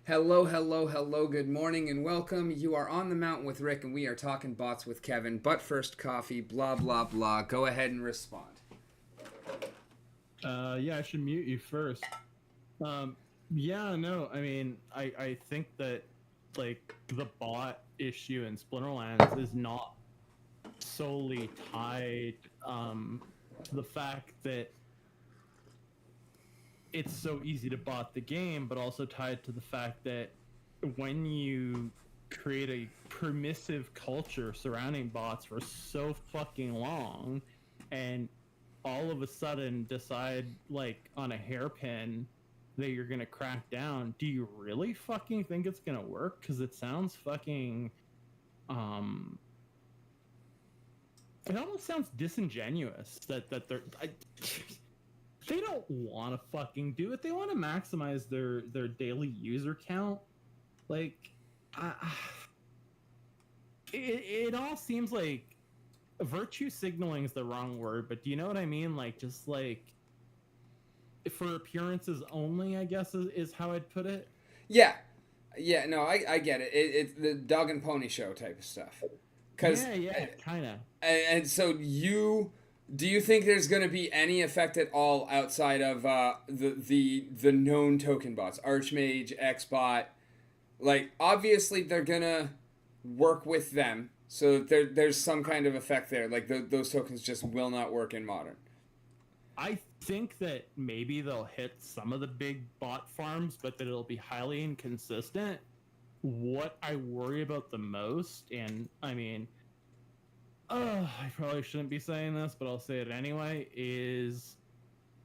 Hello, hello, hello, good morning and welcome. You are on the mountain with Rick and we are talking bots with Kevin. But first, coffee, blah, blah, blah. Go ahead and respond. Yeah, I should mute you first. Um, yeah, no, I mean, I think that like the bot issue in Splinterlands is not solely tied to the fact that it's so easy to bot the game, but also tied to the fact that when you create a permissive culture surrounding bots for so fucking long and all of a sudden decide like on a hairpin that you're gonna crack down, do you really fucking think it's gonna work? Because it sounds fucking um it almost sounds disingenuous that they don't want to fucking do it. They want to maximize their daily user count. Like, I, it all seems like virtue signaling is the wrong word, but do you know what I mean? Like, just like for appearances only, I guess is how I'd put it. Yeah, yeah, no, I get it. It's the dog and pony show type of stuff. Because, Yeah, kind of. and so do you think there's going to be any effect at all outside of the known token bots, Archmage, Xbot? Like, obviously they're gonna work with them, so there's some kind of effect there. Like those tokens just will not work in modern. I think that maybe they'll hit some of the big bot farms, but that it'll be highly inconsistent. What I worry about the most, and I mean, I probably shouldn't be saying this, but I'll say it anyway, is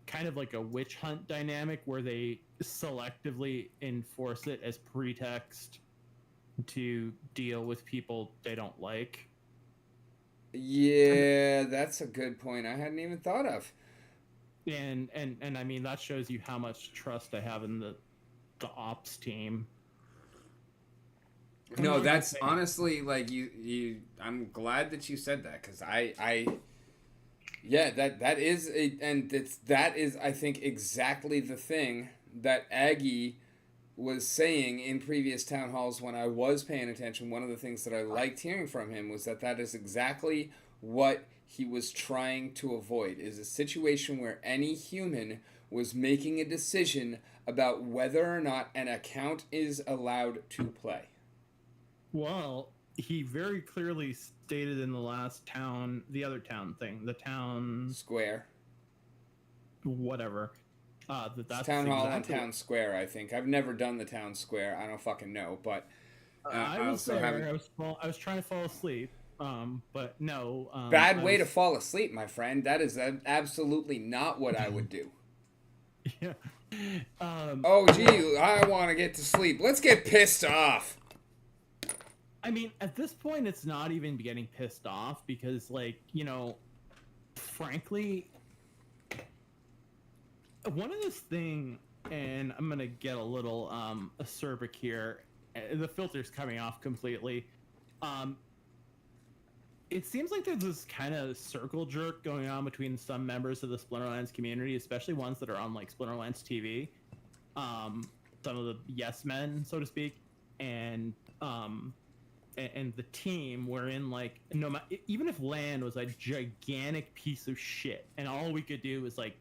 kind of like a witch hunt dynamic where they selectively enforce it as pretext to deal with people they don't like. Yeah, that's a good point. I hadn't even thought of. And I mean that shows you how much trust I have in the ops team. I'm No, not gonna that's say honestly like you. I'm glad that you said that because yeah, that is that is I think exactly the thing that Aggie was saying in previous town halls when I was paying attention. One of the things that I liked hearing from him was that is exactly what he was trying to avoid is a situation where any human was making a decision about whether or not an account is allowed to play. well, he very clearly stated in the last town, the other town thing, the town Square. whatever, It's that's town hall and exactly. town square. I think I've never done the town square. I don't fucking know, but I I was also haven't. there. I was trying to fall asleep. But no. Bad I way to was. fall asleep, my friend. That is absolutely not what I would do. Yeah. Oh, Well, gee, I want to get to sleep. Let's get pissed off. I mean, at this point, it's not even getting pissed off because, like, frankly, one of this thing, and I'm gonna get a little acerbic here. The filter's coming off completely. Um, it seems like there's this kind of circle jerk going on between some members of the Splinterlands community, especially ones that are on like Splinterlands TV. Um, some of the yes men, so to speak, and um, and the team wherein like even if land was a gigantic piece of shit and all we could do was like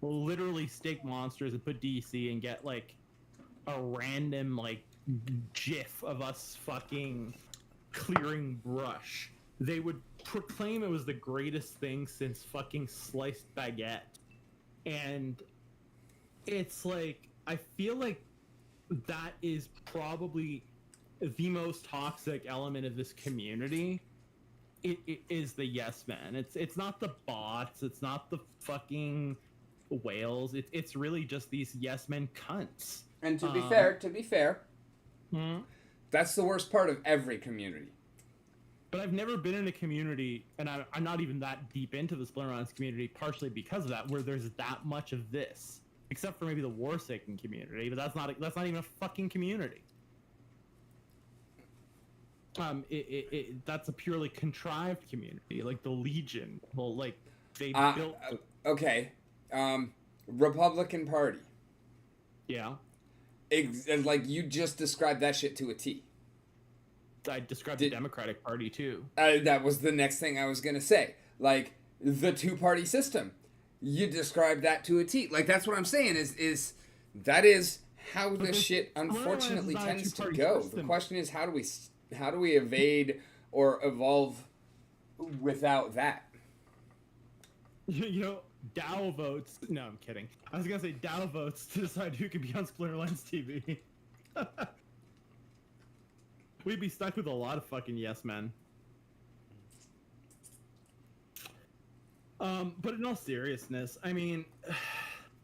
literally stake monsters and put DC and get like a random like gif of us fucking clearing brush, they would proclaim it was the greatest thing since fucking sliced baguette. And it's like I feel like that is probably the most toxic element of this community. It is the yes man. It's not the bots. It's not the fucking whales. It's really just these yes men cunts. And Um, to be fair, hmm. that's the worst part of every community. But I've never been in a community, and I'm not even that deep into the Splinterlands community, partially because of that, where there's that much of this. Except for maybe the Warsaken community, but that's not even a fucking community. That's a purely contrived community, like the Legion. Well, like they Uh, built. okay. Republican Party. Yeah. And like you just described that shit to a T. I described the Democratic Party too. That was the next thing I was gonna say. Like the two-party system, you described that to a T. Like that's what I'm saying is that is how the shit unfortunately tends to go. The question is how do we evade or evolve without that? You know, Dow votes. No, I'm kidding. I was gonna say Dow votes to decide who can be on Splinterlands TV. We'd be stuck with a lot of fucking yes men. But in all seriousness, I mean,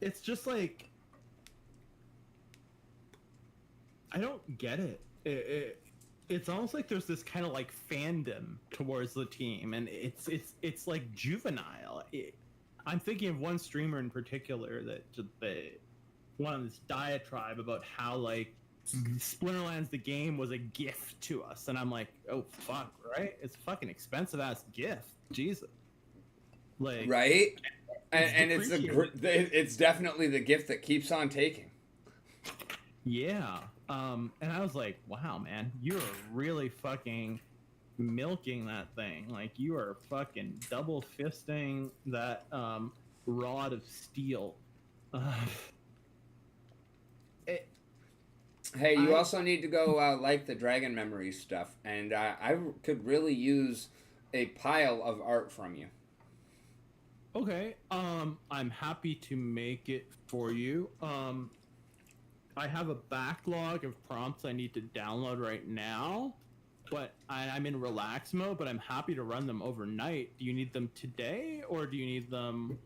it's just like I don't get it. It's almost like there's this kind of like fandom towards the team, and it's like juvenile. I'm thinking of one streamer in particular that went on this diatribe about how like Splinterlands the game was a gift to us, and I'm like, oh fuck, right? It's a fucking expensive ass gift, Jesus. Like, right, and it's definitely the gift that keeps on taking. Yeah. And I was like, wow, man, you are really fucking milking that thing. Like, you are fucking double fisting that rod of steel. Hey, you also need to go like the Dragon Memories stuff, and I could really use a pile of art from you. Okay, I'm happy to make it for you. I have a backlog of prompts I need to download right now, but I'm in relax mode, but I'm happy to run them overnight. Do you need them today, or do you need them...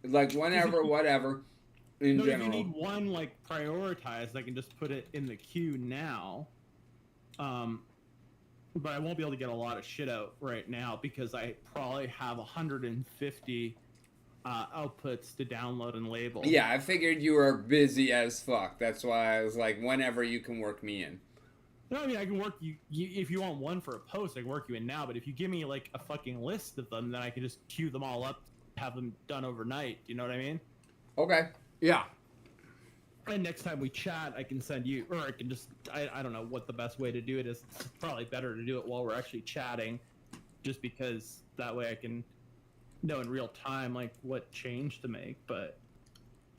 Like, whenever, whatever, in general. If you need one, like, prioritized, I can just put it in the queue now. But I won't be able to get a lot of shit out right now, because I probably have 150... outputs to download and label. Yeah, I figured you were busy as fuck. That's why I was like, whenever you can work me in. No, I mean, I can work you if you want one for a post, I can work you in now, but if you give me, like, a fucking list of them, then I can just queue them all up, have them done overnight. You know what I mean? Okay. Yeah. And next time we chat, I can send you, or I can just, I don't know what the best way to do it is. It's probably better to do it while we're actually chatting, just because that way I can know in real time like what change to make. But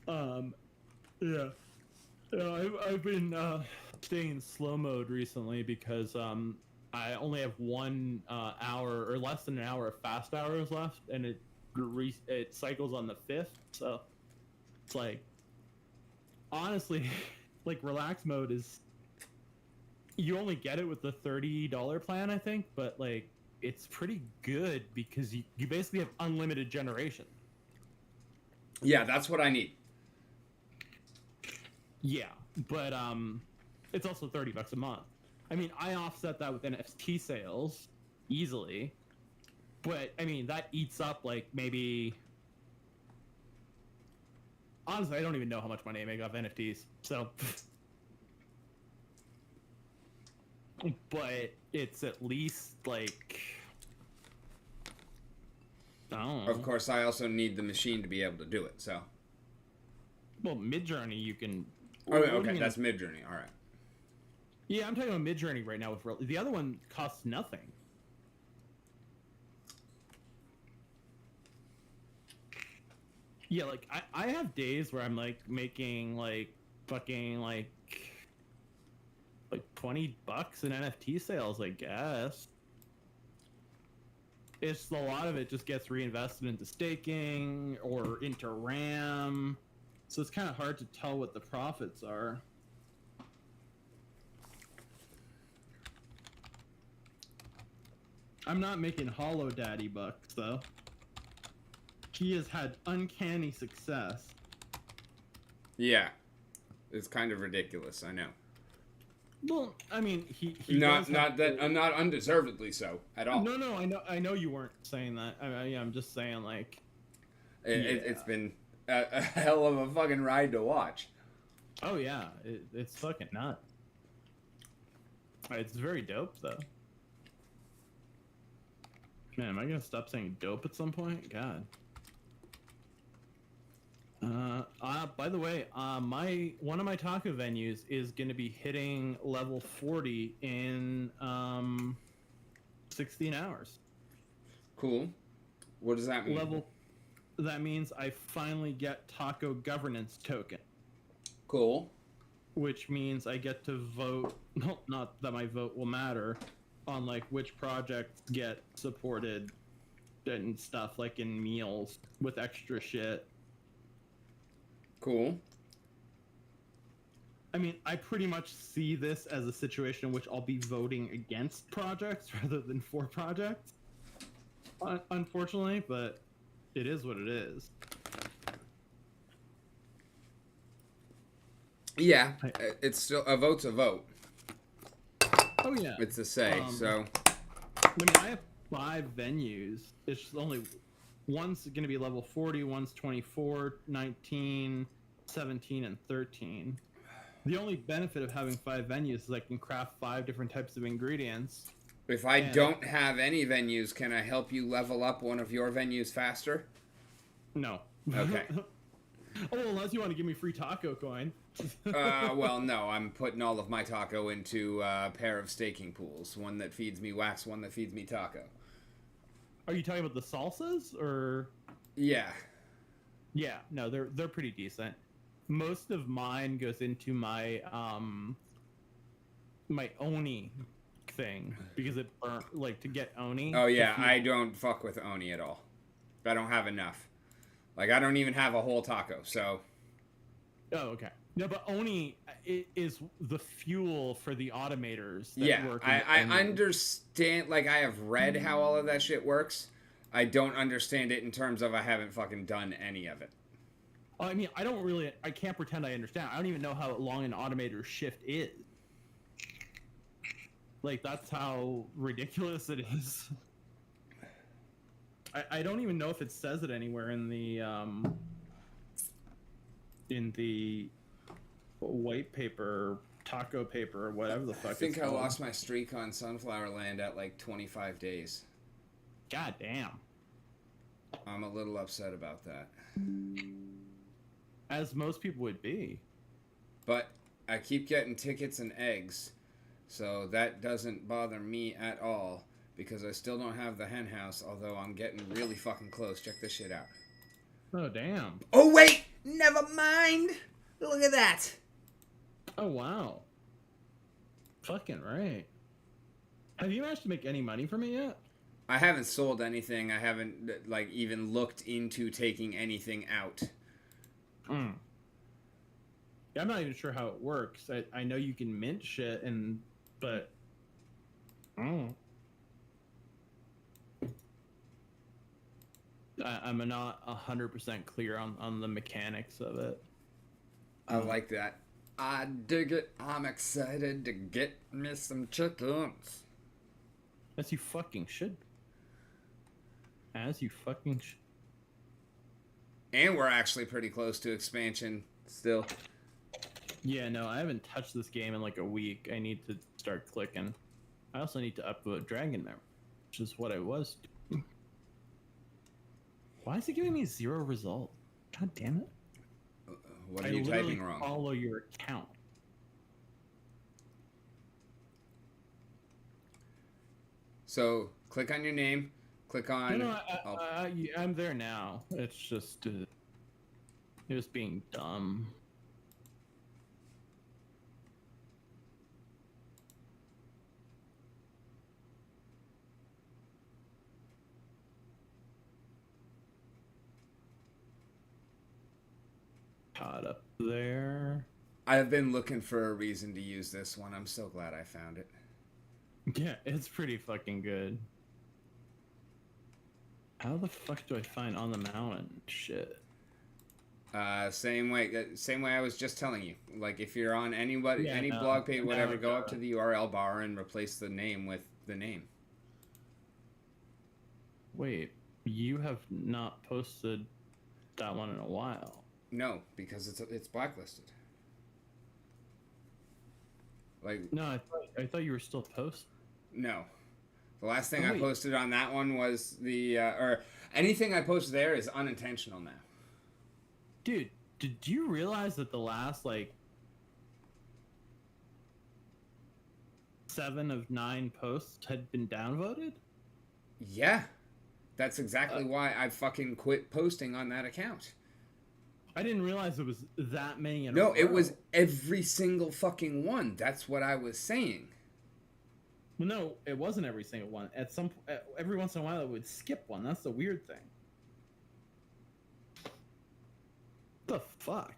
yeah, I've been staying in slow mode recently because I only have 1 hour or less than an hour of fast hours left, and it cycles on the 5th, so it's like, honestly, like, relax mode is, you only get it with the $30 plan, I think, but like, it's pretty good because you basically have unlimited generation. Yeah, that's what I need. Yeah, but it's also $30 a month. I mean, I offset that with NFT sales easily, but I mean, that eats up like maybe... Honestly, I don't even know how much money I make off NFTs, so... But it's at least like, I don't know. Of course, I also need the machine to be able to do it. So, well, Midjourney you can. Oh, okay, that's Midjourney. All right. Yeah, I'm talking about Midjourney right now. With the other one costs nothing. Yeah, like I have days where I'm like making like fucking like $20 in NFT sales, I guess. It's a lot of it just gets reinvested into staking or into RAM, so it's kind of hard to tell what the profits are. I'm not making Hollow Daddy bucks though. He has had uncanny success. Yeah, it's kind of ridiculous. I know. Well, I mean, he not undeservedly so at all. No, I know you weren't saying that. I'm just saying like, it's been a hell of a fucking ride to watch. Oh yeah, it's fucking nuts. It's very dope though. Man, am I gonna stop saying dope at some point? God. By the way, one of my taco venues is going to be hitting level 40 in 16 hours. Cool. What does that mean? That means I finally get taco governance token. Cool. Which means I get to vote. Well, not that my vote will matter on like which projects get supported and stuff, like in meals with extra shit. Cool. I mean, I pretty much see this as a situation in which I'll be voting against projects rather than for projects. Unfortunately, but it is what it is. Yeah, it's still a vote's a vote. Oh yeah, It's a say. So, I mean, I have 5 venues. It's just only one's going to be level 40, one's 24, 19, 17, and 13. The only benefit of having 5 venues is I can craft 5 different types of ingredients. if I don't have any venues, can I help you level up one of your venues faster? No. Okay. Oh, unless you want to give me free taco coin. Well, no. I'm putting all of my taco into a pair of staking pools. One that feeds me wax, one that feeds me taco. Are you talking about the salsas or? Yeah. Yeah, no, they're pretty decent. Most of mine goes into my my oni thing because it burnt like to get oni. Oh yeah, I don't fuck with oni at all. I don't have enough. Like I don't even have a whole taco. So. Oh okay. No, but oni is the fuel for the automators. That Yeah, work I understand. Like I have read how all of that shit works. I don't understand it in terms of I haven't fucking done any of it. I mean, I can't pretend I understand. I don't even know how long an automator shift is. Like, that's how ridiculous it is. I don't even know if it says it anywhere in the white paper, taco paper, or whatever the fuck I think it's I called. lost my streak on Sunflower Land at like 25 days. God damn. I'm a little upset about that. As most people would be. But I keep getting tickets and eggs, so that doesn't bother me at all because I still don't have the hen house, although I'm getting really fucking close. Check this shit out. Oh, damn. Oh, wait! Never mind! Look at that! Oh, wow. Fucking right. Have you managed to make any money from it yet? I haven't sold anything. I haven't, like, even looked into taking anything out. Mm. Yeah, I'm not even sure how it works. I know you can mint shit, but... I'm not 100% clear on the mechanics of it. I like that. I dig it. I'm excited to get me some chickens. As you fucking should. As you fucking should. And we're actually pretty close to expansion still. Yeah, no, I haven't touched this game in like a week. I need to start clicking. I also need to upload Dragon Memory, which is what I was doing. Why is it giving me 0 result? God damn it. What are you typing wrong? Follow your account. So, click on your name. Click on... No, I'm there now. It's just... it was being dumb. Caught up there. I've been looking for a reason to use this one. I'm so glad I found it. Yeah, it's pretty fucking good. How the fuck do I find On the Mountain shit? Same way I was just telling you. Like, if you're on any blog page, whatever, go up to the URL bar and replace the name with the name. Wait, you have not posted that one in a while. No, because it's blacklisted. Like, no, I thought you were still posting. No. The last thing I posted on that one was or anything I post there is unintentional now. Dude, Did you realize that the last like 7 of 9 posts had been downvoted? Yeah. That's exactly why I fucking quit posting on that account. I didn't realize it was that many in a No, row. it was every single fucking one. That's what I was saying. Well, no, it wasn't every single one. Every once in a while, it would skip one. That's the weird thing. What the fuck?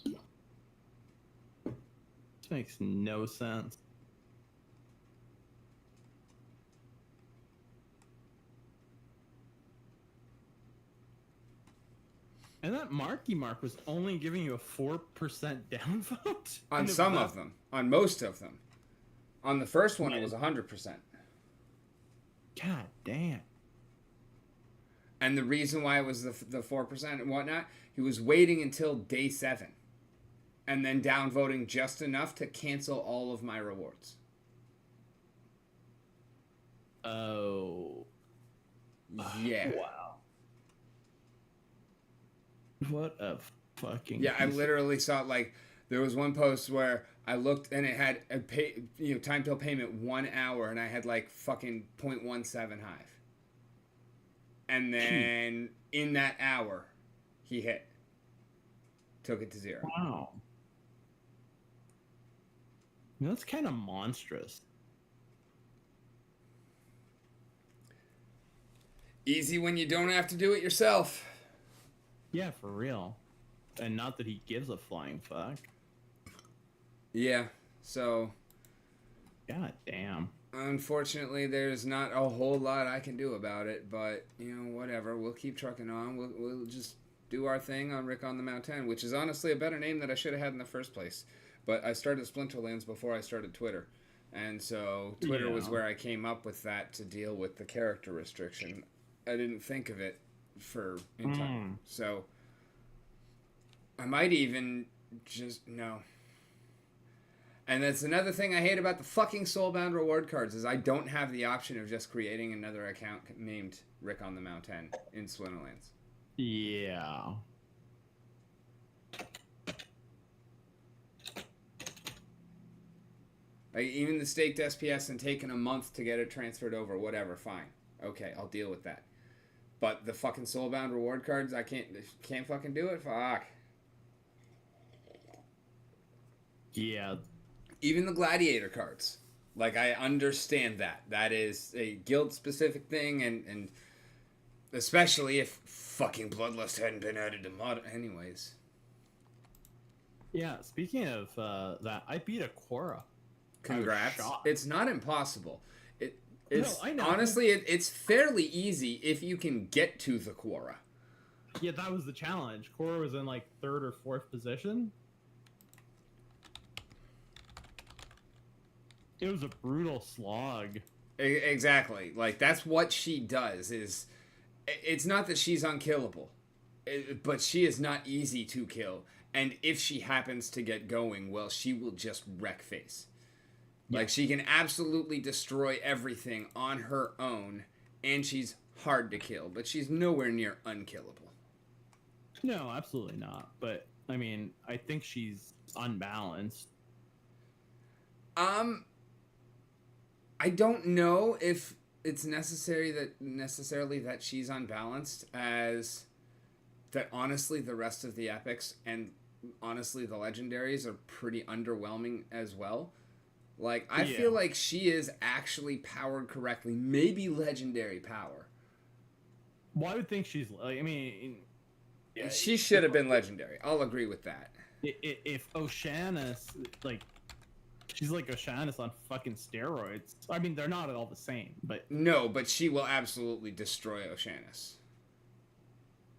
This makes no sense. And that Marky Mark was only giving you a 4% downvote? On some of them. On most of them. On the first one, it was 100%. God damn. And the reason why it was the 4% and whatnot, he was waiting until day 7. And then downvoting just enough to cancel all of my rewards. Oh. Yeah. Wow. What a fucking... Yeah, I literally saw, like, there was one post where I looked and it had a time till payment 1 hour, and I had like fucking 0.17 hive. And then in that hour, he hit. Took it to 0. Wow. That's kind of monstrous. Easy when you don't have to do it yourself. Yeah, for real. And not that he gives a flying fuck. Yeah, so... God damn. Unfortunately, there's not a whole lot I can do about it, but, you know, whatever. We'll keep trucking on. We'll just do our thing on Rick on the Mountain, which is honestly a better name that I should have had in the first place. But I started Splinterlands before I started Twitter. And so Twitter was where I came up with that to deal with the character restriction. I didn't think of it in time. So I might even just... No. And that's another thing I hate about the fucking Soulbound reward cards is I don't have the option of just creating another account named Rick on the Mountain in Splinterlands. Yeah. Like, even the staked SPS and taking a month to get it transferred over, whatever, fine. Okay, I'll deal with that. But the fucking Soulbound reward cards, I can't fucking do it? Fuck. Yeah. Even the Gladiator cards. Like, I understand that. That is a guild-specific thing, and especially if fucking Bloodlust hadn't been added to mod... Anyways. Yeah, speaking of that, I beat a Quora. Congrats. It's not impossible. It's no, I know. Honestly, it's fairly easy if you can get to the Quora. Yeah, that was the challenge. Quora was in like 3rd or 4th position. It was a brutal slog. Exactly. Like, that's what she does. It's not that she's unkillable, but she is not easy to kill. And if she happens to get going, well, she will just wreck face. Like, she can absolutely destroy everything on her own, and she's hard to kill, but she's nowhere near unkillable. No, absolutely not. But, I mean, I think she's unbalanced. I don't know if it's necessarily that she's unbalanced, as that honestly the rest of the epics and honestly the legendaries are pretty underwhelming as well. Like, I feel like she is actually powered correctly. Maybe legendary power. Well, I would think she's... I mean... She should have been legendary. I'll agree with that. If Oceanus... Like, she's like Oceanus on fucking steroids. I mean, they're not all the same, but... No, but she will absolutely destroy Oceanus.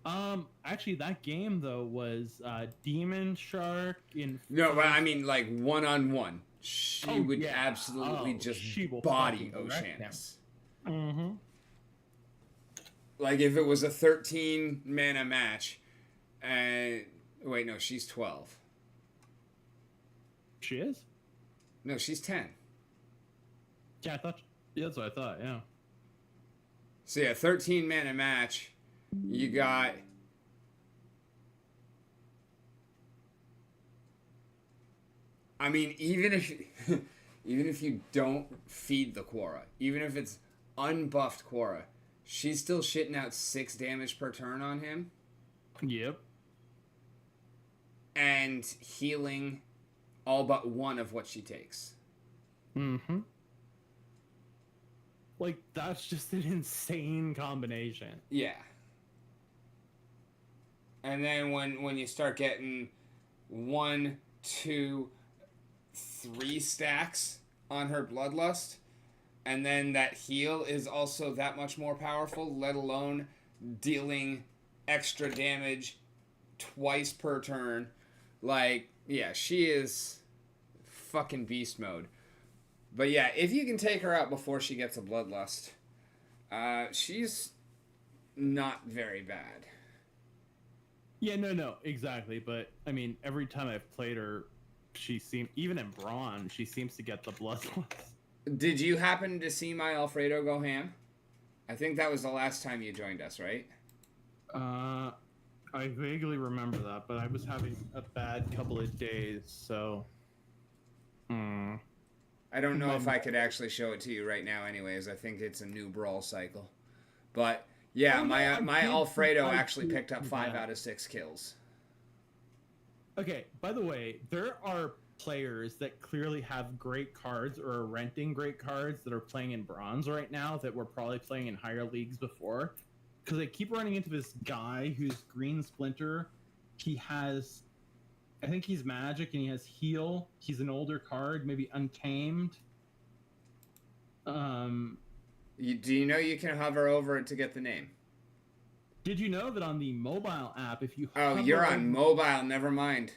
Actually, that game, though, was Demon Shark in... No, but I mean, like, one-on-one. She would absolutely just body Oceanus. Mm-hmm. Like, if it was a 13-mana match, and... Wait, no, she's 12. She is? No, she's 10. Yeah, I thought... Yeah, that's what I thought, yeah. So, yeah, 13-mana match, You got... I mean, even if even if you don't feed the Quora, even if it's unbuffed Quora, she's still shitting out 6 damage per turn on him. Yep. And healing all but 1 of what she takes. Mm-hmm. Like, that's just an insane combination. Yeah. And then when you start getting 1, 2, 3 stacks on her Bloodlust, and then that heal is also that much more powerful, let alone dealing extra damage twice per turn. Like, yeah, she is fucking beast mode. But yeah, if you can take her out before she gets a Bloodlust, she's not very bad. Yeah, no, exactly. But, I mean, every time I've played her, she seems, even in Brawn, she seems to get the Bloodlust. Did you happen to see my Alfredo go ham? I think that was the last time you joined us, right? I vaguely remember that, but I was having a bad couple of days, so... I don't know if I could actually show it to you right now anyways. I think it's a new Brawl cycle. But, yeah, my Alfredo actually picked up 5 out of 6 kills. Okay, by the way, there are players that clearly have great cards or are renting great cards that are playing in Bronze right now that were probably playing in higher leagues before. Because I keep running into this guy who's Green Splinter. He has... I think he's magic and he has heal. He's an older card, maybe Untamed. Do you know you can hover over it to get the name? Did you know that on the mobile app, if you Oh, you're on mobile, never mind.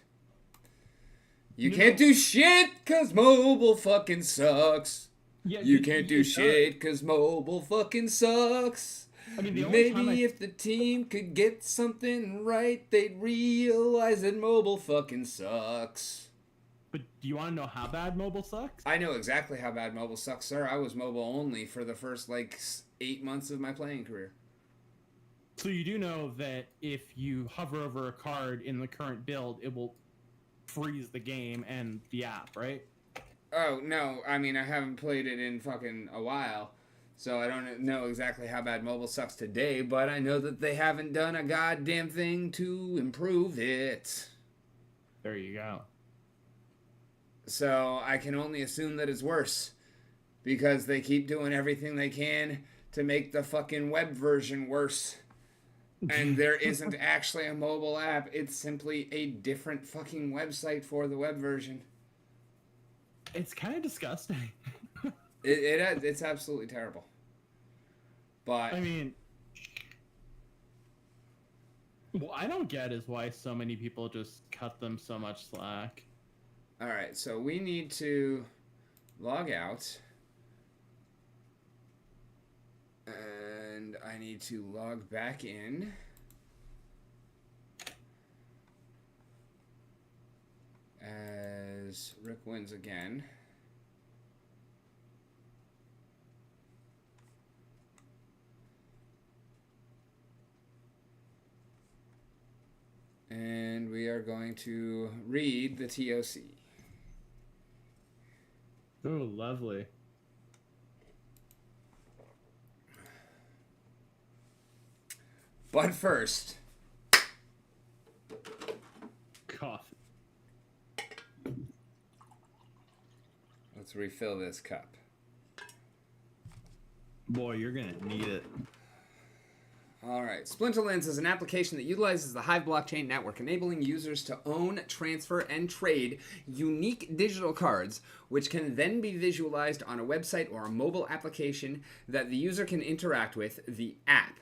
You can't do shit because mobile fucking sucks. Yeah, you can't do shit because mobile fucking sucks. I mean, the only time if the team could get something right, they'd realize that mobile fucking sucks. But do you want to know how bad mobile sucks? I know exactly how bad mobile sucks, sir. I was mobile only for the first, 8 months of my playing career. So you do know that if you hover over a card in the current build, it will freeze the game and the app, right? Oh, no. I mean, I haven't played it in fucking a while. So I don't know exactly how bad mobile sucks today, but I know that they haven't done a goddamn thing to improve it. There you go. So I can only assume that it's worse, because they keep doing everything they can to make the fucking web version worse. And there isn't actually a mobile app. It's simply a different fucking website for the web version. It's kind of disgusting. It's absolutely terrible. But I mean, what I don't get is why so many people just cut them so much slack. All right, so we need to log out. And I need to log back in. As Rick wins again. And we are going to read the TOC. Oh, lovely. But first, Coffee. let's refill this cup. Boy, you're gonna need it. All right. Splinterlands is an application that utilizes the Hive blockchain network, enabling users to own, transfer, and trade unique digital cards, which can then be visualized on a website or a mobile application that the user can interact with, the app.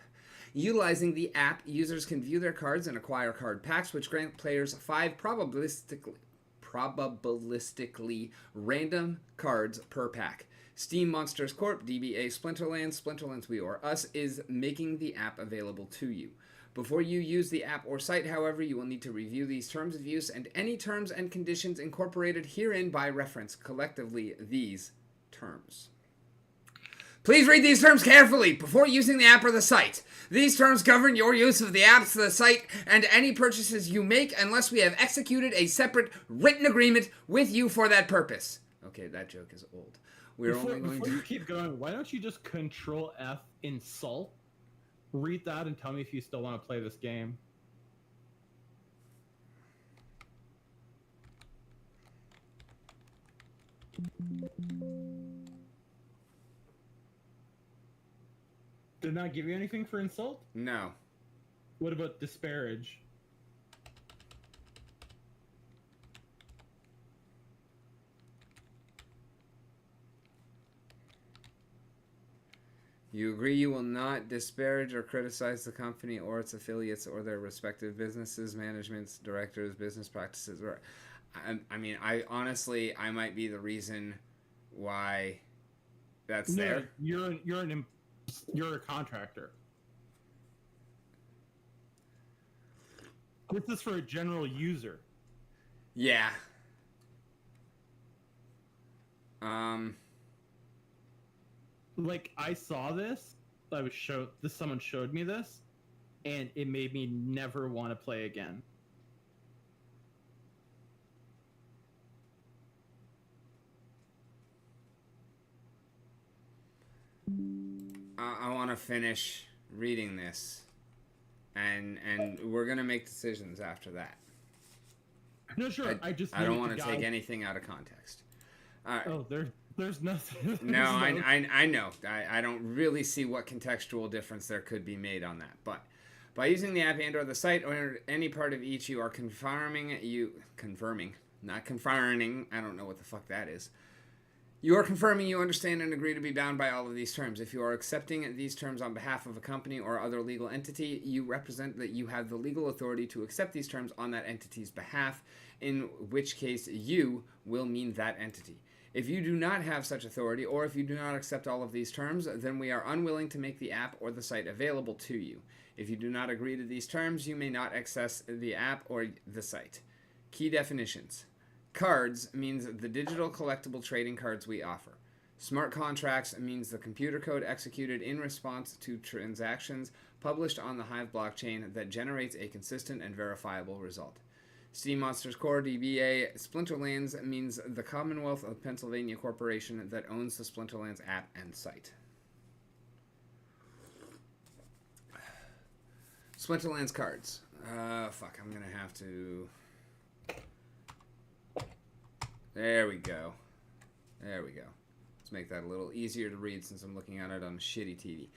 Utilizing the app, users can view their cards and acquire card packs, which grant players 5 probabilistically random cards per pack. Steam Monsters Corp, DBA Splinterlands, We or Us, is making the app available to you. Before you use the app or site, however, you will need to review these terms of use and any terms and conditions incorporated herein by reference, collectively these terms. Please read these terms carefully before using the app or the site. These terms govern your use of the apps, the site, and any purchases you make unless we have executed a separate written agreement with you for that purpose. Okay, that joke is old. Before you keep going, why don't you just Control F insult? Read that and tell me if you still want to play this game. Did not give you anything for insult? No. What about disparage? You agree you will not disparage or criticize the company or its affiliates or their respective businesses, managements, directors, business practices. Or, I mean, I honestly, I might be the reason why that's there. You're a contractor. This is for a general user. Yeah. Like, I saw this. Someone showed me this, and it made me never want to play again. I want to finish reading this, and we're gonna make decisions after that. No, sure. I don't want to take anything out of context. All right. Oh, there's nothing. No, I know. I don't really see what contextual difference there could be made on that. But by using the app and or the site or any part of each, you are confirming, not confining. I don't know what the fuck that is. You are confirming you understand and agree to be bound by all of these terms. If you are accepting these terms on behalf of a company or other legal entity, you represent that you have the legal authority to accept these terms on that entity's behalf, in which case you will mean that entity. If you do not have such authority, or if you do not accept all of these terms, then we are unwilling to make the app or the site available to you. If you do not agree to these terms, you may not access the app or the site. Key definitions. Cards means the digital collectible trading cards we offer. Smart contracts means the computer code executed in response to transactions published on the Hive blockchain that generates a consistent and verifiable result. Steam Monsters Core DBA Splinterlands means the Commonwealth of Pennsylvania Corporation that owns the Splinterlands app and site. Splinterlands cards. Fuck, I'm gonna have to... There we go. There we go. Let's make that a little easier to read since I'm looking at it on a shitty TV.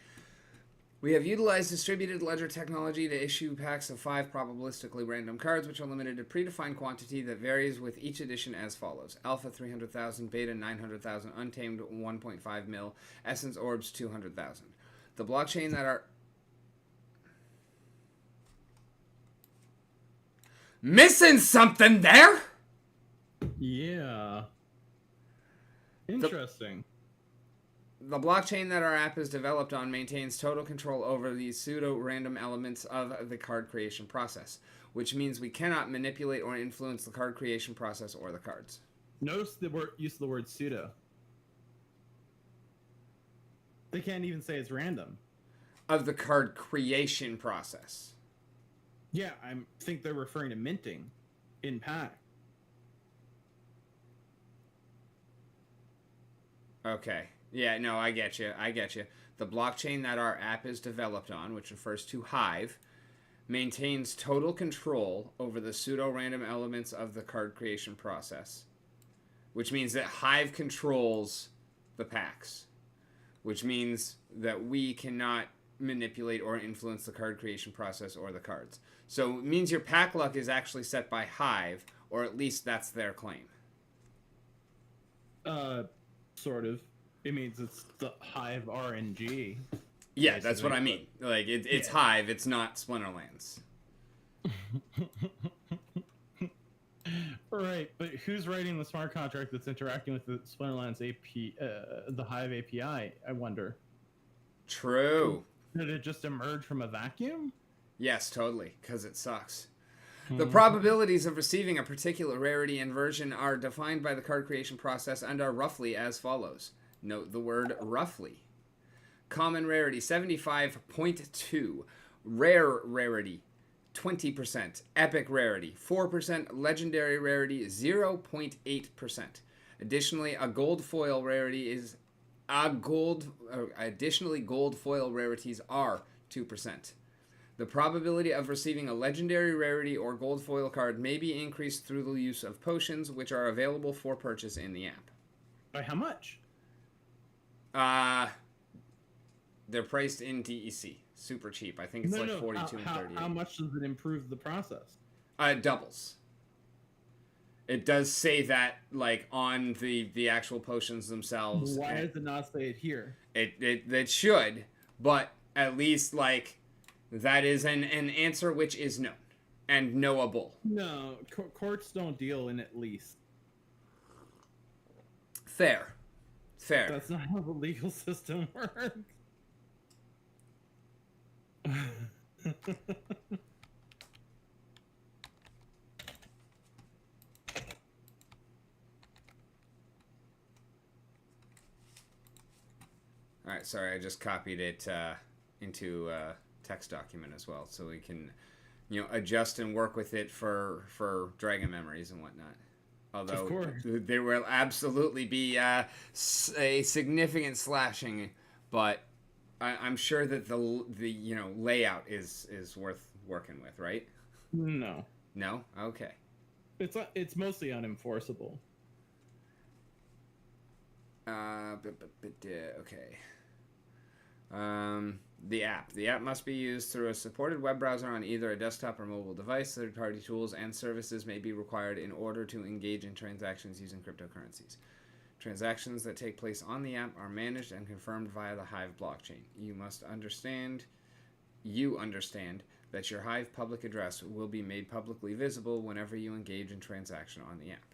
We have utilized distributed ledger technology to issue packs of 5 probabilistically random cards, which are limited to predefined quantity that varies with each edition as follows. Alpha 300,000, Beta 900,000, Untamed 1.5 mil, Essence Orbs 200,000. The blockchain that are... Missing something there? Yeah. Interesting. The blockchain that our app is developed on maintains total control over these pseudo-random elements of the card creation process, which means we cannot manipulate or influence the card creation process or the cards. Notice the use of the word pseudo. They can't even say it's random. Of the card creation process. Yeah, I think they're referring to minting in pack. Okay. Yeah, no, I get you. The blockchain that our app is developed on, which refers to Hive, maintains total control over the pseudo-random elements of the card creation process, which means that Hive controls the packs, which means that we cannot manipulate or influence the card creation process or the cards. So it means your pack luck is actually set by Hive, or at least that's their claim. Sort of. It means it's the Hive RNG. Yeah, basically. That's what I mean. Like, it's Hive, it's not Splinterlands. Right, but who's writing the smart contract that's interacting with the Splinterlands the Hive API, I wonder? True. Did it just emerge from a vacuum? Yes, totally, because it sucks. The probabilities of receiving a particular rarity and version are defined by the card creation process and are roughly as follows. Note the word roughly. Common rarity 75.2. Rare rarity 20%. Epic rarity 4%. Legendary rarity 0.8%. Additionally, gold foil rarities are 2%. The probability of receiving a legendary rarity or gold foil card may be increased through the use of potions, which are available for purchase in the app. By how much? They're priced in DEC. Super cheap. I think it's 42 and 38. How much does it improve the process? Doubles. It does say that, like, on the actual potions themselves. Why does it not say it here? It should, but at least, like, that is an answer which is known and knowable. No, courts don't deal in at least. Fair. That's not how the legal system works. All right, sorry, I just copied it into a text document as well, so we can, adjust and work with it for Dragon memories and whatnot. Although there will absolutely be a significant slashing, but I'm sure that the layout is worth working with, right? No. No? Okay. It's mostly unenforceable. Okay. The app. The app must be used through a supported web browser on either a desktop or mobile device. Third-party tools and services may be required in order to engage in transactions using cryptocurrencies. Transactions that take place on the app are managed and confirmed via the Hive blockchain. You understand that your Hive public address will be made publicly visible whenever you engage in transaction on the app.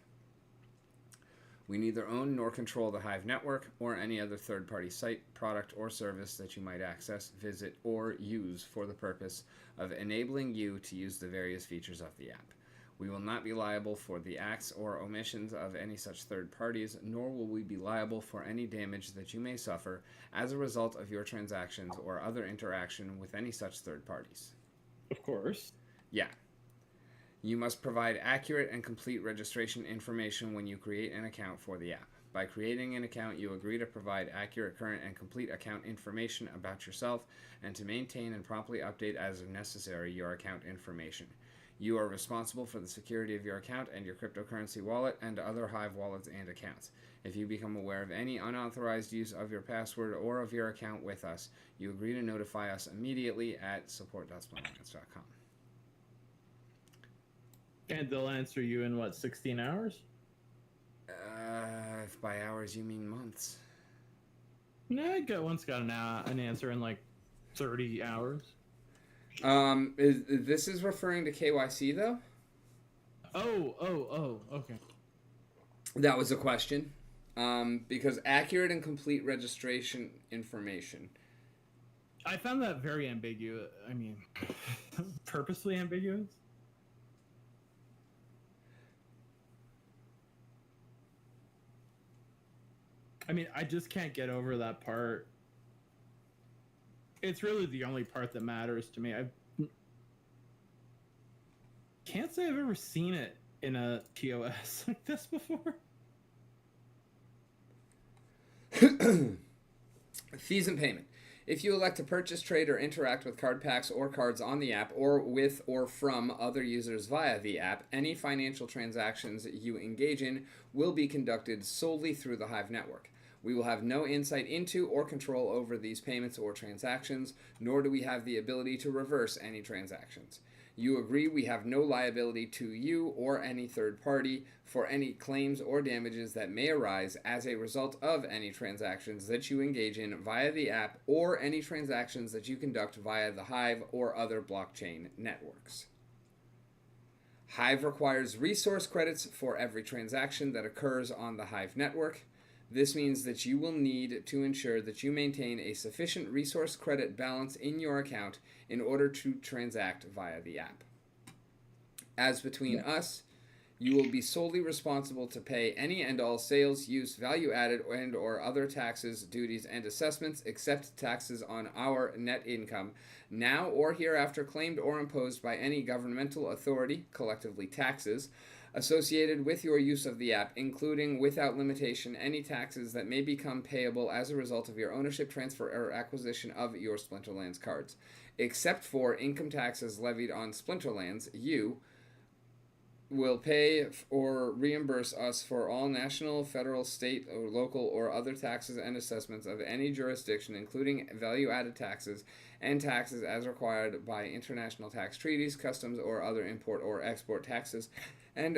We neither own nor control the Hive network or any other third-party site, product, or service that you might access, visit, or use for the purpose of enabling you to use the various features of the app. We will not be liable for the acts or omissions of any such third parties, nor will we be liable for any damage that you may suffer as a result of your transactions or other interaction with any such third parties. Of course. Yeah. You must provide accurate and complete registration information when you create an account for the app. By creating an account, you agree to provide accurate, current, and complete account information about yourself and to maintain and promptly update as necessary your account information. You are responsible for the security of your account and your cryptocurrency wallet and other Hive wallets and accounts. If you become aware of any unauthorized use of your password or of your account with us, you agree to notify us immediately at support.splinterlands.com. And they'll answer you in 16 hours? If by hours you mean months. No, once got an answer in 30 hours. This is referring to KYC though? Oh, okay. That was a question. Because accurate and complete registration information. I found that very ambiguous. I mean, purposely ambiguous. I mean, I just can't get over that part. It's really the only part that matters to me. I can't say I've ever seen it in a POS like this before. Fees and payment. If you elect to purchase, trade, or interact with card packs or cards on the app or with or from other users via the app, any financial transactions you engage in will be conducted solely through the Hive network. We will have no insight into or control over these payments or transactions, nor do we have the ability to reverse any transactions. You agree we have no liability to you or any third party for any claims or damages that may arise as a result of any transactions that you engage in via the app or any transactions that you conduct via the Hive or other blockchain networks. Hive requires resource credits for every transaction that occurs on the Hive network. This means that you will need to ensure that you maintain a sufficient resource credit balance in your account in order to transact via the app. As between us, You will be solely responsible to pay any and all sales, use, value added, and or other taxes, duties, and assessments, except taxes on our net income, now or hereafter claimed or imposed by any governmental authority, collectively taxes, associated with your use of the app, including, without limitation, any taxes that may become payable as a result of your ownership, transfer, or acquisition of your Splinterlands cards. Except for income taxes levied on Splinterlands, you will pay or reimburse us for all national, federal, state, or local or other taxes and assessments of any jurisdiction, including value-added taxes and taxes as required by international tax treaties, customs, or other import or export taxes, and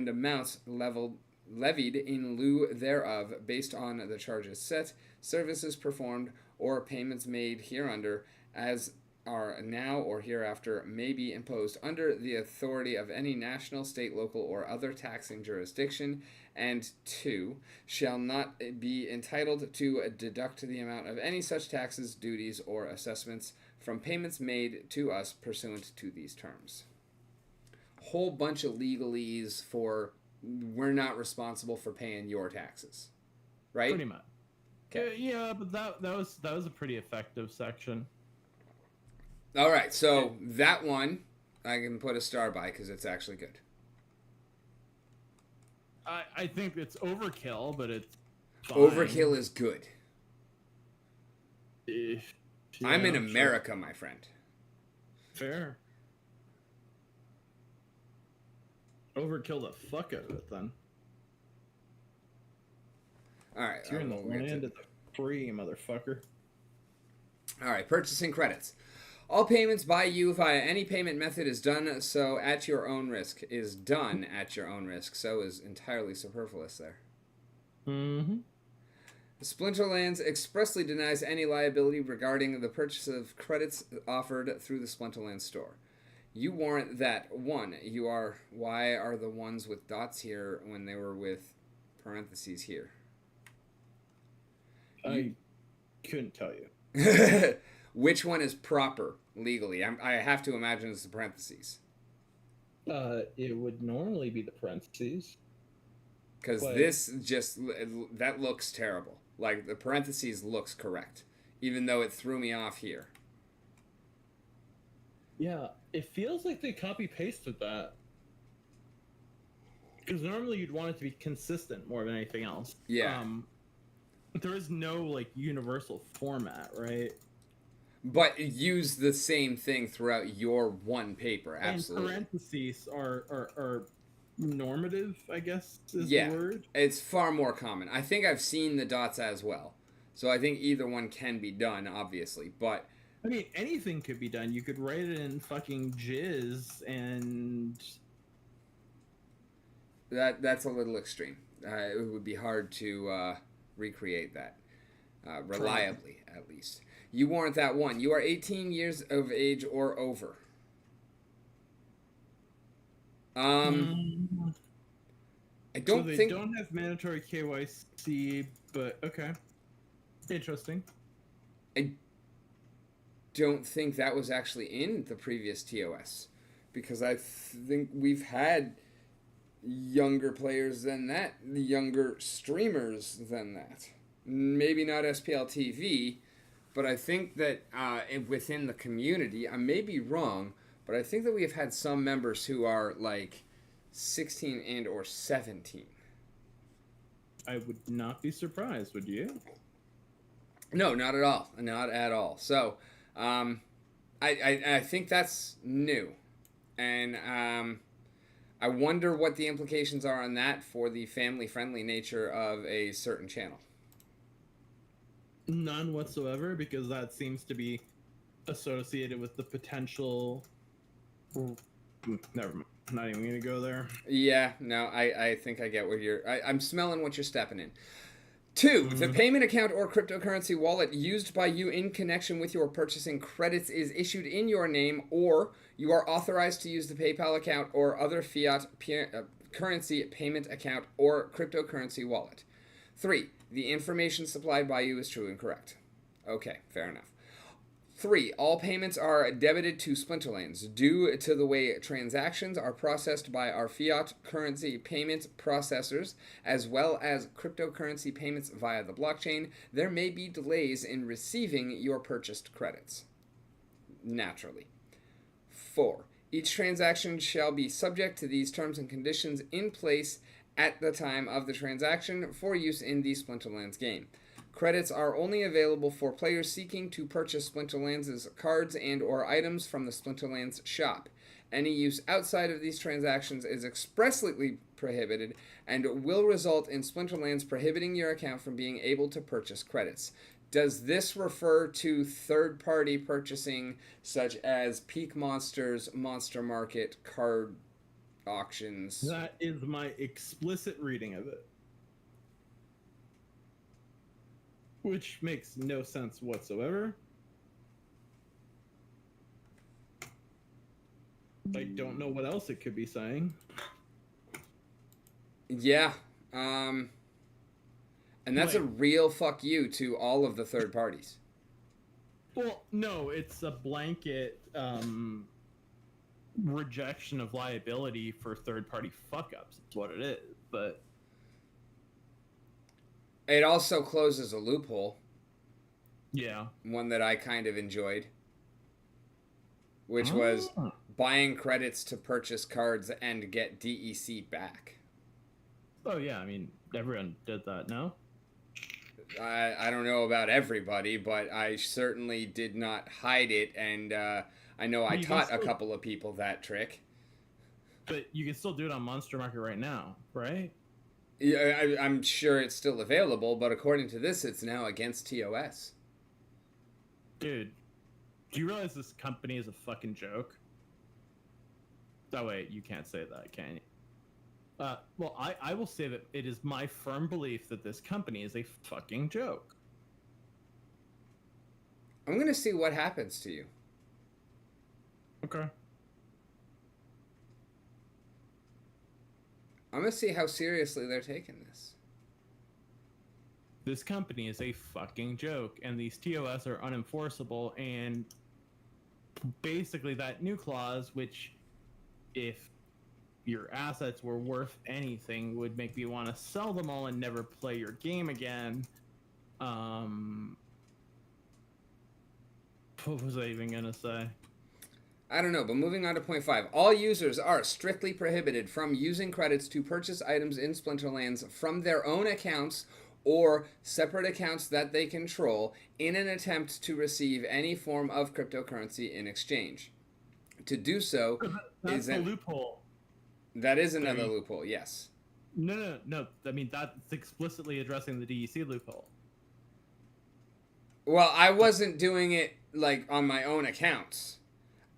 amounts levied in lieu thereof, based on the charges set, services performed, or payments made hereunder, as are now or hereafter may be imposed under the authority of any national, state, local, or other taxing jurisdiction, and 2, shall not be entitled to deduct the amount of any such taxes, duties, or assessments from payments made to us pursuant to these terms. Whole bunch of legalese for we're not responsible for paying your taxes, right? Pretty much. Okay. Yeah, but that was a pretty effective section. All right, so that one I can put a star by because it's actually good. I think it's overkill, but it's fine. Overkill is good. Yeah, I'm in America, my friend. Fair. Overkill the fuck out of it, then. All right. You're in the land of the free, motherfucker. All right, purchasing credits. All payments by you via any payment method is done so at your own risk. Is done at your own risk. So is entirely superfluous there. Mm-hmm. Splinterlands expressly denies any liability regarding the purchase of credits offered through the Splinterlands store. You warrant that, 1, why are the ones with dots here when they were with parentheses here? I couldn't tell you. Which one is proper legally? I have to imagine it's the parentheses. It would normally be the parentheses. Because this that looks terrible. Like, the parentheses looks correct, even though it threw me off here. Yeah, it feels like they copy-pasted that. Because normally you'd want it to be consistent more than anything else. Yeah. There is no, like, universal format, right? But use the same thing throughout your one paper, absolutely. And parentheses are normative, I guess, is the word. It's far more common. I think I've seen the dots as well. So I think either one can be done, obviously, but... I mean, anything could be done. You could write it in fucking jizz and... That's a little extreme. It would be hard to recreate that. Reliably, at least. You warrant that, 1. You are 18 years of age or over. I don't so they think... don't have mandatory KYC, but okay. Interesting. I don't think that was actually in the previous TOS. Because I think we've had younger players than that. Younger streamers than that. Maybe not SPL TV, but I think that within the community, I may be wrong, but I think that we have had some members who are like 16 and or 17. I would not be surprised, would you? No, not at all. Not at all. So, I think that's new. And I wonder what the implications are on that for the family-friendly nature of a certain channel. None whatsoever, because that seems to be associated with the potential... Never mind. I'm not even going to go there. Yeah, no, I think I get where you're... I'm smelling what you're stepping in. 2, the payment account or cryptocurrency wallet used by you in connection with your purchasing credits is issued in your name, or you are authorized to use the PayPal account or other fiat currency payment account or cryptocurrency wallet. 3, the information supplied by you is true and correct. Okay, fair enough. 3. All payments are debited to Splinterlands due to the way transactions are processed by our fiat currency payment processors, as well as cryptocurrency payments via the blockchain. There may be delays in receiving your purchased credits. Naturally. 4. Each transaction shall be subject to these terms and conditions in place at the time of the transaction for use in the Splinterlands game. Credits are only available for players seeking to purchase Splinterlands' cards and or items from the Splinterlands shop. Any use outside of these transactions is expressly prohibited and will result in Splinterlands prohibiting your account from being able to purchase credits. Does this refer to third-party purchasing such as Peak Monsters, Monster Market, card auctions? That is my explicit reading of it. Which makes no sense whatsoever. I don't know what else it could be saying. Yeah. And that's a real fuck you to all of the third parties. Well, no, it's a blanket rejection of liability for third-party fuck-ups. That's what it is, but... It also closes a loophole. Yeah. One that I kind of enjoyed. Which was buying credits to purchase cards and get DEC back. Oh, yeah, I mean, everyone did that, no? I don't know about everybody, but I certainly did not hide it, and I know I taught a couple of people that trick. But you can still do it on Monster Market right now, right? Yeah, I'm sure it's still available, but according to this, it's now against TOS. Dude, do you realize this company is a fucking joke? Oh, wait, you can't say that, can you? Well, I will say that it is my firm belief that this company is a fucking joke. I'm going to see what happens to you. Okay. I'm going to see how seriously they're taking this. This company is a fucking joke, and these TOS are unenforceable, and basically that new clause, which if your assets were worth anything, would make me want to sell them all and never play your game again. What was I even going to say? I don't know, but moving on to point 5. All users are strictly prohibited from using credits to purchase items in Splinterlands from their own accounts or separate accounts that they control in an attempt to receive any form of cryptocurrency in exchange. To do so That's a loophole. That is another loophole, yes. No. I mean, that's explicitly addressing the DEC loophole. Well, I wasn't doing it, like, on my own accounts.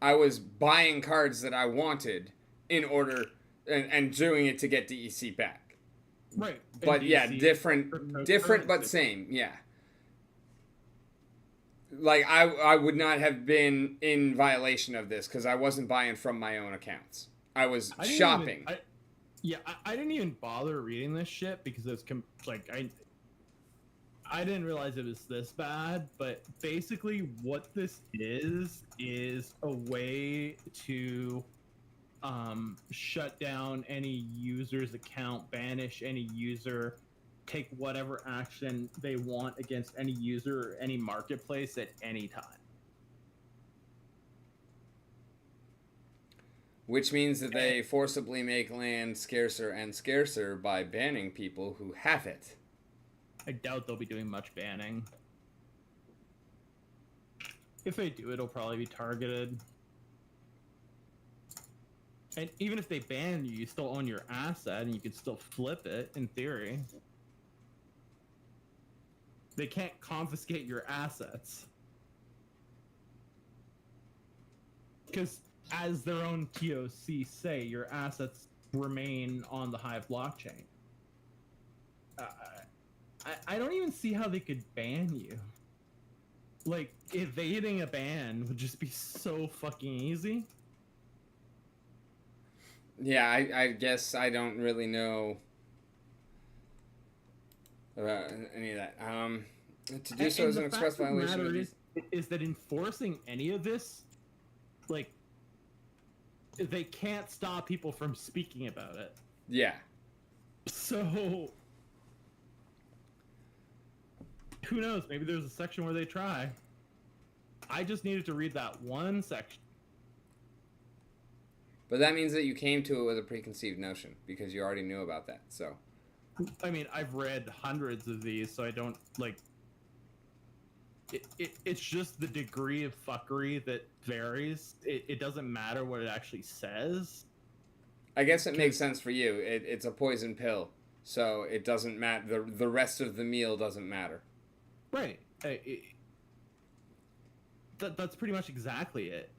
I was buying cards that I wanted in order and doing it to get DEC back. Right. But yeah, different but same, yeah. Like, I would not have been in violation of this because I wasn't buying from my own accounts. I was shopping. I didn't even bother reading this shit because it's I didn't realize it was this bad, but basically what this is a way to shut down any user's account, banish any user, take whatever action they want against any user or any marketplace at any time. Which means that they forcibly make land scarcer and scarcer by banning people who have it. I doubt they'll be doing much banning. If they do, it'll probably be targeted. And even if they ban you, you still own your asset and you can still flip it, in theory. They can't confiscate your assets. Because, as their own TOC say, your assets remain on the Hive blockchain. I don't even see how they could ban you. Like, evading a ban would just be so fucking easy. Yeah, I guess I don't really know about any of that. To do so is an express violation. is that enforcing any of this, like, they can't stop people from speaking about it. Yeah. So who knows? Maybe there's a section where they try. I just needed to read that one section. But that means that you came to it with a preconceived notion because you already knew about that. So, I mean, I've read hundreds of these, so I don't like. It's just the degree of fuckery that varies. It doesn't matter what it actually says. I guess it makes sense for you. It's a poison pill, so it doesn't matter. The rest of the meal doesn't matter. Right. That's pretty much exactly it.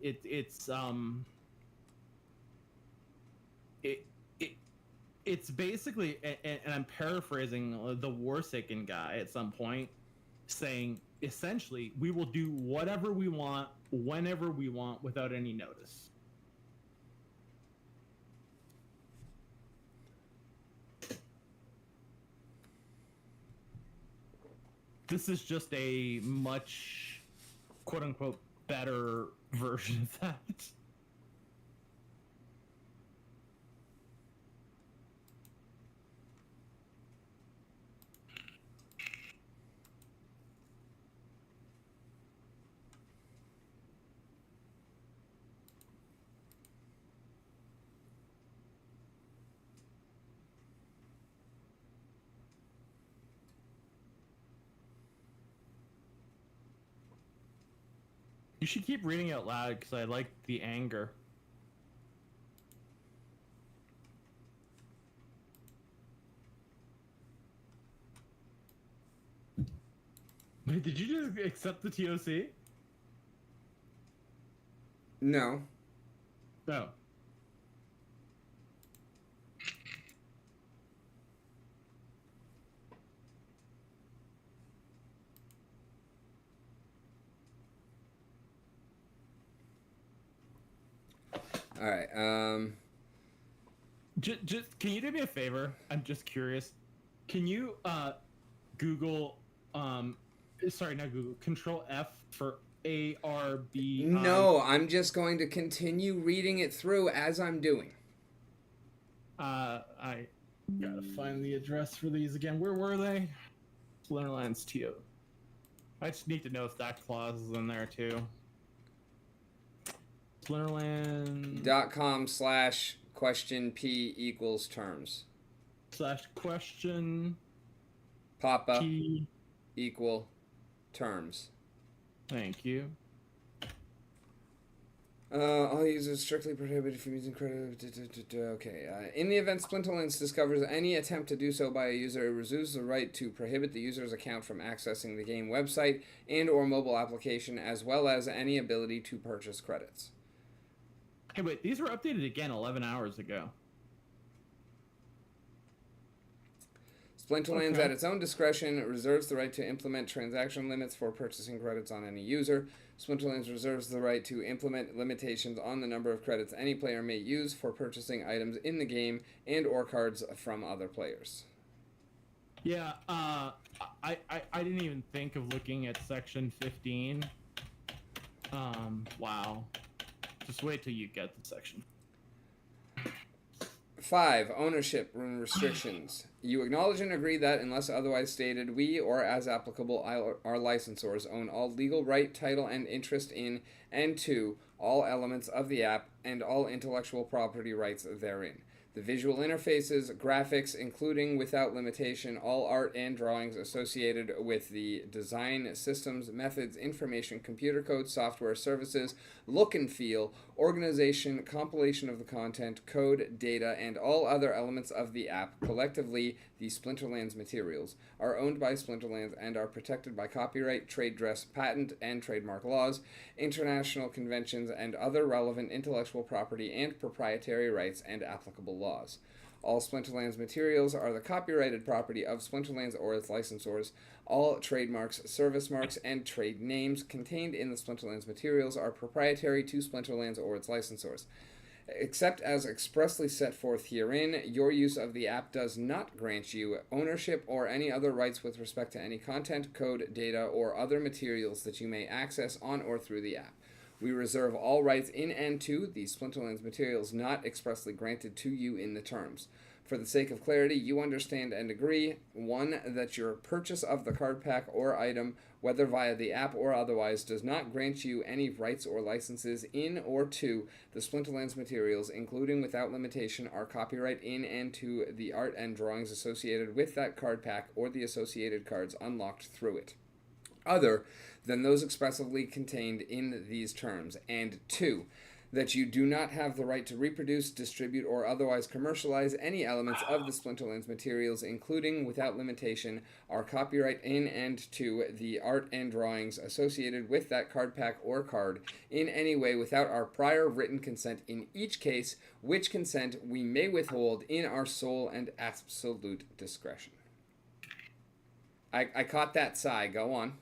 It's basically, and I'm paraphrasing the Warsaken guy at some point, saying essentially we will do whatever we want whenever we want without any notice. This is just a much, quote unquote, better version of that. You should keep reading out loud because I like the anger. Wait, did you just accept the TOC? No. No. All right. Just can you do me a favor? I'm just curious. Can you Google sorry, not Google, Control F for ARB? No, I'm just going to continue reading it through as I'm doing. I gotta find the address for these again. Where were they? Splinterlands TO. I just need to know if that clause is in there too. Splinterland.com/question P=terms. /question Papa P equal terms. Thank you. All users strictly prohibited from using credit. Okay. In the event Splinterlands discovers any attempt to do so by a user, it reserves the right to prohibit the user's account from accessing the game website and/or mobile application, as well as any ability to purchase credits. Hey, wait, these were updated again 11 hours ago. Splinterlands, at its own discretion, reserves the right to implement transaction limits for purchasing credits on any user. Splinterlands reserves the right to implement limitations on the number of credits any player may use for purchasing items in the game and/or cards from other players. Yeah, I didn't even think of looking at section 15. Wow. Just wait till you get the section. 5. Ownership restrictions. You acknowledge and agree that, unless otherwise stated, we, or as applicable, our licensors, own all legal right, title, and interest in and to all elements of the app and all intellectual property rights therein. The visual interfaces, graphics, including without limitation, all art and drawings associated with the design, systems, methods, information, computer code, software, services, look and feel, organization, compilation of the content, code, data, and all other elements of the app, collectively the Splinterlands materials, are owned by Splinterlands and are protected by copyright, trade dress, patent, and trademark laws, international conventions, and other relevant intellectual property and proprietary rights and applicable laws. All Splinterlands materials are the copyrighted property of Splinterlands or its licensors. All trademarks, service marks, and trade names contained in the Splinterlands materials are proprietary to Splinterlands or its licensors. Except as expressly set forth herein, your use of the app does not grant you ownership or any other rights with respect to any content, code, data, or other materials that you may access on or through the app. We reserve all rights in and to the Splinterlands materials not expressly granted to you in the terms. For the sake of clarity, you understand and agree, 1, that your purchase of the card pack or item, whether via the app or otherwise, does not grant you any rights or licenses in or to the Splinterlands materials, including without limitation our copyright in and to the art and drawings associated with that card pack or the associated cards unlocked through it, other than those expressly contained in these terms, and 2, that you do not have the right to reproduce, distribute, or otherwise commercialize any elements of the Splinterlands materials, including, without limitation, our copyright in and to the art and drawings associated with that card pack or card in any way without our prior written consent in each case, which consent we may withhold in our sole and absolute discretion. I caught that sigh. Go on.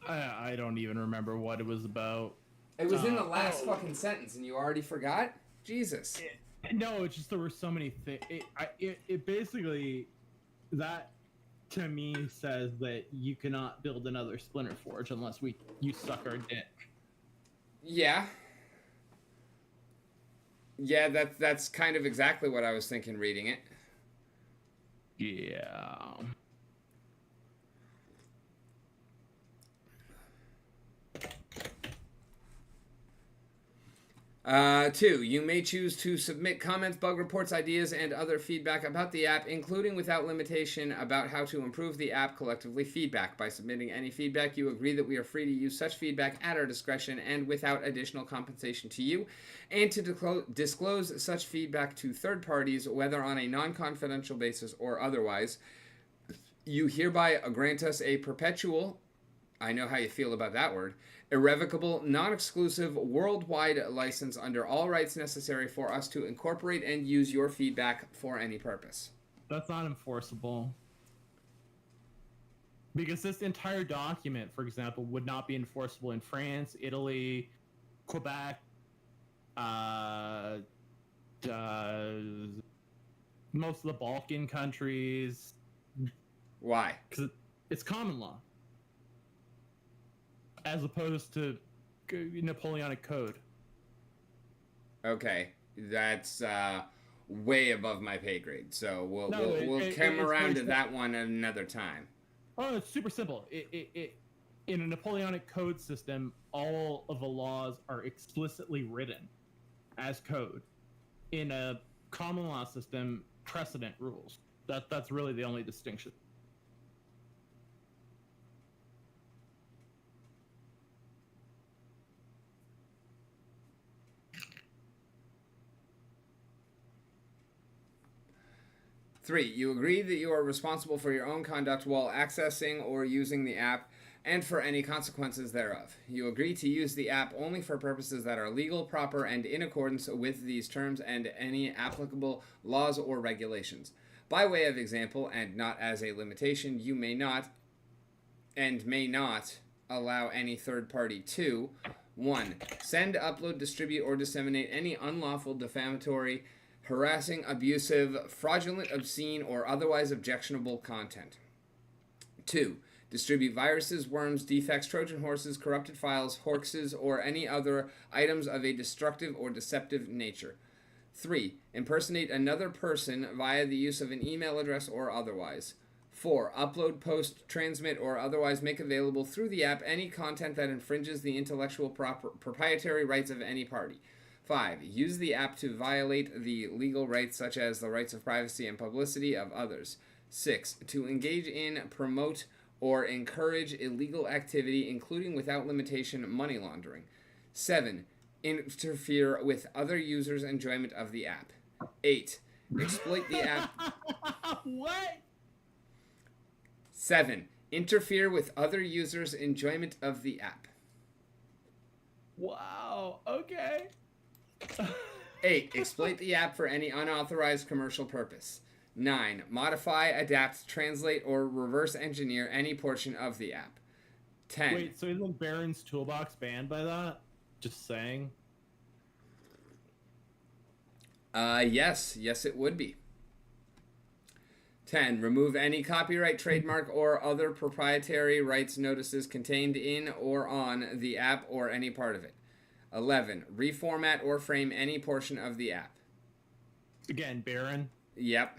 I don't even remember what it was about. It was in the last fucking sentence, and you already forgot? Jesus. No, it's just there were so many things. It basically, that to me says that you cannot build another Splinter Forge unless you suck our dick. Yeah. Yeah, that's kind of exactly what I was thinking reading it. Yeah. 2, you may choose to submit comments, bug reports, ideas, and other feedback about the app, including without limitation about how to improve the app, collectively feedback. By submitting any feedback, you agree that we are free to use such feedback at our discretion and without additional compensation to you, and to disclose such feedback to third parties, whether on a non-confidential basis or otherwise. You hereby grant us a perpetual, I know how you feel about that word, irrevocable, non-exclusive, worldwide license under all rights necessary for us to incorporate and use your feedback for any purpose. That's not enforceable. Because this entire document, for example, would not be enforceable in France, Italy, Quebec, most of the Balkan countries. Why? Because it's common law. As opposed to Napoleonic Code. Okay, that's way above my pay grade. So we'll come around to that one another time. Oh, it's super simple. In a Napoleonic Code system, all of the laws are explicitly written as code. In a common law system, precedent rules. That's really the only distinction. Three, you agree that you are responsible for your own conduct while accessing or using the app and for any consequences thereof. You agree to use the app only for purposes that are legal, proper, and in accordance with these terms and any applicable laws or regulations. By way of example, and not as a limitation, you may not allow any third party to 1. Send, upload, distribute, or disseminate any unlawful, defamatory, harassing, abusive, fraudulent, obscene, or otherwise objectionable content. 2. Distribute viruses, worms, defects, Trojan horses, corrupted files, hoaxes, or any other items of a destructive or deceptive nature. 3. Impersonate another person via the use of an email address or otherwise. 4. Upload, post, transmit, or otherwise make available through the app any content that infringes the intellectual proprietary rights of any party. 5. Use the app to violate the legal rights such as the rights of privacy and publicity of others. 6. To engage in, promote, or encourage illegal activity, including without limitation money laundering. 7. Interfere with other users' enjoyment of the app. 8. Exploit the app. What? 7. Interfere with other users' enjoyment of the app. Wow. Okay. 8. Exploit the app for any unauthorized commercial purpose. 9. Modify, adapt, translate, or reverse engineer any portion of the app. 10. Wait, so isn't Baron's Toolbox banned by that? Just saying. Yes, it would be. 10. Remove any copyright, trademark, or other proprietary rights notices contained in or on the app or any part of it. 11. Reformat or frame any portion of the app. Again, Baron. Yep.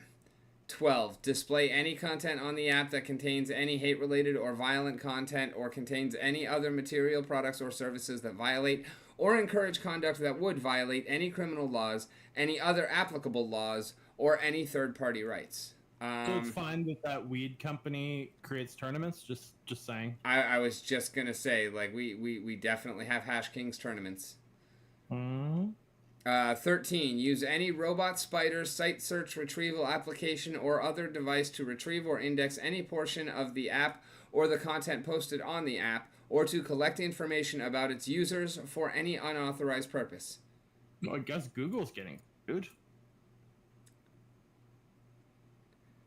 12. Display any content on the app that contains any hate-related or violent content or contains any other material, products, or services that violate or encourage conduct that would violate any criminal laws, any other applicable laws, or any third-party rights. So it's fine that that weed company creates tournaments. Just saying. I was just gonna say, like, we definitely have Hash Kings tournaments. 13. Use any robot, spider, site search, retrieval application, or other device to retrieve or index any portion of the app or the content posted on the app, or to collect information about its users for any unauthorized purpose. Well, I guess Google's getting good.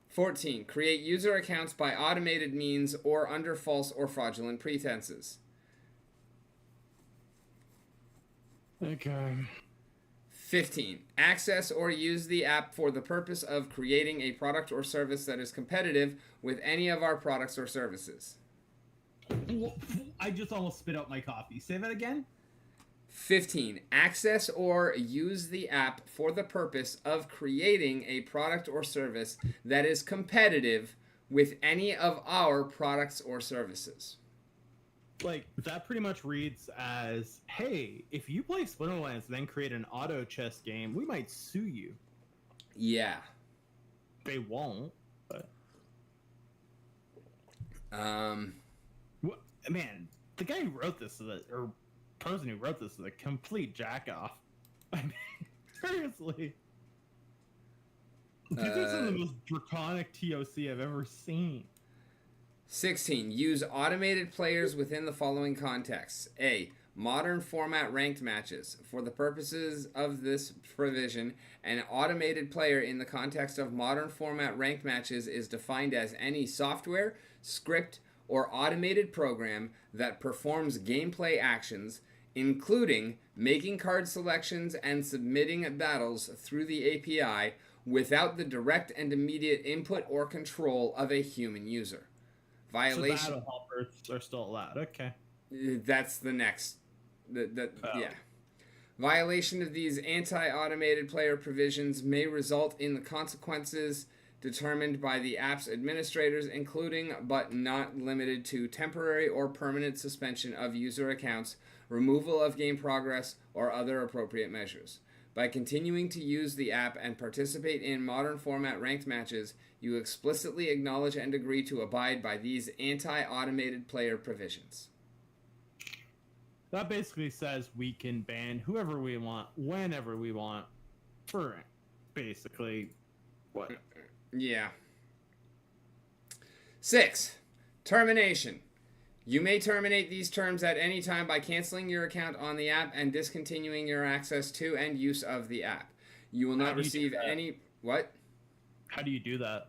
14. Create user accounts by automated means or under false or fraudulent pretenses. Okay. 15. Access or use the app for the purpose of creating a product or service that is competitive with any of our products or services. I just almost spit out my coffee. Say that again? 15. Access or use the app for the purpose of creating a product or service that is competitive with any of our products or services. Like, that pretty much reads as, hey, if you play Splinterlands and then create an auto chess game, we might sue you. Yeah. They won't, but... Man, the guy who wrote this, or person who wrote this, is a complete jack-off. I mean, seriously. These are some of the most draconic TOC I've ever seen. 16. Use automated players within the following contexts. A. Modern format ranked matches. For the purposes of this provision, an automated player in the context of modern format ranked matches is defined as any software, script, or automated program that performs gameplay actions, including making card selections and submitting battles through the API without the direct and immediate input or control of a human user. Violation. So battle helpers are still allowed. Okay. That's the next. Yeah. Violation of these anti-automated player provisions may result in the consequences determined by the app's administrators, including but not limited to temporary or permanent suspension of user accounts, removal of game progress, or other appropriate measures. By continuing to use the app and participate in modern format ranked matches, you explicitly acknowledge and agree to abide by these anti-automated player provisions. That basically says we can ban whoever we want, whenever we want, for basically what? Yeah. 6. Termination. You may terminate these terms at any time by canceling your account on the app and discontinuing your access to and use of the app. You will not receive any... What? How do you do that?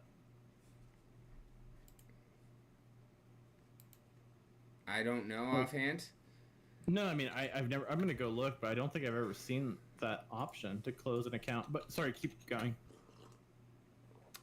I don't know offhand. No, I mean, I've never... I'm going to go look, but I don't think I've ever seen that option to close an account. But, sorry, keep going.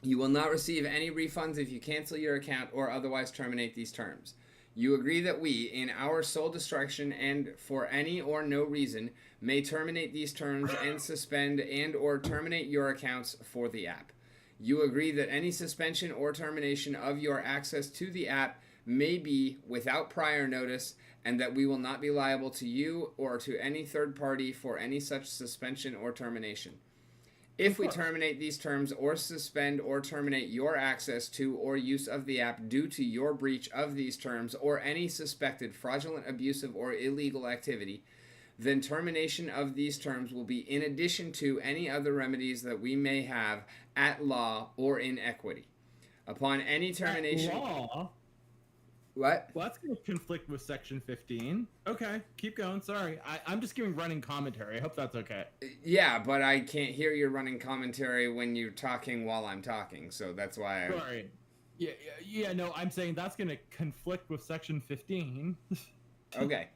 You will not receive any refunds if you cancel your account or otherwise terminate these terms. You agree that we, in our sole discretion and for any or no reason, may terminate these terms and suspend and or terminate your accounts for the app. You agree that any suspension or termination of your access to the app may be without prior notice and that we will not be liable to you or to any third party for any such suspension or termination. If we terminate these terms or suspend or terminate your access to or use of the app due to your breach of these terms or any suspected fraudulent, abusive, or illegal activity, then termination of these terms will be in addition to any other remedies that we may have at law or in equity. Upon any termination... At law? What? Well, that's going to conflict with Section 15. Okay, keep going. Sorry. I'm just giving running commentary. I hope that's okay. Yeah, but I can't hear your running commentary when you're talking while I'm talking, so that's why I... Sorry. Yeah, no, I'm saying that's going to conflict with Section 15. Okay.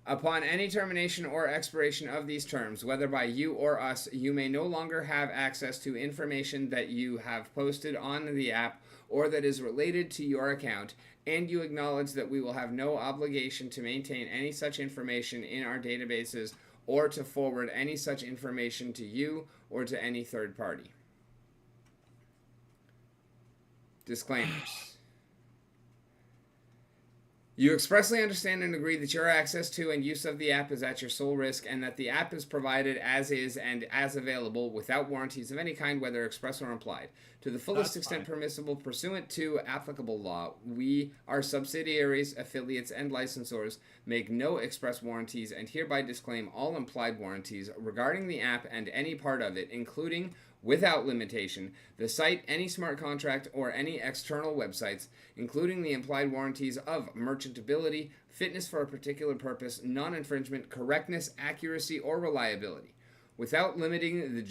Upon any termination or expiration of these terms, whether by you or us, you may no longer have access to information that you have posted on the app or that is related to your account, and you acknowledge that we will have no obligation to maintain any such information in our databases or to forward any such information to you or to any third party. Disclaimers. You expressly understand and agree that your access to and use of the app is at your sole risk, and that the app is provided as is and as available without warranties of any kind, whether express or implied, to the fullest extent permissible pursuant to applicable law. We, our subsidiaries, affiliates, and licensors, make no express warranties and hereby disclaim all implied warranties regarding the app and any part of it, including, without limitation, the site, any smart contract, or any external websites, including the implied warranties of merchantability, fitness for a particular purpose, non-infringement, correctness, accuracy, or reliability. Without limiting the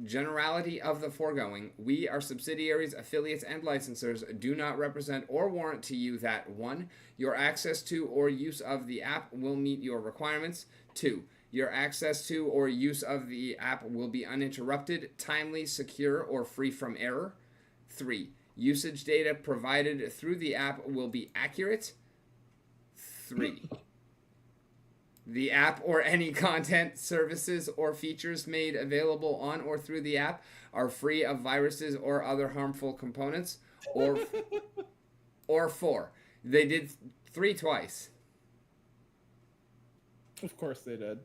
generality of the foregoing, we, our subsidiaries, affiliates, and licensors, do not represent or warrant to you that 1. Your access to or use of the app will meet your requirements. 2. Your access to or use of the app will be uninterrupted, timely, secure, or free from error. 3. Usage data provided through the app will be accurate. 3. The app or any content, services, or features made available on or through the app are free of viruses or other harmful components. Or 4. They did 3 twice. Of course they did.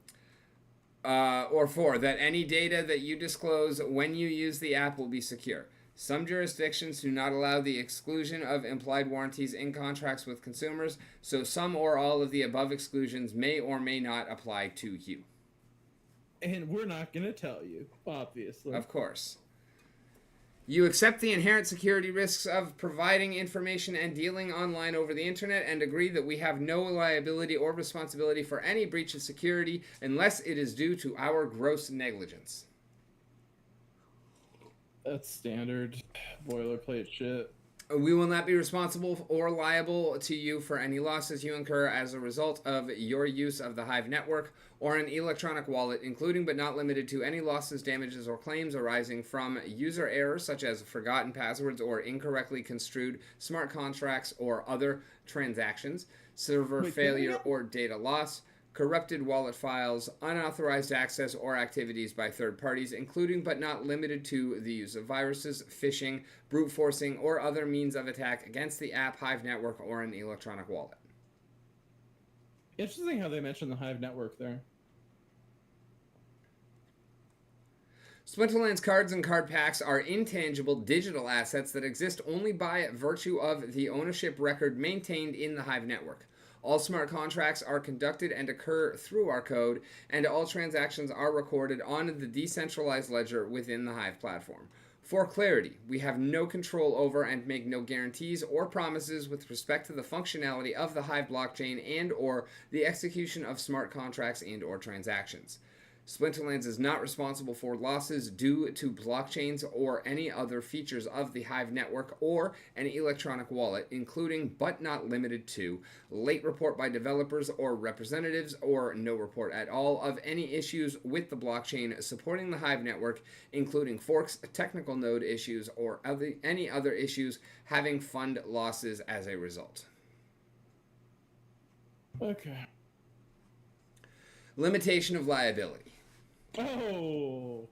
Or 4, that any data that you disclose when you use the app will be secure. Some jurisdictions do not allow the exclusion of implied warranties in contracts with consumers, so some or all of the above exclusions may or may not apply to you. And we're not going to tell you, obviously. Of course. You accept the inherent security risks of providing information and dealing online over the internet and agree that we have no liability or responsibility for any breach of security unless it is due to our gross negligence. That's standard boilerplate shit. We will not be responsible or liable to you for any losses you incur as a result of your use of the Hive network or an electronic wallet, including but not limited to any losses, damages, or claims arising from user errors such as forgotten passwords or incorrectly construed smart contracts or other transactions, server failure or data loss, corrupted wallet files, unauthorized access or activities by third parties, including but not limited to the use of viruses, phishing, brute forcing, or other means of attack against the app, Hive network, or an electronic wallet. Interesting how they mentioned the Hive network there. Splinterlands cards and card packs are intangible digital assets that exist only by virtue of the ownership record maintained in the Hive network. All smart contracts are conducted and occur through our code, and all transactions are recorded on the decentralized ledger within the Hive platform. For clarity, we have no control over and make no guarantees or promises with respect to the functionality of the Hive blockchain and or the execution of smart contracts and or transactions. Splinterlands is not responsible for losses due to blockchains or any other features of the Hive network or an electronic wallet, including but not limited to late report by developers or representatives or no report at all of any issues with the blockchain supporting the Hive network, including forks, technical node issues, or any other issues having fund losses as a result. Okay. Limitation of liability. Oh.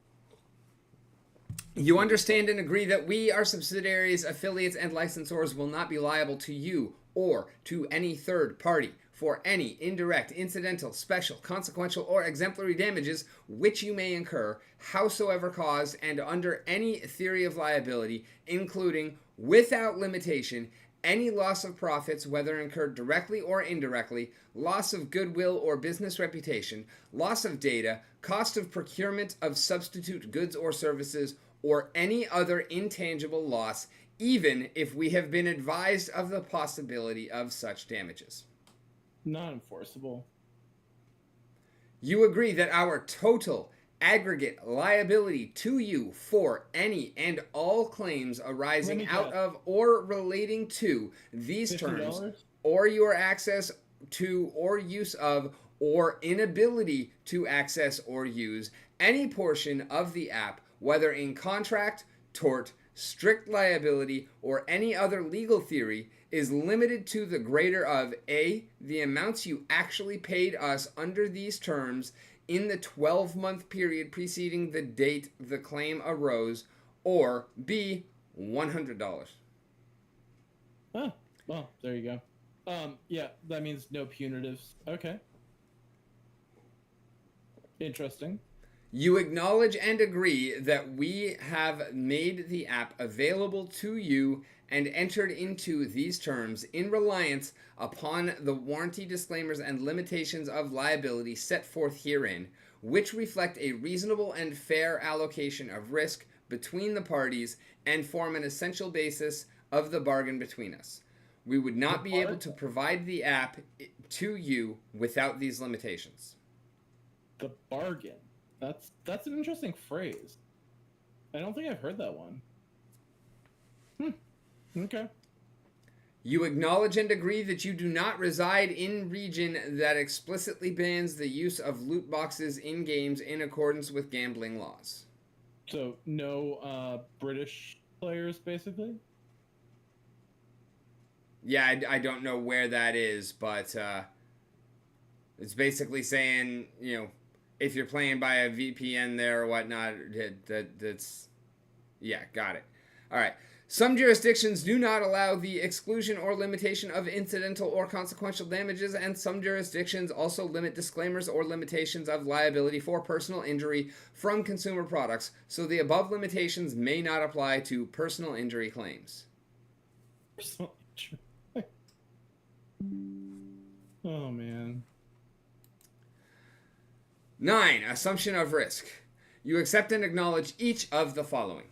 You understand and agree that we, our subsidiaries, affiliates, and licensors will not be liable to you or to any third party for any indirect, incidental, special, consequential, or exemplary damages which you may incur, howsoever caused, and under any theory of liability, including, without limitation, any loss of profits, whether incurred directly or indirectly, loss of goodwill or business reputation, loss of data, cost of procurement of substitute goods or services, or any other intangible loss, even if we have been advised of the possibility of such damages. Not enforceable. You agree that our total aggregate liability to you for any and all claims arising out of or relating to these terms $50? or your access to or use of or inability to access or use any portion of the app, whether in contract, tort, strict liability, or any other legal theory, is limited to the greater of A, the amounts you actually paid us under these terms in the 12-month period preceding the date the claim arose, or B, $100. Oh, well, there you go. Yeah, that means no punitives. Okay. Interesting. You acknowledge and agree that we have made the app available to you and entered into these terms in reliance upon the warranty disclaimers and limitations of liability set forth herein, which reflect a reasonable and fair allocation of risk between the parties and form an essential basis of the bargain between us. We would not be able to provide the app to you without these limitations. The bargain. That's an interesting phrase. I don't think I've heard that one. Okay. You acknowledge and agree that you do not reside in region that explicitly bans the use of loot boxes in games in accordance with gambling laws. So no British players, basically? Yeah, I don't know where that is, but it's basically saying, if you're playing by a VPN there or whatnot, that's... Yeah, got it. All right. Some jurisdictions do not allow the exclusion or limitation of incidental or consequential damages, and some jurisdictions also limit disclaimers or limitations of liability for personal injury from consumer products, so the above limitations may not apply to personal injury claims. Personal injury. Oh, man. 9. Assumption of risk. You accept and acknowledge each of the following.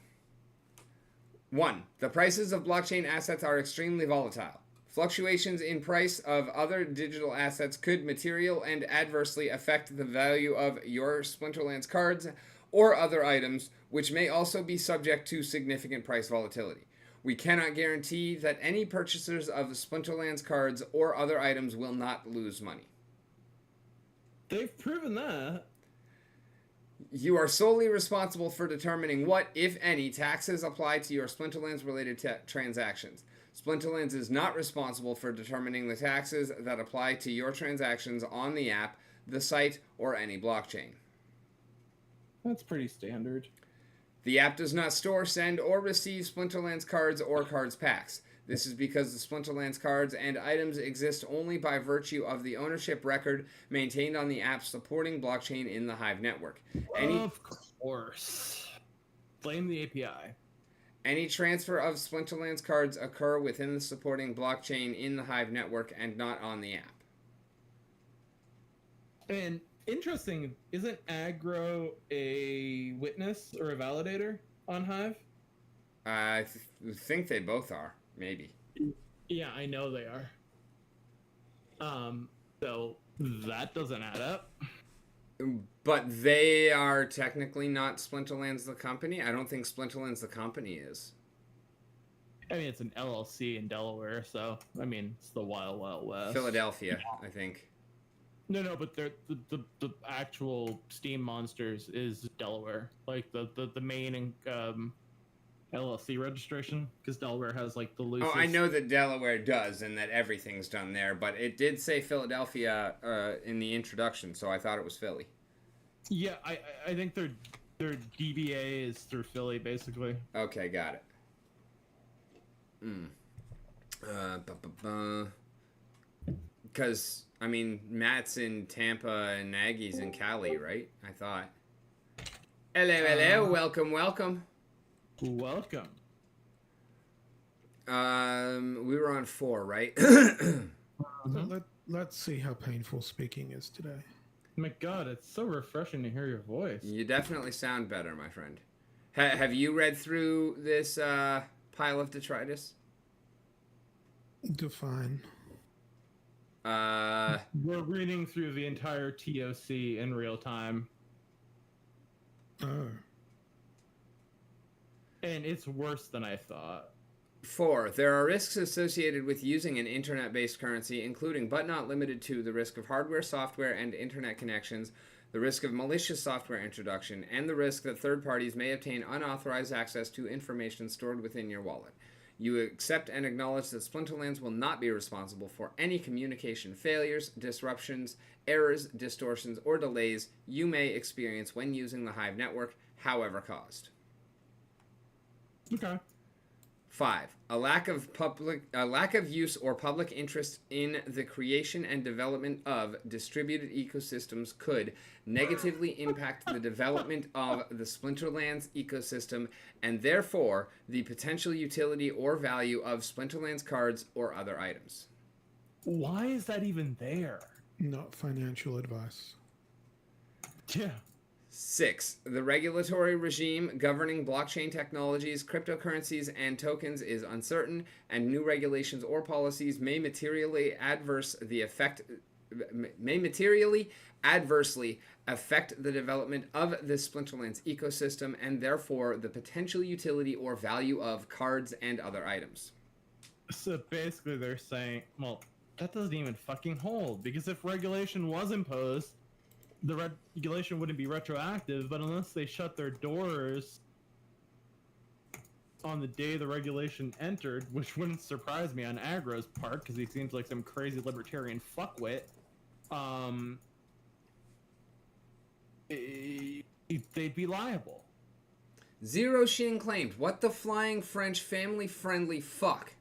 1. The prices of blockchain assets are extremely volatile. Fluctuations in price of other digital assets could material and adversely affect the value of your Splinterlands cards or other items, which may also be subject to significant price volatility. We cannot guarantee that any purchasers of Splinterlands cards or other items will not lose money. They've proven that. You are solely responsible for determining what, if any, taxes apply to your Splinterlands-related transactions. Splinterlands is not responsible for determining the taxes that apply to your transactions on the app, the site, or any blockchain. That's pretty standard. The app does not store, send, or receive Splinterlands cards or cards packs. This is because the Splinterlands cards and items exist only by virtue of the ownership record maintained on the app's supporting blockchain in the Hive network. Of course. Blame the API. Any transfer of Splinterlands cards occur within the supporting blockchain in the Hive network and not on the app. And interesting, isn't aggro a witness or a validator on Hive? I think they both are. Maybe. Yeah, I know they are. So that doesn't add up. But they are technically not Splinterlands the company. I don't think Splinterlands the company is. I mean, it's an LLC in Delaware, so I mean, it's the Wild Wild West. Philadelphia, I think. No, but they're the actual Steam Monsters is Delaware, like the main LLC registration, because Delaware has like the loosest... Oh, I know that Delaware does, and that everything's done there, but it did say Philadelphia in the introduction, so I thought it was Philly. Yeah, I think their DBA is through Philly, basically. Okay, got it. Because, I mean, Matt's in Tampa and Nagy's in Cali, right? I thought. Hello, welcome. Welcome. We were on 4, right? Let's see how painful speaking is today. My God, it's so refreshing to hear your voice. You definitely sound better, my friend. Have you read through this pile of detritus? Define. We're reading through the entire TOC in real time. Oh. And it's worse than I thought. 4. There are risks associated with using an internet-based currency, including but not limited to the risk of hardware, software, and internet connections, the risk of malicious software introduction, and the risk that third parties may obtain unauthorized access to information stored within your wallet. You accept and acknowledge that Splinterlands will not be responsible for any communication failures, disruptions, errors, distortions, or delays you may experience when using the Hive network, however caused. Okay. 5. A lack of use or public interest in the creation and development of distributed ecosystems could negatively impact the development of the Splinterlands ecosystem and therefore the potential utility or value of Splinterlands cards or other items. Why is that even there? Not financial advice. Yeah. 6. The regulatory regime governing blockchain technologies, cryptocurrencies, and tokens is uncertain, and new regulations or policies may materially adversely affect the development of the Splinterlands ecosystem and therefore the potential utility or value of cards and other items. So basically they're saying, well, that doesn't even fucking hold, because if regulation was imposed, the regulation wouldn't be retroactive, but unless they shut their doors on the day the regulation entered, which wouldn't surprise me on Agro's part, because he seems like some crazy libertarian fuckwit, they'd be liable. Zero Shin claimed, what the flying French family-friendly fuck?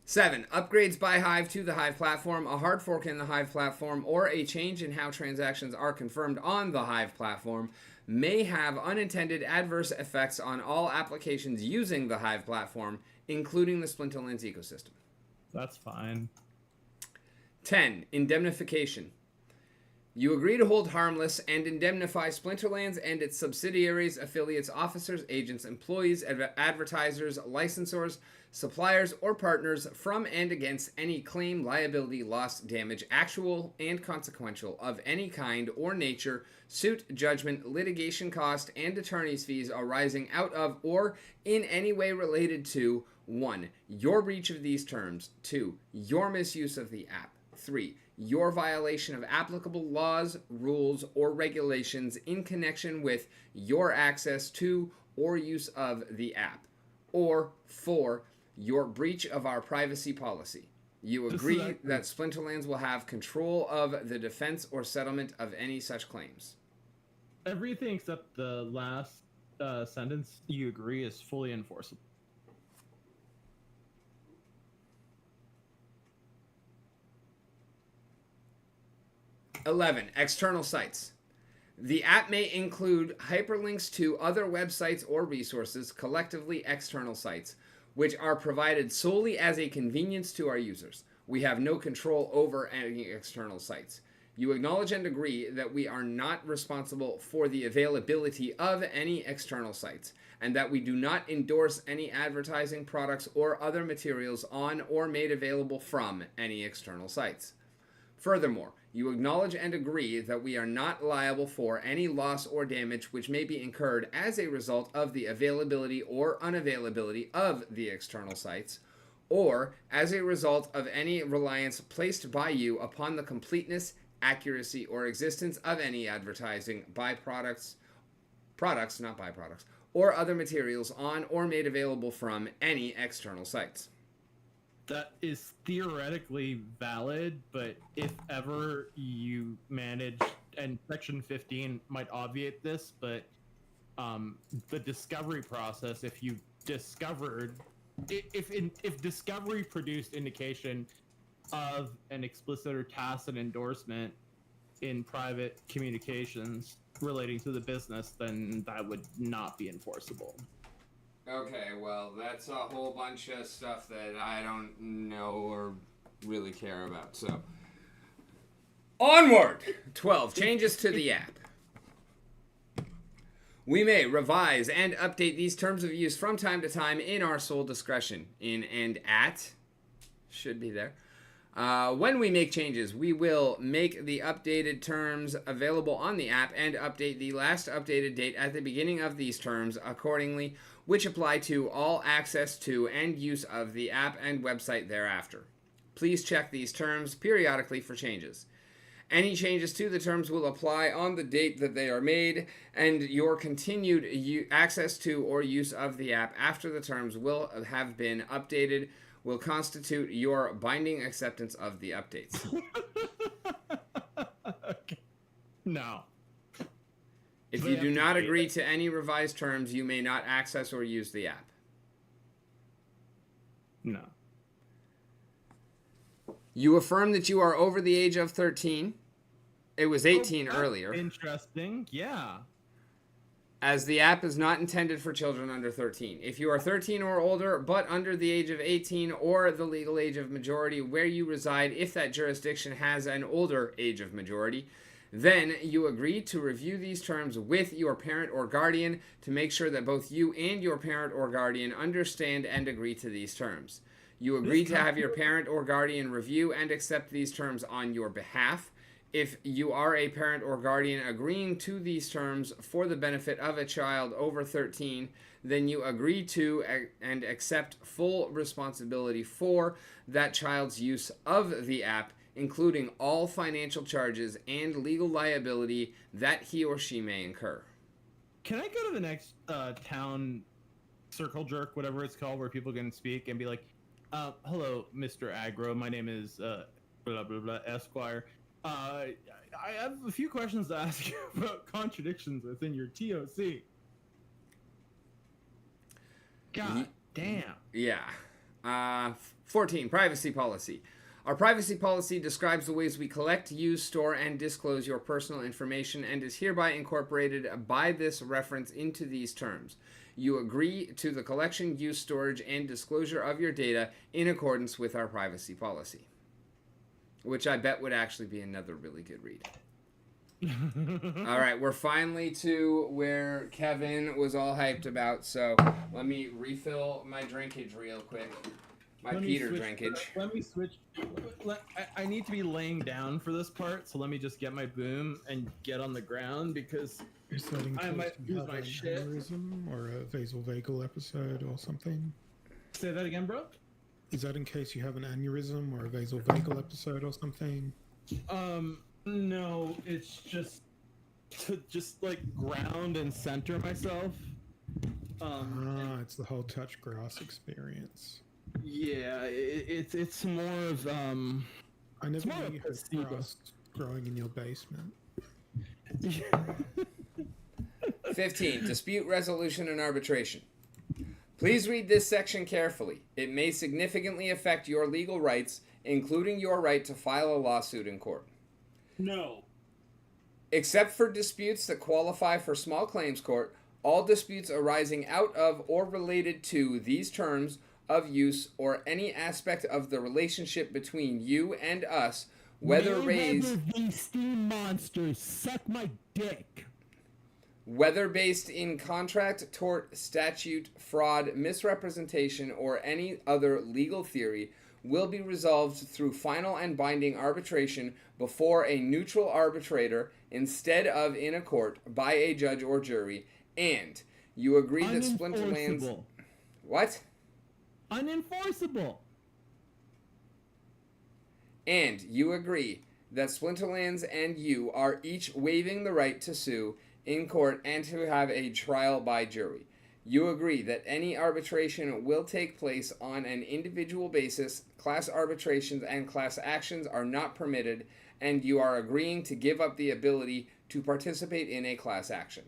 7. Upgrades by Hive to the Hive platform, a hard fork in the Hive platform, or a change in how transactions are confirmed on the Hive platform may have unintended adverse effects on all applications using the Hive platform, including the Splinterlands ecosystem. That's fine. 10. Indemnification. You agree to hold harmless and indemnify Splinterlands and its subsidiaries, affiliates, officers, agents, employees, advertisers, licensors, suppliers, or partners from and against any claim, liability, loss, damage, actual and consequential, of any kind or nature, suit, judgment, litigation cost, and attorney's fees arising out of or in any way related to 1. Your breach of these terms. 2. Your misuse of the app. 3. Your violation of applicable laws, rules, or regulations in connection with your access to or use of the app. Or 4. Your breach of our privacy policy. You agree that Splinterlands will have control of the defense or settlement of any such claims. Everything except the last sentence, you agree, is fully enforceable. External sites. The app may include hyperlinks to other websites or resources, collectively external sites, which are provided solely as a convenience to our users. We have no control over any external sites. You acknowledge and agree that we are not responsible for the availability of any external sites, and that we do not endorse any advertising, products, or other materials on or made available from any external sites. Furthermore, you acknowledge and agree that we are not liable for any loss or damage which may be incurred as a result of the availability or unavailability of the external sites, or as a result of any reliance placed by you upon the completeness, accuracy, or existence of any advertising, byproducts, not byproducts, or other materials on or made available from any external sites. That is theoretically valid, but if ever you manage, and Section 15 might obviate this, but the discovery process, if you discovered, if discovery produced indication of an explicit or tacit endorsement in private communications relating to the business, then that would not be enforceable. Okay, well, that's a whole bunch of stuff that I don't know or really care about, so. Onward! 12. Changes to the app. We may revise and update these terms of use from time to time in our sole discretion. In and at should be there. When we make changes, we will make the updated terms available on the app and update the last updated date at the beginning of these terms accordingly, which apply to all access to and use of the app and website thereafter. Please check these terms periodically for changes. Any changes to the terms will apply on the date that they are made, and your continued access to or use of the app after the terms will have been updated will constitute your binding acceptance of the updates. Okay. No. If So you they do have to not pay agree it. to any revised terms, you may not access or use the app. No. You affirm that you are over the age of 13. It was 18 that's earlier, Interesting. Yeah. as the app is not intended for children under 13. If you are 13 or older, but under the age of 18 or the legal age of majority where you reside, if that jurisdiction has an older age of majority, then you agree to review these terms with your parent or guardian to make sure that both you and your parent or guardian understand and agree to these terms. You agree to have your parent or guardian review and accept these terms on your behalf. If you are a parent or guardian agreeing to these terms for the benefit of a child over 13, then you agree to and accept full responsibility for that child's use of the app, including all financial charges and legal liability that he or she may incur. Can I go to the next town circle jerk, whatever it's called, where people can speak and be like, hello, Mr. Agro. My name is blah, blah, blah, Esquire. I have a few questions to ask you about contradictions within your TOC. God damn. Yeah. 14, privacy policy. Our privacy policy describes the ways we collect, use, store, and disclose your personal information and is hereby incorporated by this reference into these terms. You agree to the collection, use, storage, and disclosure of your data in accordance with our privacy policy. Which I bet would actually be another really good read. All right, we're finally to where Kevin was all hyped about, so let me refill my drinkage real quick. My Peter drinkage. Let me switch. I need to be laying down for this part, so let me just get my boom and get on the ground because Is that in I case might you lose have my an shit. aneurysm or a vasovagal episode or something? Say that again, bro. Is that in case you have an aneurysm or a vasovagal episode or something? No, it's just to like ground and center myself. It's the whole touch grass experience. Yeah, it's more of I never more knew of you a had placebo. grass growing in your basement. 15, dispute resolution and arbitration. Please read this section carefully. It may significantly affect your legal rights, including your right to file a lawsuit in court. No. Except for disputes that qualify for small claims court, all disputes arising out of or related to these terms of use or any aspect of the relationship between you and us, whether raised... these steam monsters suck my dick. Whether based in contract, tort, statute, fraud, misrepresentation, or any other legal theory, will be resolved through final and binding arbitration before a neutral arbitrator instead of in a court by a judge or jury, and you agree that Splinterlands... Unenforceable. What? Unenforceable. And you agree that Splinterlands and you are each waiving the right to sue in court and to have a trial by jury. You agree that any arbitration will take place on an individual basis, class arbitrations and class actions are not permitted, and you are agreeing to give up the ability to participate in a class action.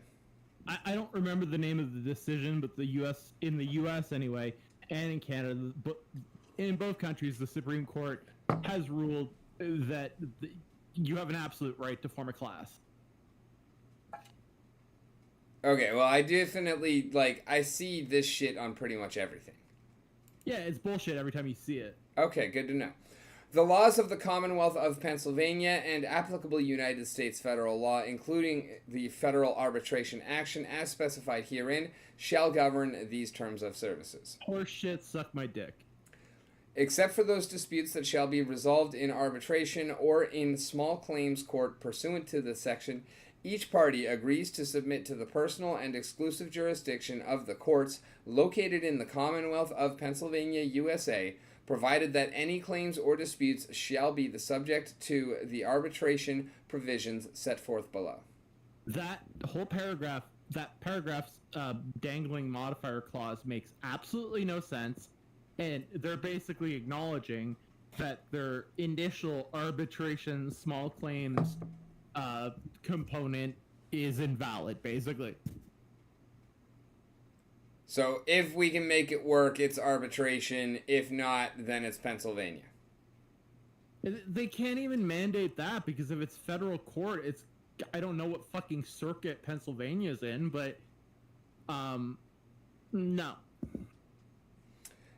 I don't remember the name of the decision, but in the U.S. anyway, and in Canada, but in both countries, the Supreme Court has ruled that you have an absolute right to form a class. Okay, well, I definitely, I see this shit on pretty much everything. Yeah, it's bullshit every time you see it. Okay, good to know. The laws of the Commonwealth of Pennsylvania and applicable United States federal law, including the Federal Arbitration Action as specified herein, shall govern these terms of services. Horse shit, suck my dick. except for those disputes that shall be resolved in arbitration or in small claims court pursuant to this section, each party agrees to submit to the personal and exclusive jurisdiction of the courts located in the Commonwealth of Pennsylvania, USA, provided that any claims or disputes shall be the subject to the arbitration provisions set forth below. That whole paragraph, that paragraph's dangling modifier clause makes absolutely no sense, and they're basically acknowledging that their initial arbitration small claims component is invalid, basically. So if we can make it work, it's arbitration. If not, then it's Pennsylvania. They can't even mandate that, because if it's federal court, it's, I don't know what fucking circuit Pennsylvania's in, but no.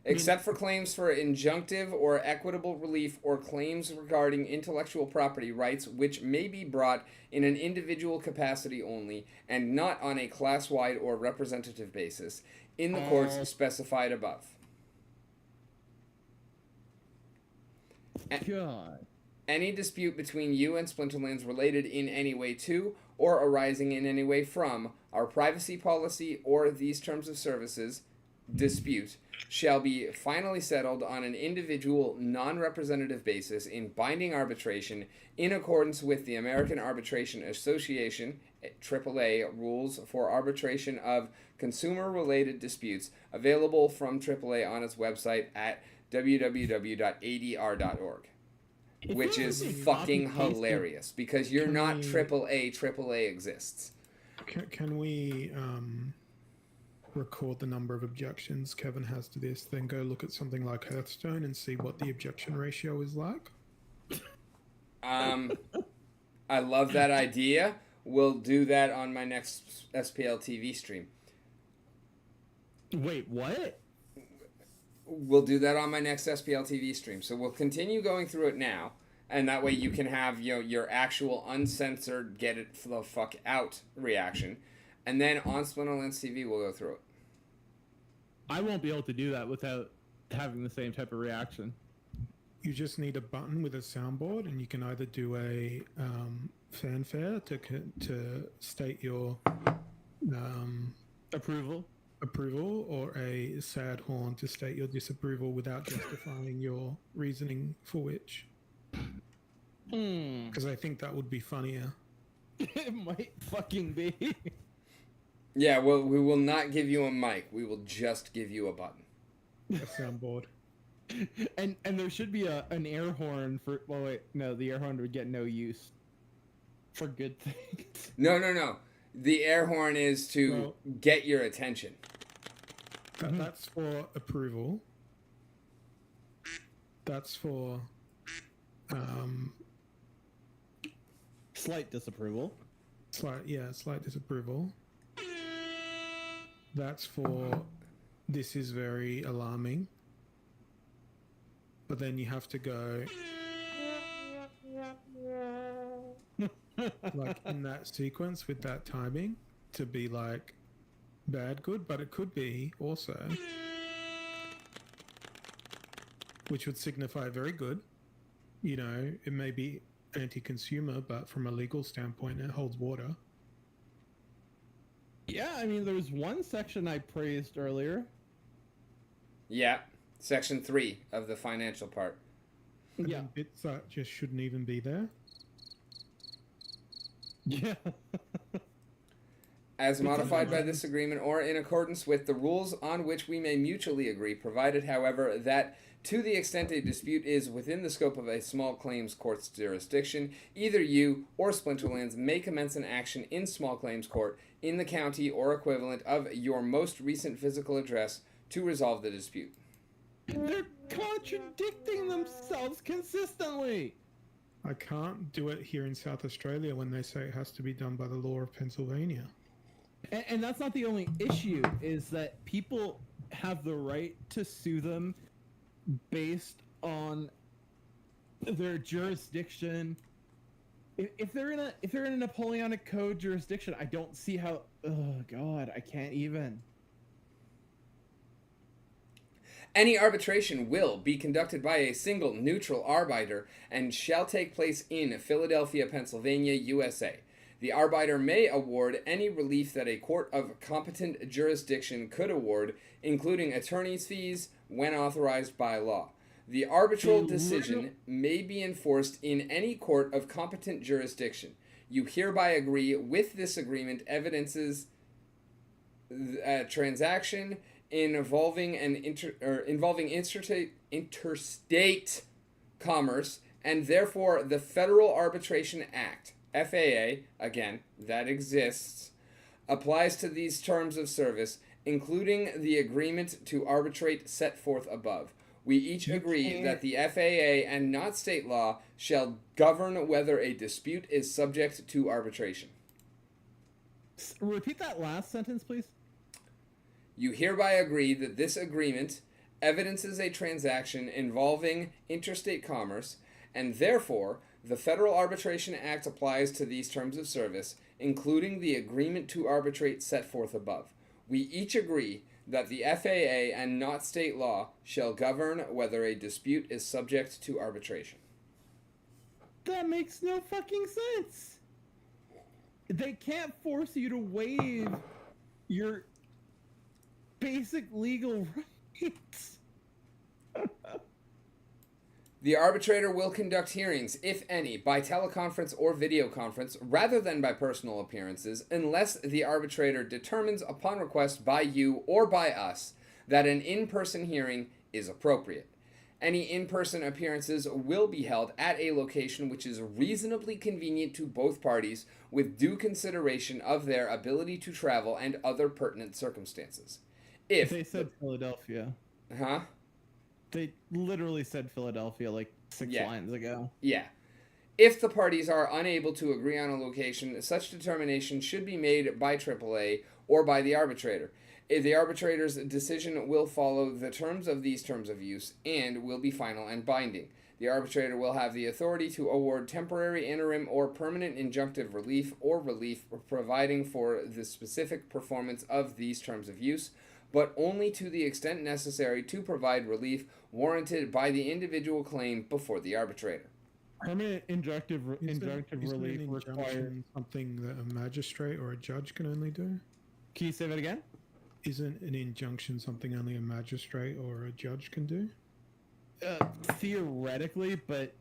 Except for claims for injunctive or equitable relief or claims regarding intellectual property rights which may be brought in an individual capacity only and not on a class-wide or representative basis in the courts specified above. God. Any dispute between you and Splinterlands related in any way to or arising in any way from our privacy policy or these terms of services dispute shall be finally settled on an individual, non-representative basis in binding arbitration in accordance with the American Arbitration Association AAA rules for arbitration of consumer-related disputes, available from AAA on its website at www.adr.org. Which is fucking hilarious, because you're not AAA. AAA exists. Can we record the number of objections Kevin has to this, then go look at something like Hearthstone and see what the objection ratio is like? I love that idea. We'll do that on my next SPL TV stream. Wait, what? We'll do that on my next SPL TV stream. So we'll continue going through it now, and that way you can have, you know, your actual uncensored, get it the fuck out reaction. And then on Splinterlands TV, we'll go through it. I won't be able to do that without having the same type of reaction. You just need a button with a soundboard, and you can either do a fanfare to state your Approval, or a sad horn to state your disapproval without justifying your reasoning for which. Because I think that would be funnier. It might fucking be. Yeah, well, we will not give you a mic. We will just give you a button. A soundboard. And there should be an air horn for. Well, wait, no, the air horn would get no use for good things. No. The air horn is to get your attention. That's for approval. That's for Slight disapproval. Slight disapproval. That's for this is very alarming. But then you have to go like in that sequence with that timing to be like bad good, but it could be also, which would signify very good. You know, it may be anti-consumer, but from a legal standpoint, it holds water. Yeah, I mean, there was one section I praised earlier. Yeah, section 3 of the financial part. And Yeah. then bits that just shouldn't even be there. Yeah. As modified by this agreement or in accordance with the rules on which we may mutually agree, provided, however, that to the extent a dispute is within the scope of a small claims court's jurisdiction, either you or Splinterlands may commence an action in small claims court in the county or equivalent of your most recent physical address to resolve the dispute. They're contradicting themselves consistently. I can't do it here in South Australia when they say it has to be done by the law of Pennsylvania. And that's not the only issue, is that people have the right to sue them based on their jurisdiction. If they're in a Napoleonic Code jurisdiction, I don't see how. Oh God, I can't even. Any arbitration will be conducted by a single neutral arbiter and shall take place in Philadelphia, Pennsylvania, USA. The arbiter may award any relief that a court of competent jurisdiction could award, including attorney's fees, when authorized by law. The arbitral decision may be enforced in any court of competent jurisdiction. You hereby agree with this agreement evidences a transaction involving interstate commerce, and therefore the Federal Arbitration Act, FAA, again, that exists, applies to these terms of service, including the agreement to arbitrate set forth above. We each agree that the FAA and not state law shall govern whether a dispute is subject to arbitration. Repeat that last sentence, please. You hereby agree that this agreement evidences a transaction involving interstate commerce, and therefore the Federal Arbitration Act applies to these terms of service, including the agreement to arbitrate set forth above. We each agree that the FAA and not state law shall govern whether a dispute is subject to arbitration. That makes no fucking sense. They can't force you to waive your basic legal rights. The arbitrator will conduct hearings, if any, by teleconference or video conference, rather than by personal appearances, unless the arbitrator determines upon request by you or by us that an in-person hearing is appropriate. Any in-person appearances will be held at a location which is reasonably convenient to both parties, with due consideration of their ability to travel and other pertinent circumstances. If they said Philadelphia. Huh? They literally said Philadelphia like 6 lines ago. Yeah. If the parties are unable to agree on a location, such determination should be made by AAA or by the arbitrator. If the arbitrator's decision will follow the terms of these terms of use and will be final and binding. The arbitrator will have the authority to award temporary, interim, or permanent injunctive relief or relief providing for the specific performance of these terms of use, but only to the extent necessary to provide relief warranted by the individual claim before the arbitrator. Permanent injunctive relief requires something that a magistrate or a judge can only do. Can you say that again? Isn't an injunction something only a magistrate or a judge can do? Theoretically, but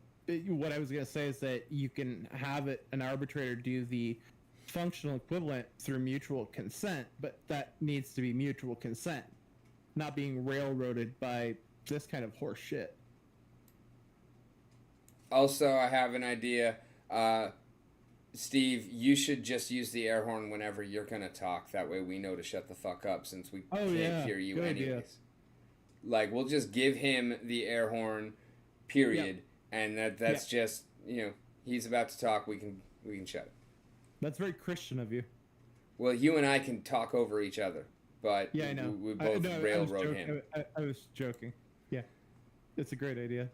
what I was going to say is that you can have an arbitrator do the functional equivalent through mutual consent, but that needs to be mutual consent, not being railroaded by this kind of horse shit. Also, I have an idea. Steve, you should just use the air horn whenever you're going to talk. That way we know to shut the fuck up, since we can't hear you good anyways. Idea. Like, we'll just give him the air horn, period. Yep. And that's just, he's about to talk, we can shut it. That's very Christian of you. Well, you and I can talk over each other, but yeah, I know. We both railroad him. I was joking. Yeah, it's a great idea.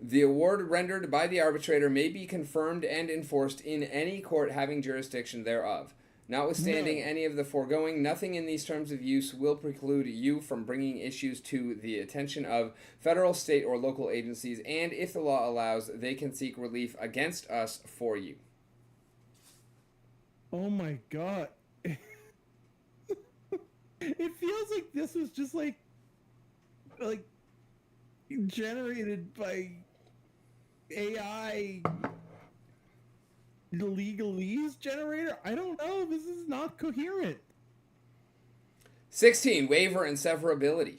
The award rendered by the arbitrator may be confirmed and enforced in any court having jurisdiction thereof. Notwithstanding any of the foregoing, nothing in these terms of use will preclude you from bringing issues to the attention of federal, state, or local agencies, and if the law allows, they can seek relief against us for you. Oh my god. It feels like this was just like generated by AI legalese generator. I don't know. This is not coherent. 16. Waiver and severability.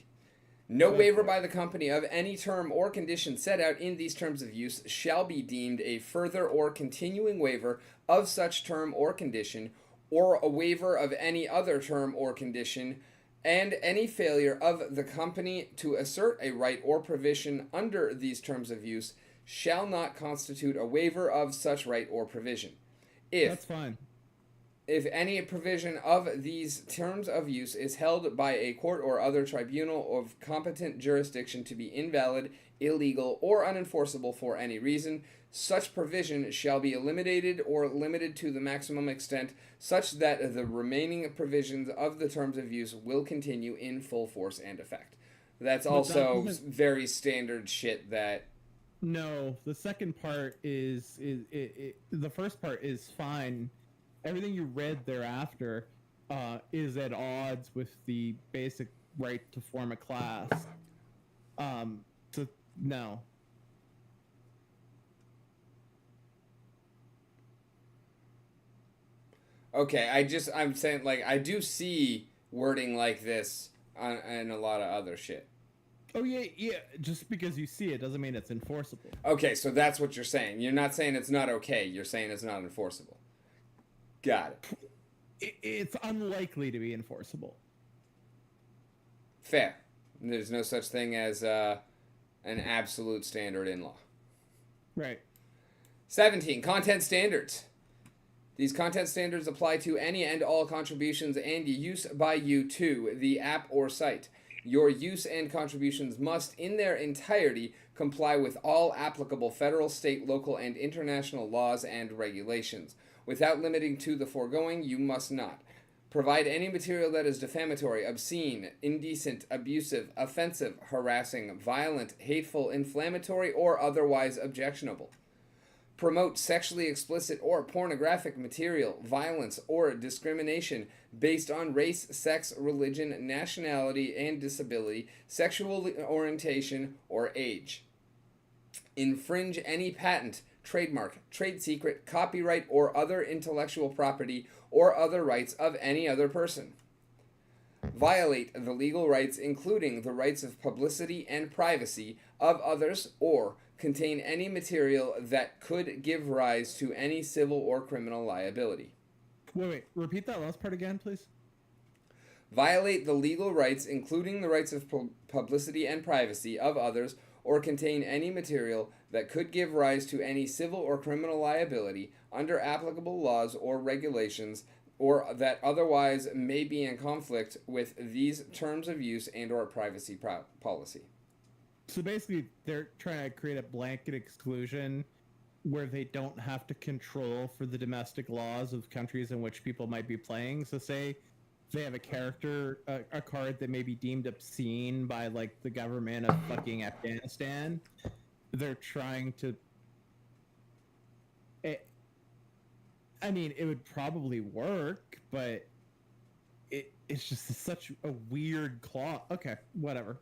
No waiver by the company of any term or condition set out in these terms of use shall be deemed a further or continuing waiver of such term or condition, or a waiver of any other term or condition, and any failure of the company to assert a right or provision under these terms of use shall not constitute a waiver of such right or provision. That's fine. if any provision of these terms of use is held by a court or other tribunal of competent jurisdiction to be invalid, illegal, or unenforceable for any reason, such provision shall be eliminated or limited to the maximum extent such that the remaining provisions of the terms of use will continue in full force and effect. That's also very standard shit that... No, the second part is the first part is fine. Everything you read thereafter is at odds with the basic right to form a class. So no. Okay, I'm saying, like, I do see wording like this in a lot of other shit. Oh, yeah. Just because you see it doesn't mean it's enforceable. Okay, so that's what you're saying. You're not saying it's not okay. You're saying it's not enforceable. Got it. It's unlikely to be enforceable. Fair. There's no such thing as an absolute standard in law. Right. 17. Content standards. These content standards apply to any and all contributions and use by you to the app or site. Your use and contributions must, in their entirety, comply with all applicable federal, state, local, and international laws and regulations. Without limiting to the foregoing, you must not provide any material that is defamatory, obscene, indecent, abusive, offensive, harassing, violent, hateful, inflammatory, or otherwise objectionable. Promote sexually explicit or pornographic material, violence, or discrimination based on race, sex, religion, nationality, and disability, sexual orientation, or age. Infringe any patent, trademark, trade secret, copyright, or other intellectual property or other rights of any other person. Violate the legal rights, including the rights of publicity and privacy, of others, or contain any material that could give rise to any civil or criminal liability. Wait. Repeat that last part again, please. Violate the legal rights, including the rights of publicity and privacy, of others, or contain any material that could give rise to any civil or criminal liability under applicable laws or regulations, or that otherwise may be in conflict with these terms of use and or privacy policy. So basically, they're trying to create a blanket exclusion where they don't have to control for the domestic laws of countries in which people might be playing. So say they have a character, a card that may be deemed obscene by, like, the government of fucking Afghanistan. They're trying to... I mean, it would probably work, but it's just such a weird clause. Okay, whatever.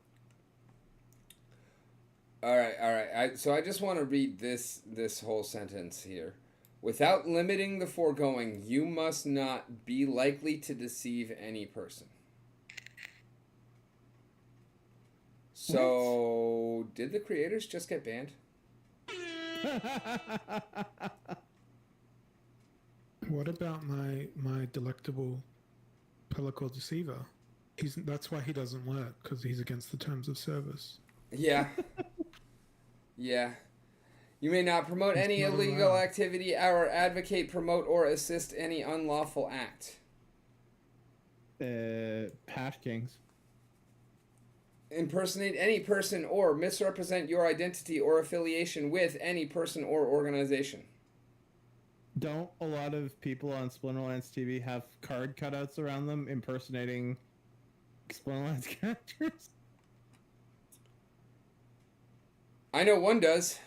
All right. So I just want to read this whole sentence here. Without limiting the foregoing, you must not be likely to deceive any person. So, did the creators just get banned? What about my delectable Pellicle Deceiver? That's why he doesn't work, because he's against the terms of service. Yeah. Yeah. You may not promote any illegal activity or advocate, promote, or assist any unlawful act. Hash Kings. Impersonate any person or misrepresent your identity or affiliation with any person or organization. Don't a lot of people on Splinterlands TV have card cutouts around them impersonating Splinterlands characters? I know one does.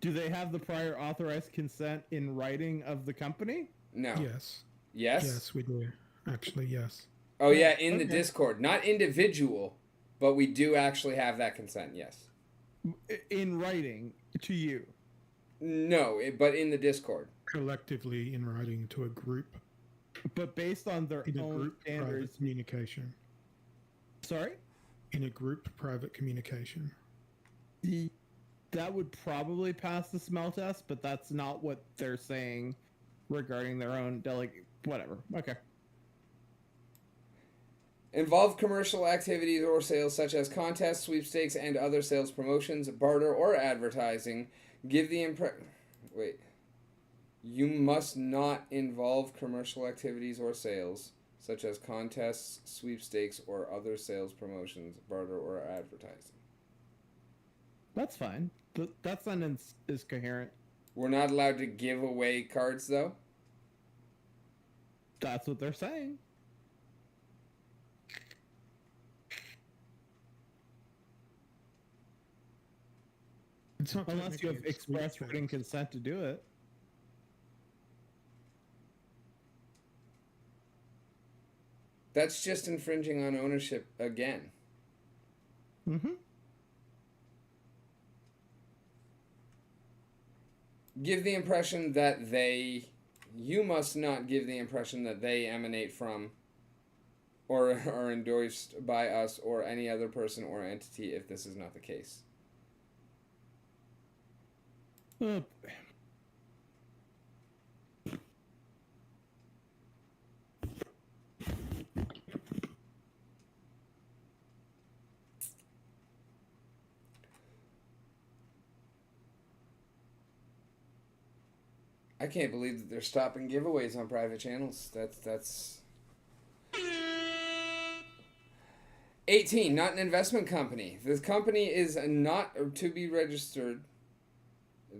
Do they have the prior authorized consent in writing of the company? No. Yes. Yes? Yes, we do. Actually, yes. Oh, yeah, in the Discord. Not individual, but we do actually have that consent, yes. In writing to you? No, but in the Discord. Collectively in writing to a group. But based on their own standards. Private communication. Sorry? In a group private communication. That would probably pass the smell test, but that's not what they're saying regarding their own whatever. Okay. Involve commercial activities or sales such as contests, sweepstakes, and other sales promotions, barter, or advertising. Give the You must not involve commercial activities or sales, such as contests, sweepstakes, or other sales promotions, barter, or advertising. That's fine. That sentence is coherent. We're not allowed to give away cards, though. That's what they're saying. It's not Unless you have technically a express sweepstakes. written consent to do it. That's just infringing on ownership again. Mm-hmm. Give the impression that they. You must not give the impression that they emanate from or are endorsed by us or any other person or entity if this is not the case. I can't believe that they're stopping giveaways on private channels. That's 18, not an investment company. This company is not to be registered.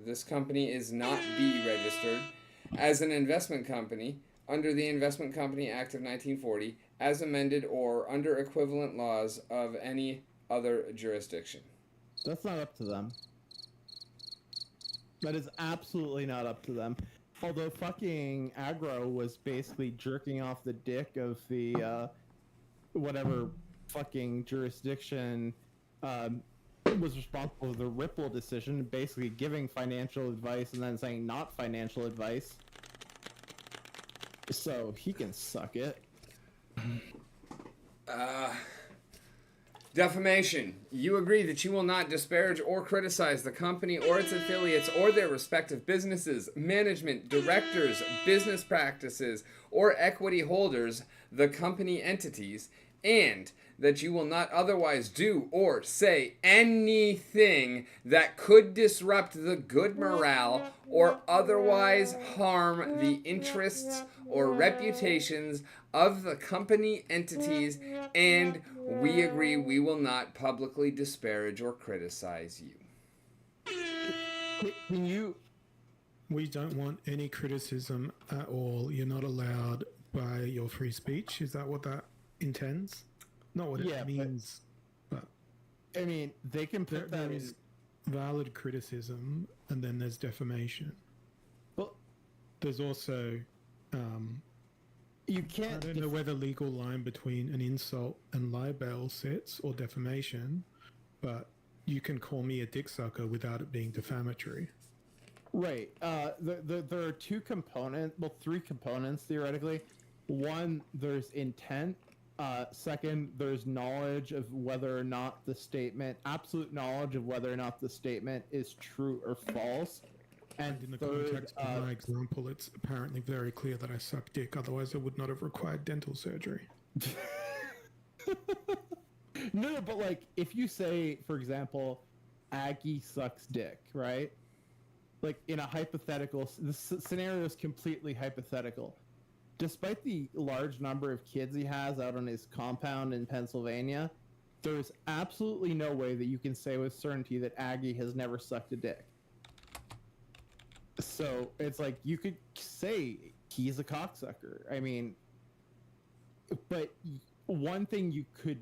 This company is not be registered as an investment company under the Investment Company Act of 1940 as amended or under equivalent laws of any other jurisdiction. That's not up to them. That is absolutely not up to them. Although fucking Aggro was basically jerking off the dick of the whatever fucking jurisdiction was responsible for the Ripple decision, basically giving financial advice and then saying not financial advice. So he can suck it. Defamation. You agree that you will not disparage or criticize the company or its affiliates or their respective businesses, management, directors, business practices, or equity holders, the company entities, and that you will not otherwise do or say anything that could disrupt the good morale or otherwise harm the interests or reputations of the company entities, and we agree we will not publicly disparage or criticize you. Can you... We don't want any criticism at all. You're not allowed by your free speech. Is that what that intends? Not what Yeah, it means, but I mean, they can put that there in... is valid criticism, and then there's defamation. But There's also you I can't... don't know where the legal line between an insult and libel sits or defamation, but you can call me a dick sucker without it being defamatory. Right. There are two components, well, three components theoretically. One, there's intent. Second, there's knowledge of whether or not the statement, absolute knowledge of whether or not the statement is true or false. And in the third, context of my example, it's apparently very clear that I suck dick. Otherwise, I would not have required dental surgery. No, but like, if you say, for example, Aggie sucks dick, right? Like, in a hypothetical, this scenario is completely hypothetical. Despite the large number of kids he has out on his compound in Pennsylvania, there's absolutely no way that you can say with certainty that Aggie has never sucked a dick. So it's like, you could say he's a cocksucker. I mean, but one thing you could,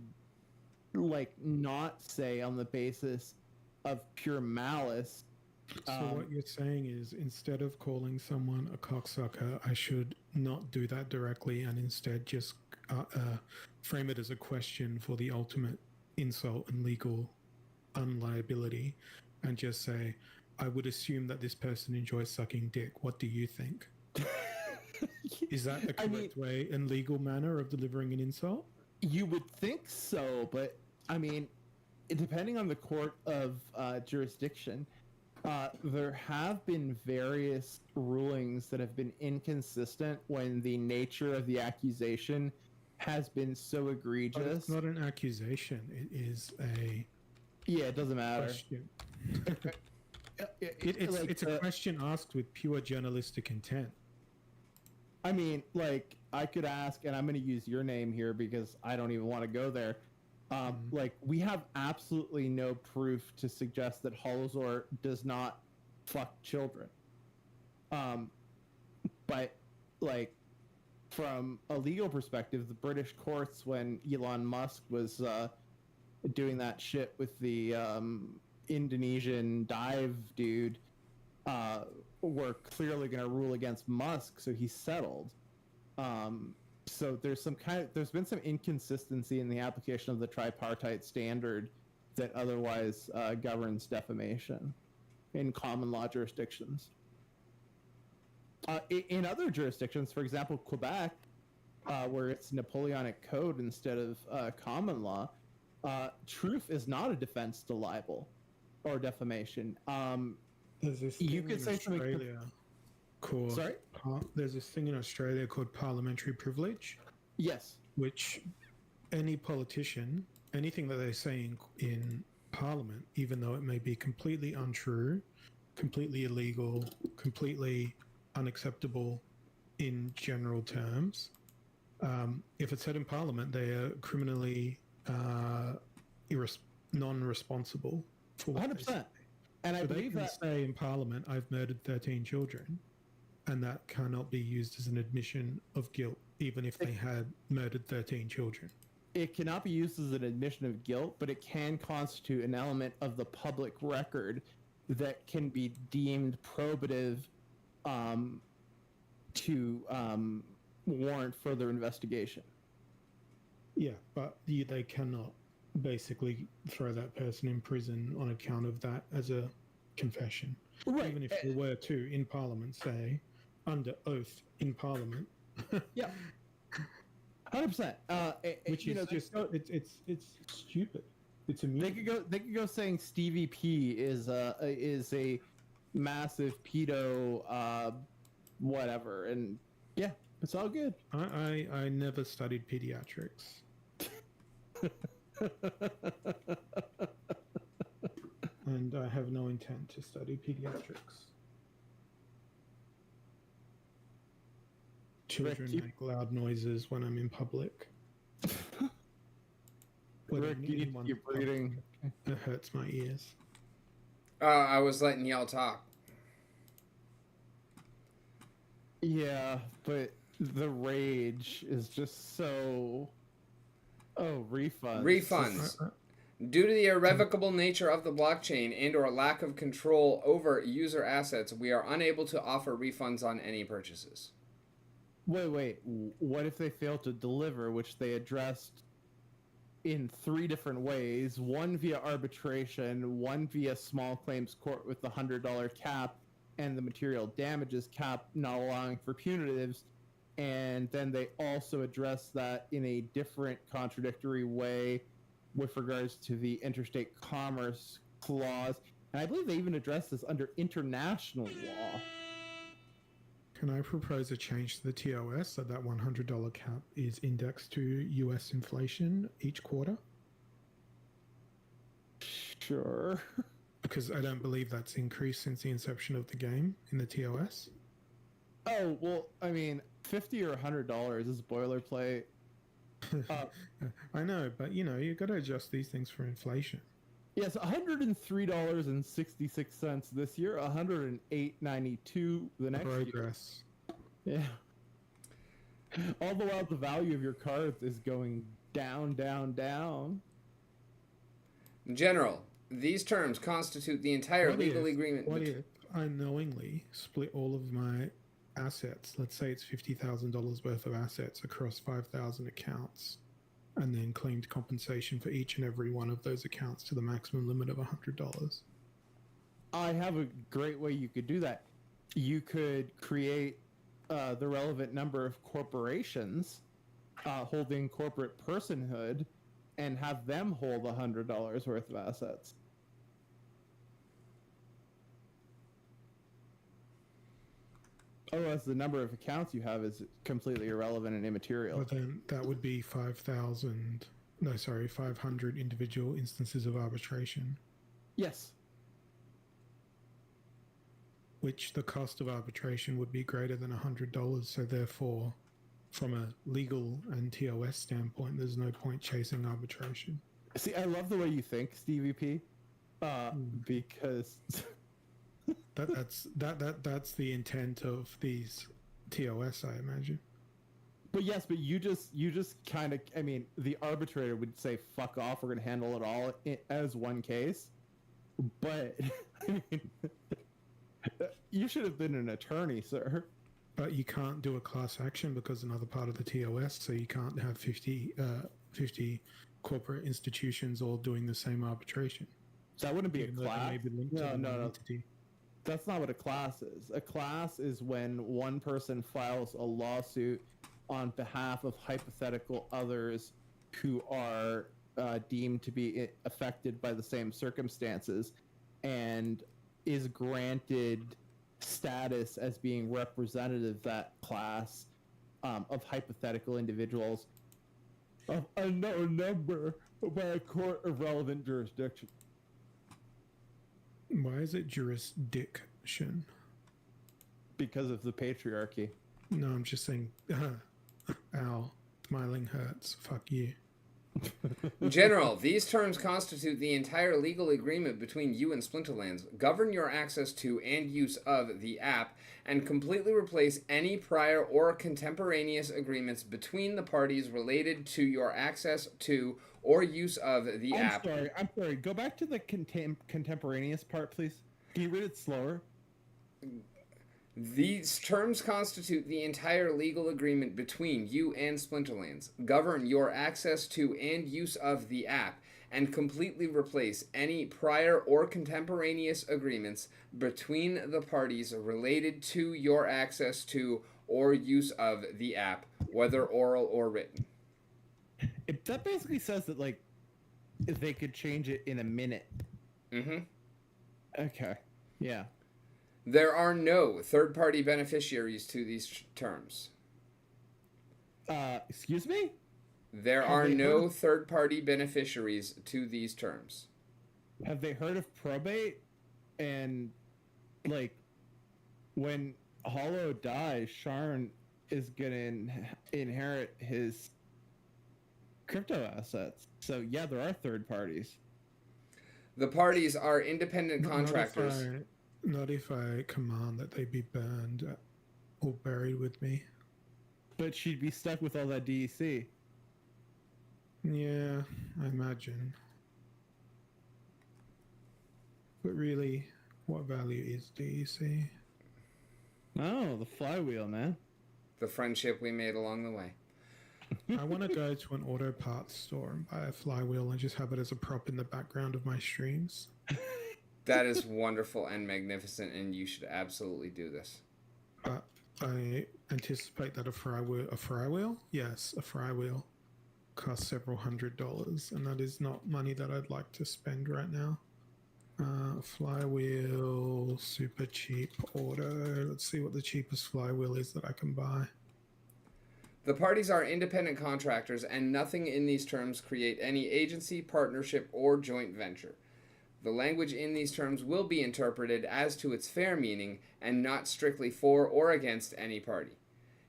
like, not say on the basis of pure malice. So what you're saying is, instead of calling someone a cocksucker, I should not do that directly and instead just frame it as a question for the ultimate insult and legal unliability, and just say, I would assume that this person enjoys sucking dick. What do you think? Is that the correct way and legal manner of delivering an insult? You would think so, but I mean, depending on the court of jurisdiction, there have been various rulings that have been inconsistent when the nature of the accusation has been so egregious. But it's not an accusation. It is a Yeah, it doesn't matter. question. It's a question asked with pure journalistic intent. I mean, like, I could ask, and I'm going to use your name here because I don't even want to go there. Like, we have absolutely no proof to suggest that Holozor does not fuck children. But, like, from a legal perspective, the British courts, when Elon Musk was doing that shit with the Indonesian dive dude, were clearly going to rule against Musk, so he settled. So there's been some inconsistency in the application of the tripartite standard that otherwise governs defamation in common law jurisdictions. In other jurisdictions, for example, Quebec, where it's Napoleonic code instead of common law, truth is not a defense to libel or defamation. There's this thing You could in say something. Australia called. Sorry? There's this thing in Australia called parliamentary privilege, Yes. which any politician, anything that they say in Parliament, even though it may be completely untrue, completely illegal, completely unacceptable in general terms, if it's said in Parliament, they are criminally non-responsible for what 100%. they say. And I So they believe can that say in Parliament, I've murdered 13 children, and that cannot be used as an admission of guilt, even if they had murdered 13 children. it cannot be used as an admission of guilt, but it can constitute an element of the public record that can be deemed probative to warrant further investigation. Yeah, but they cannot basically throw that person in prison on account of that as a confession. Right. Even if they were to, in Parliament, say, under oath in Parliament. Yeah. 100%. Which is just it's stupid. It's amusing. They could go saying Stevie P is a massive pedo whatever, and yeah, it's all good. I never studied pediatrics. And I have no intent to study pediatrics. Children Rick, make loud noises when I'm in public. Rick, you're breathing. It hurts my ears. I was letting y'all talk. Yeah, but the rage is just so... Oh, refunds. Refunds. Due to the irrevocable nature of the blockchain and or lack of control over user assets, we are unable to offer refunds on any purchases. Wait. What if they fail to deliver, which they addressed in 3 different ways? One via arbitration, one via small claims court with the $100 cap and the material damages cap not allowing for punitives. And then they also addressed that in a different contradictory way with regards to the interstate commerce clause. And I believe they even addressed this under international law. Can I propose a change to the TOS so that $100 cap is indexed to US inflation each quarter? Sure. Because I don't believe that's increased since the inception of the game in the TOS. Oh, well, I mean, $50 or $100 is boilerplate. I know, but you got to adjust these things for inflation. Yes, $103.66 this year, $108.92 the next Progress. year. Yeah. All the while, the value of your cards is going down, down, down. General, these terms constitute the entire legal agreement. What if I knowingly split all of my assets, let's say it's $50,000 worth of assets across 5,000 accounts, and then claimed compensation for each and every one of those accounts to the maximum limit of $100? I have a great way you could do that. You could create the relevant number of corporations holding corporate personhood and have them hold $100 worth of assets. Otherwise, the number of accounts you have is completely irrelevant and immaterial. But then that would be 500 individual instances of arbitration. Yes. which the cost of arbitration would be greater than $100. So therefore, from a legal and TOS standpoint, there's no point chasing arbitration. See, I love the way you think, Stevie P. Because that's the intent of these TOS, I imagine. But yes, but you just kind of, I mean, the arbitrator would say, fuck off, we're going to handle it all as one case. But, I mean, you should have been an attorney, sir. But you can't do a class action because another part of the TOS, so you can't have 50 corporate institutions all doing the same arbitration. So that wouldn't be a class. No. Entity. That's not what a class is. A class is when one person files a lawsuit on behalf of hypothetical others who are deemed to be affected by the same circumstances and is granted status as being representative of that class of hypothetical individuals of unknown number by a court of relevant jurisdiction. Why is it jurisdiction? Because of the patriarchy. No, I'm just saying, ow, smiling hurts, fuck you. General, these terms constitute the entire legal agreement between you and Splinterlands, govern your access to and use of the app, and completely replace any prior or contemporaneous agreements between the parties related to your access to or use of the app. I'm sorry. Go back to the contemporaneous part, please. Can you read it slower? These terms constitute the entire legal agreement between you and Splinterlands, govern your access to and use of the app, and completely replace any prior or contemporaneous agreements between the parties related to your access to or use of the app, whether oral or written. That basically says that, like, they could change it in a minute. Mm-hmm. Okay. Yeah. There are no third-party beneficiaries to these terms. Excuse me? There are no third-party beneficiaries to these terms. Have they heard of probate? And, like, when Hollow dies, Sharn is gonna inherit his crypto assets. So, yeah, there are third parties. The parties are independent contractors. Not if I command that they be burned or buried with me. But she'd be stuck with all that DEC. Yeah, I imagine. But really, what value is DEC? Oh, the flywheel, man. The friendship we made along the way. I want to go to an auto parts store and buy a flywheel and just have it as a prop in the background of my streams. That is wonderful and magnificent, and you should absolutely do this. I anticipate that a flywheel? Yes, a flywheel costs several $100s, and that is not money that I'd like to spend right now. Flywheel, super cheap auto. Let's see what the cheapest flywheel is that I can buy. The parties are independent contractors, and nothing in these terms create any agency, partnership, or joint venture. The language in these terms will be interpreted as to its fair meaning and not strictly for or against any party.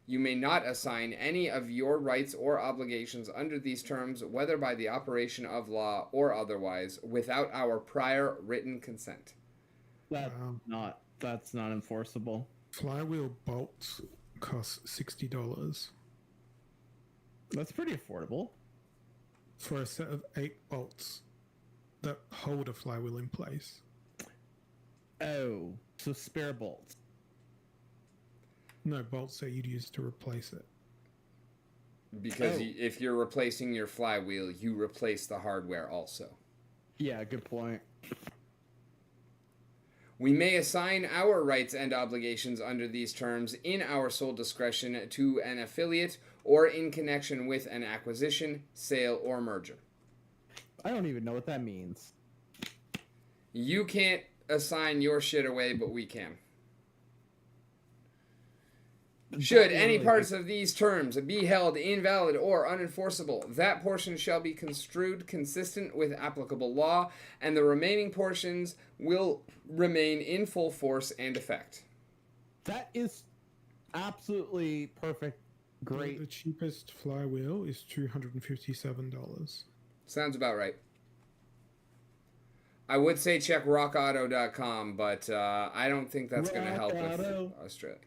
You may not assign any of your rights or obligations under these terms, whether by the operation of law or otherwise, without our prior written consent. That's not enforceable. Flywheel bolts cost $60. That's pretty affordable. For a set of 8 bolts that hold a flywheel in place. Oh, so spare bolts. No, bolts that you'd use to replace it. Because if you're replacing your flywheel, you replace the hardware also. Yeah, good point. We may assign our rights and obligations under these terms in our sole discretion to an affiliate or in connection with an acquisition, sale, or merger. I don't even know what that means. You can't assign your shit away, but we can. Should That any literally- parts of these terms be held invalid or unenforceable, that portion shall be construed consistent with applicable law, and the remaining portions will remain in full force and effect. That is absolutely perfect. Great. The cheapest flywheel is $257. Sounds about right. I would say check rockauto.com, but I don't think that's going to help with Australia.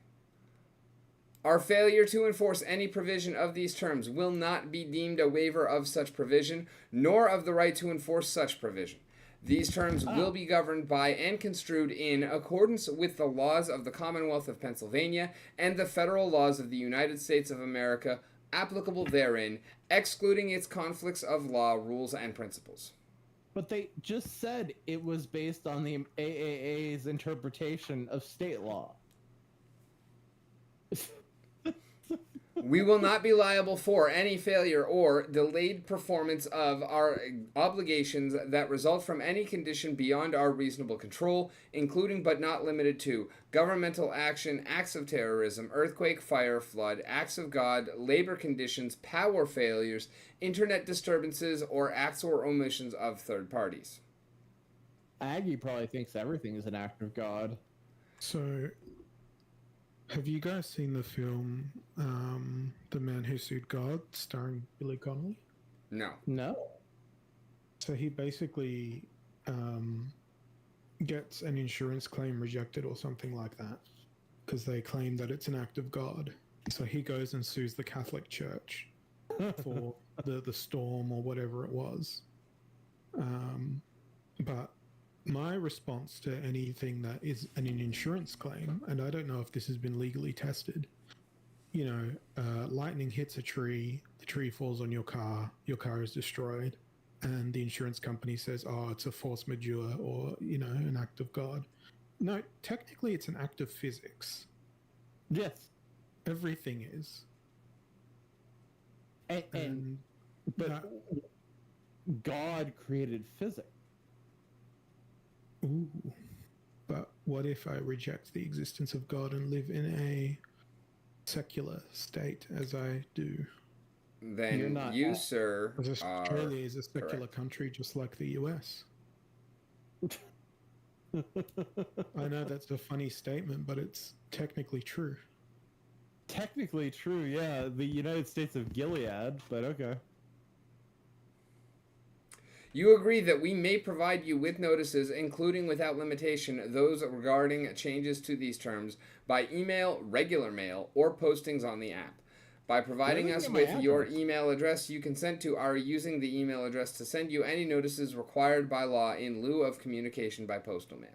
Our failure to enforce any provision of these terms will not be deemed a waiver of such provision, nor of the right to enforce such provision. These terms will be governed by and construed in accordance with the laws of the Commonwealth of Pennsylvania and the federal laws of the United States of America applicable therein, excluding its conflicts of law, rules, and principles. But they just said it was based on the AAA's interpretation of state law. We will not be liable for any failure or delayed performance of our obligations that result from any condition beyond our reasonable control, including but not limited to governmental action, acts of terrorism, earthquake, fire, flood, acts of God, labor conditions, power failures, internet disturbances, or acts or omissions of third parties. Aggie probably thinks everything is an act of God. So, have you guys seen the film The Man Who Sued God, starring Billy Connolly? No. No. So he basically gets an insurance claim rejected or something like that because they claim that it's an act of God. So he goes and sues the Catholic Church for the storm or whatever it was. But my response to anything that is an insurance claim, and I don't know if this has been legally tested, lightning hits a tree, the tree falls on your car is destroyed, and the insurance company says, oh, it's a force majeure or, an act of God. No, technically it's an act of physics. Yes. Everything is. But that, God created physics. ooh, but what if I reject the existence of God and live in a secular state as I do? Then You're not you, that. sir, Because are Australia is a secular correct. country just like the US. I know that's a funny statement, but it's technically true. Technically true, yeah. The United States of Gilead, but okay. You agree that we may provide you with notices, including without limitation those regarding changes to these terms, by email, regular mail, or postings on the app. By providing Where us is my with your address? email address, you consent to our using the email address to send you any notices required by law in lieu of communication by postal mail.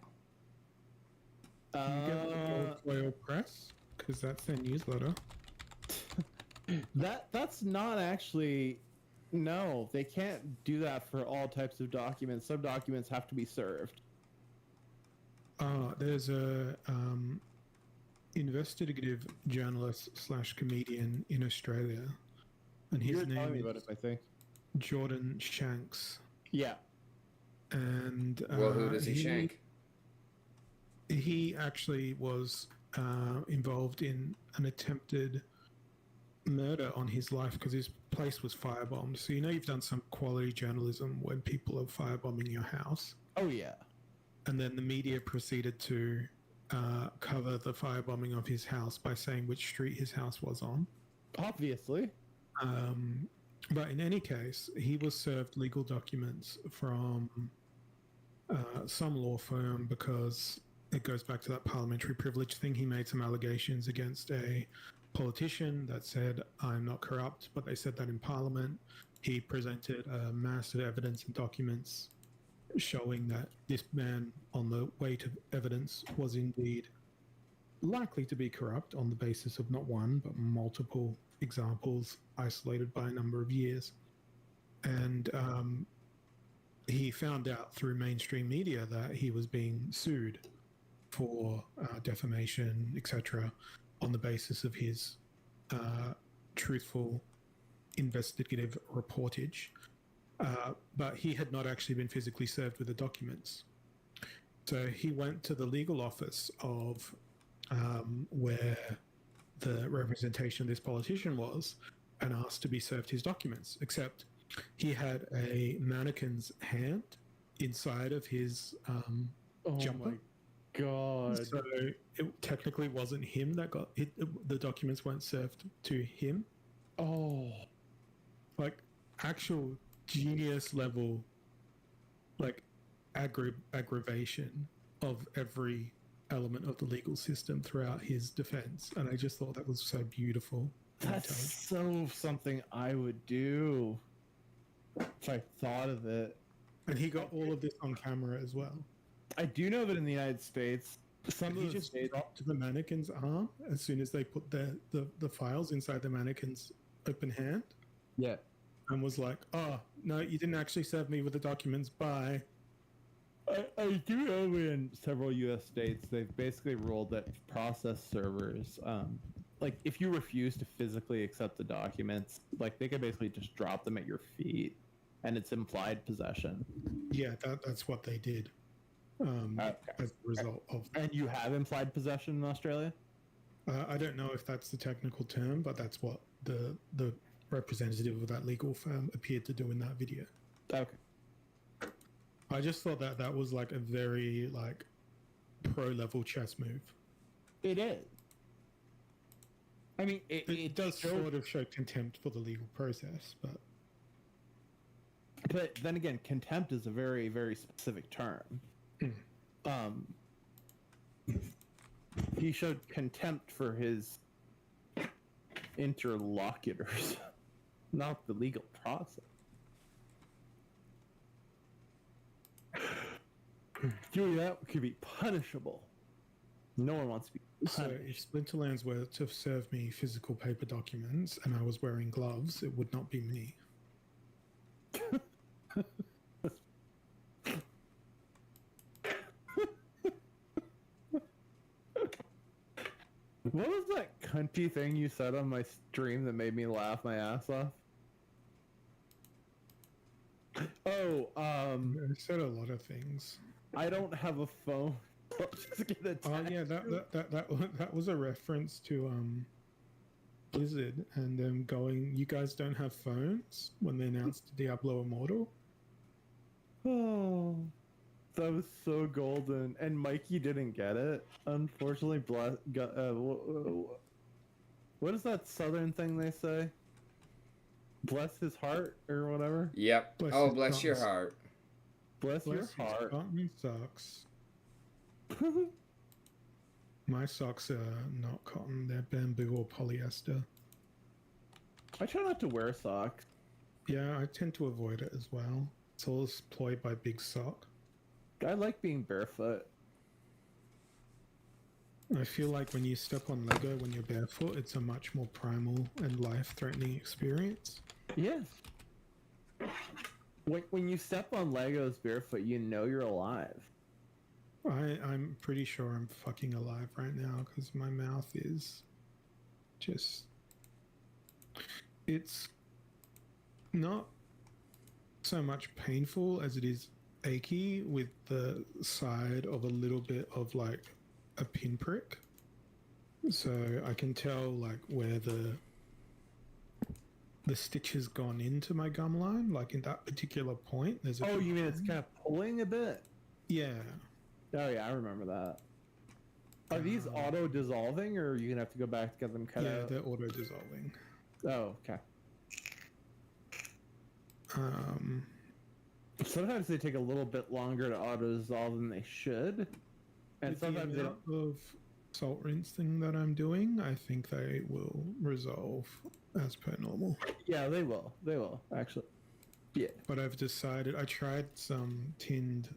You get the Gold Foil Press, because that's their newsletter. That's not actually. No, they can't do that for all types of documents. Some documents have to be served. There's a investigative journalist / comedian in Australia, and his You were telling name me is about it, I think. Jordan Shanks. Yeah. And Well, who does he shank? He actually was involved in an attempted murder on his life because his place was firebombed. So you've done some quality journalism when people are firebombing your house, Oh yeah. and then the media proceeded to cover the firebombing of his house by saying which street his house was on. Obviously. But in any case, he was served legal documents from some law firm because it goes back to that parliamentary privilege thing. He made some allegations against a politician that said, I'm not corrupt, but they said that in Parliament. He presented a mass of evidence and documents showing that this man, on the weight of evidence, was indeed likely to be corrupt on the basis of not one, but multiple examples isolated by a number of years. And he found out through mainstream media that he was being sued for defamation, etc., on the basis of his truthful investigative reportage. But he had not actually been physically served with the documents. So he went to the legal office of where the representation of this politician was and asked to be served his documents, except he had a mannequin's hand inside of his Oh jumper. my god. So it technically wasn't him that got it. The documents weren't served to him. Oh. Like actual genius level, like aggravation of every element of the legal system throughout his defense. And I just thought that was so beautiful. That's so something I would do if I thought of it. And he got all of this on camera as well. I do know that in the United States, He just dropped the mannequin's arm as soon as they put the files inside the mannequin's open hand. Yeah. And was like, oh, no, you didn't actually serve me with the documents. Bye. I do know in several U.S. states, they've basically ruled that process servers, like if you refuse to physically accept the documents, like they can basically just drop them at your feet, and it's implied possession. Yeah, that's what they did. As a result of. And you have implied possession in Australia? I don't know if that's the technical term, but that's what the representative of that legal firm appeared to do in that video. Okay. I just thought that was like a very like pro level chess move. It is. I mean, it does sort of show contempt for the legal process, but then again, contempt is a very, very specific term. He showed contempt for his interlocutors, not the legal process. Doing that could be punishable. No one wants to be punished. So if Splinterlands were to serve me physical paper documents and I was wearing gloves, it would not be me. What was that cunty thing you said on my stream that made me laugh my ass off? Oh, I said a lot of things. I don't have a phone. Just get a Oh yeah, that was a reference to Blizzard and them going, you guys don't have phones when they announced Diablo Immortal. Oh, that was so golden. And Mikey didn't get it. Unfortunately, what is that southern thing they say? Bless his heart or whatever? Yep. Bless your heart. Bless your heart. Cotton socks. My socks are not cotton, they're bamboo or polyester. I try not to wear socks. Yeah, I tend to avoid it as well. It's all employed by Big Sock. I like being barefoot. I feel like when you step on Lego when you're barefoot, it's a much more primal and life-threatening experience. Yes. When you step on Legos barefoot, you know you're alive. I'm pretty sure I'm fucking alive right now because my mouth is just... It's not so much painful as it is achy with the side of a little bit of like a pinprick. So I can tell like where the stitch has gone into my gum line, like in that particular point. There's a you mean it's kind of pulling a bit? Yeah. Oh yeah, I remember that. Are these auto dissolving, or are you gonna have to go back to get them cut out? Yeah, they're auto dissolving. Oh, okay. Sometimes they take a little bit longer to auto dissolve than they should, and sometimes the amount of salt rinsing that I'm doing, I think they will resolve as per normal. Yeah, they will. They will actually. Yeah. But I've decided. I tried some tinned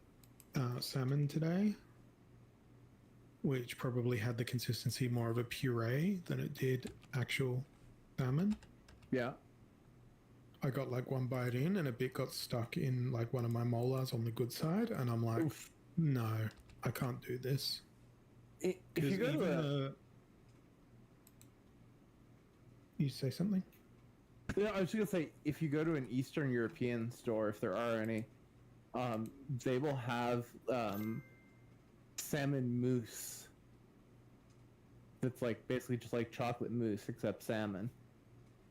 salmon today, which probably had the consistency more of a puree than it did actual salmon. Yeah. I got like one bite in and a bit got stuck in like one of my molars on the good side, and I'm like, oof. No, I can't do this. If you go to You say something? Yeah, I was just gonna say, if you go to an Eastern European store, if there are any, they will have salmon mousse. It's like basically just like chocolate mousse except salmon,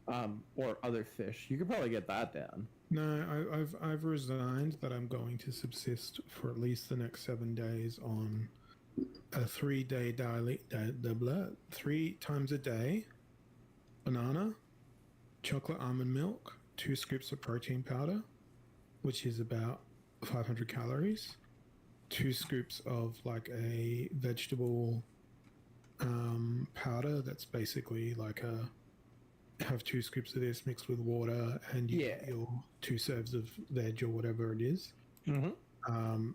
or other fish. You could probably get that down. No, I've resigned that I'm going to subsist for at least the next 7 days on a 3-day daily, 3 times a day, banana, chocolate almond milk, 2 scoops of protein powder, which is about 500 calories, 2 scoops of like a vegetable powder that's basically like have 2 scoops of this mixed with water, and you get your 2 serves of veg or whatever it is. Mm-hmm.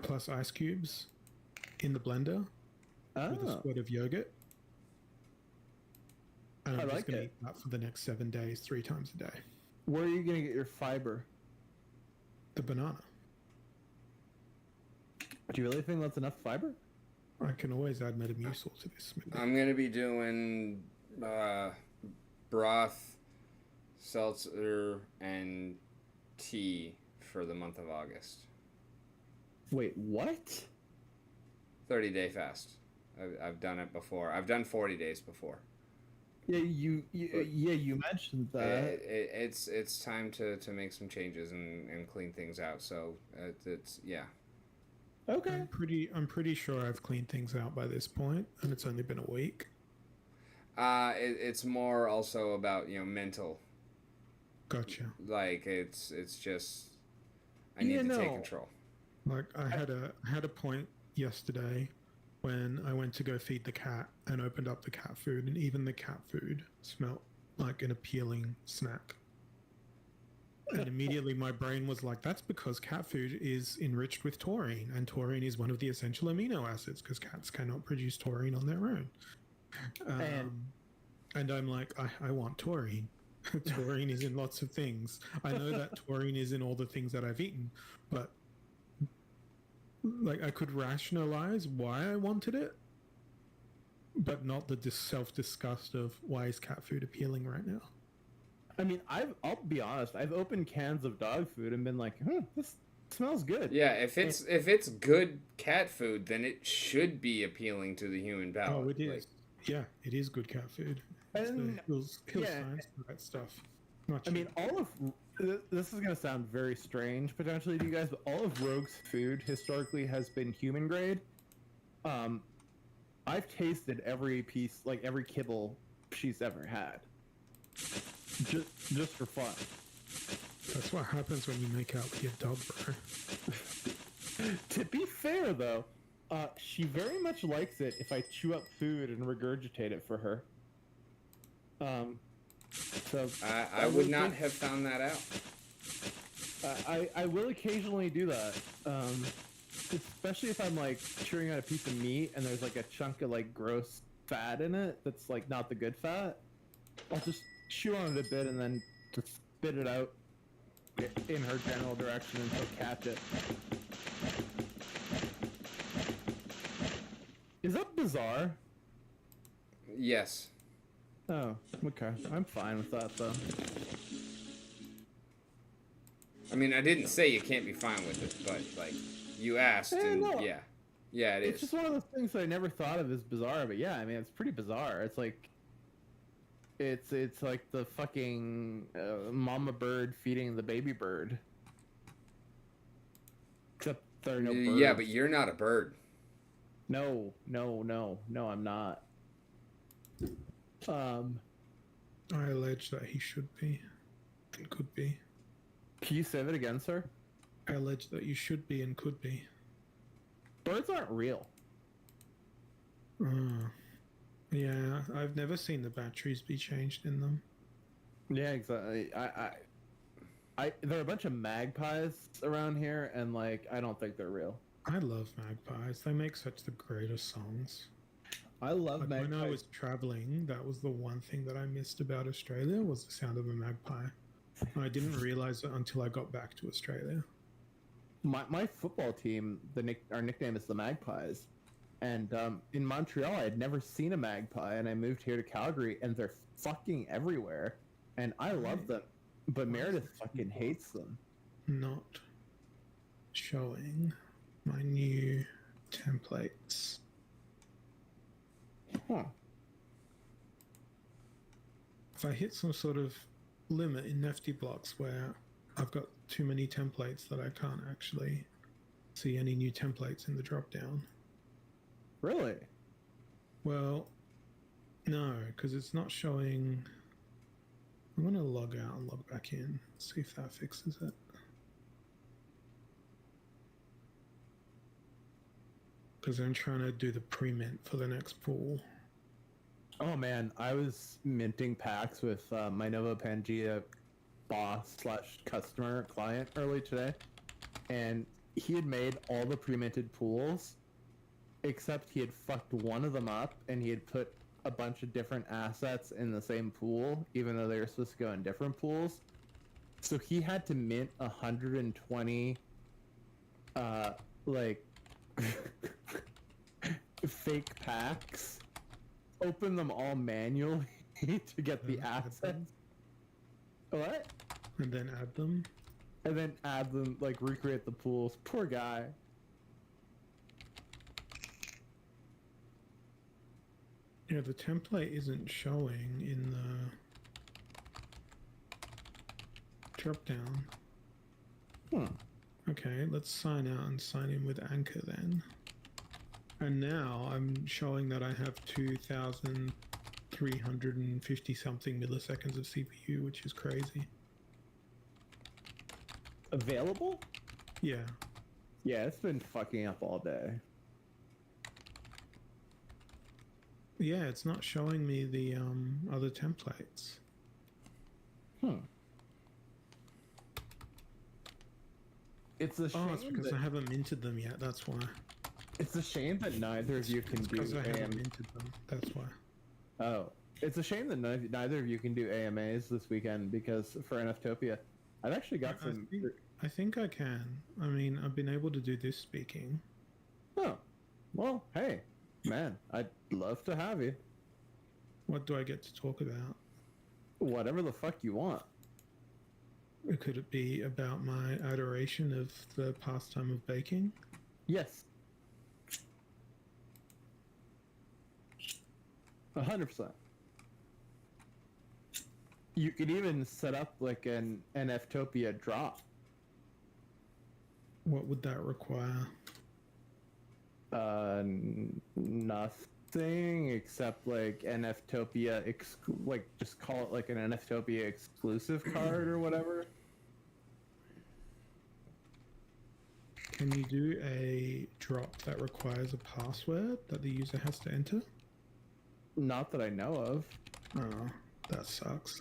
Plus ice cubes in the blender with a squirt of yogurt. And I'm just going to eat that for the next 7 days, 3 times a day. Where are you going to get your fiber? The banana. Do you really think that's enough fiber? I can always add Metamucil to this. I'm going to be doing broth, seltzer, and tea for the month of August. Wait, what? 30-day fast. I've done it before. I've done 40 days before. Yeah, you mentioned that. It's time to make some changes and clean things out. So it's yeah. Okay. I'm pretty sure I've cleaned things out by this point, and it's only been a week. It's more also about mental. Gotcha. Like it's just I need to take control. Like I had a point yesterday when I went to go feed the cat and opened up the cat food, and even the cat food smelled like an appealing snack. And immediately my brain was like, that's because cat food is enriched with taurine, and taurine is one of the essential amino acids because cats cannot produce taurine on their own. And I'm like, I want taurine. Taurine is in lots of things. I know that taurine is in all the things that I've eaten, but like I could rationalize why I wanted it, but not the self-disgust of why is cat food appealing right now. I mean, I'll be honest. I've opened cans of dog food and been like, this smells good. Yeah, if it's good cat food, then it should be appeling to the human palate. Oh, it is. Yeah, it is good cat food. And Hills science for that stuff. I mean, all of this is going to sound very strange potentially to you guys, but all of Rogue's food historically has been human grade. I've tasted every piece, like every kibble she's ever had. Just for fun. That's what happens when you make out with your dog, bro. To be fair, though, she very much likes it if I chew up food and regurgitate it for her. So I would not have found that out. I will occasionally do that, especially if I'm like chewing on a piece of meat and there's like a chunk of like gross fat in it that's like not the good fat. I'll just chew on it a bit and then just spit it out in her general direction and she'll catch it. Is that bizarre? Yes. Oh, okay. I'm fine with that, though. I mean, I didn't say you can't be fine with it, but, like, you asked, and no. yeah. Yeah, it is. It's just one of those things that I never thought of as bizarre, but yeah, I mean, it's pretty bizarre. It's like... It's like the fucking mama bird feeding the baby bird. Except there are no birds. Yeah, but you're not a bird. No, I'm not. I allege that he should be and could be. Can you say that again, sir? I allege that you should be and could be. Birds aren't real. Yeah, I've never seen the batteries be changed in them. Yeah, exactly. I there are a bunch of magpies around here, and like I don't think they're real. I love magpies. They make such the greatest songs. I love magpies. When I was traveling, that was the one thing that I missed about Australia was the sound of a magpie. I didn't realize it until I got back to Australia. My football team, our nickname is the Magpies. And in Montreal, I had never seen a magpie, and I moved here to Calgary, and they're fucking everywhere. And I love them, but Meredith fucking hates them. Not showing my new templates. Huh. If I hit some sort of limit in Nifty blocks where I've got too many templates that I can't actually see any new templates in the drop down. Really? Well, no, because it's not showing. I'm going to log out and log back in, see if that fixes it. Because I'm trying to do the pre-mint for the next pool. Oh man, I was minting packs with my Nova Pangea boss / customer client early today, and he had made all the pre-minted pools, except he had fucked one of them up, and he had put a bunch of different assets in the same pool, even though they were supposed to go in different pools. So he had to mint 120, like, fake packs, open them all manually to get the assets. What? And then add them. And then add them, like, recreate the pools. Poor guy. Yeah, the template isn't showing in the drop down. Okay, let's sign out and sign in with Anchor then. And now I'm showing that I have 2,350 something milliseconds of CPU, which is crazy. Available? Yeah. Yeah, it's been fucking up all day. Yeah, it's not showing me the other templates. It's a shame. Oh, it's because I haven't minted them yet, that's why. It's a shame that neither of you can do because I haven't AM. minted them, that's why. Oh, it's a shame that neither of you can do AMAs this weekend, because for NFTopia, I've actually got some. I think I can. I mean, I've been able to do this speaking. Oh, well, hey, man, I'd love to have you. What do I get to talk about? Whatever the fuck you want. Could it be about my adoration of the pastime of baking? Yes. 100%. You could even set up like an NFTopia drop. What would that require? Nothing except like NFTopia, like just call it like an NFTopia exclusive card or whatever. Can you do a drop that requires a password that the user has to enter? Not that I know of. Oh, that sucks.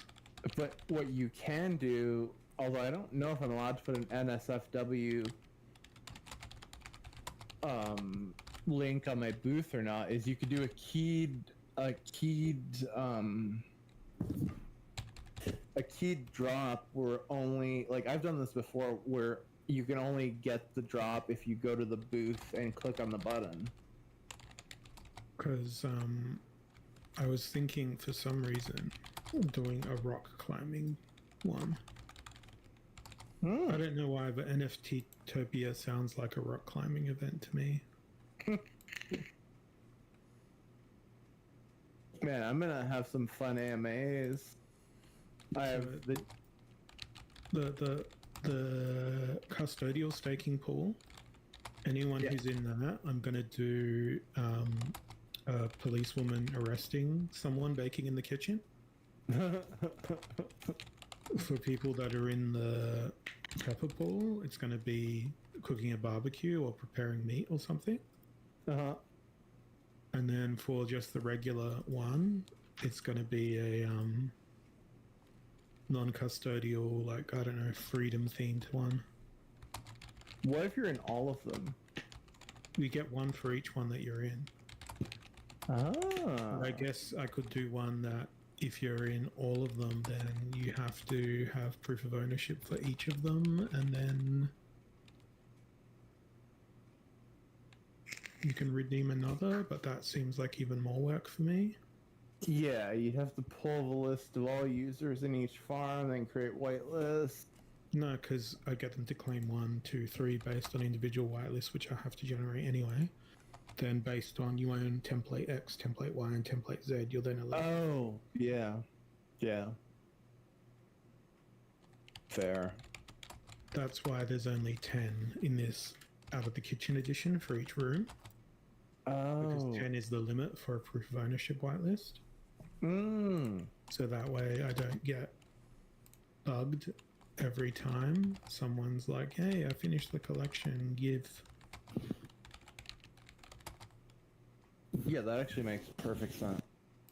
But what you can do, although I don't know if I'm allowed to put an NSFW link on my booth or not, is you could do a keyed drop where only, like, I've done this before, where you can only get the drop if you go to the booth and click on the button. Because I was thinking for some reason doing a rock climbing one. I don't know why, but NFTopia sounds like a rock climbing event to me. Man, I'm gonna have some fun AMAs. I have the custodial staking pool. Anyone who's in that, I'm gonna do a policewoman arresting someone baking in the kitchen. For people that are in the pepper pool, it's going to be cooking a barbecue or preparing meat or something. And then for just the regular one, it's going to be a non-custodial, like, I don't know, freedom themed one. What if you're in all of them? You get one for each one that you're in. I guess I could do one that if you're in all of them, then you have to have proof of ownership for each of them, and then you can redeem another, but that seems like even more work for me. Yeah, you'd have to pull the list of all users in each farm, then create whitelists. No, because I get them to claim 1, 2, 3 based on individual whitelists, which I have to generate anyway. then based on you own template X, template Y, and template Z, you're then allowed. Oh, yeah. Yeah. Fair. That's why there's only 10 in this out of the kitchen edition for each room. Because Oh. 10 is the limit for a proof of ownership whitelist. Mm. So that way I don't get bugged every time someone's like, hey, I finished the collection, give. Yeah, that actually makes perfect sense.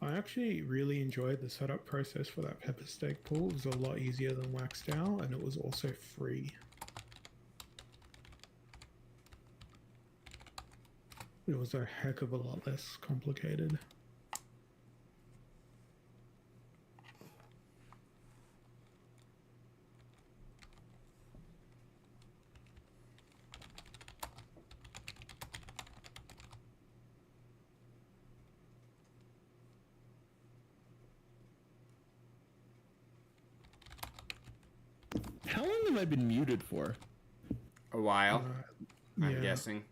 I actually really enjoyed the setup process for that pepper steak pool. It was a lot easier than Waxed Owl, and it was also free. It was a heck of a lot less complicated. How long have I been muted for? A while, I'm yeah. guessing.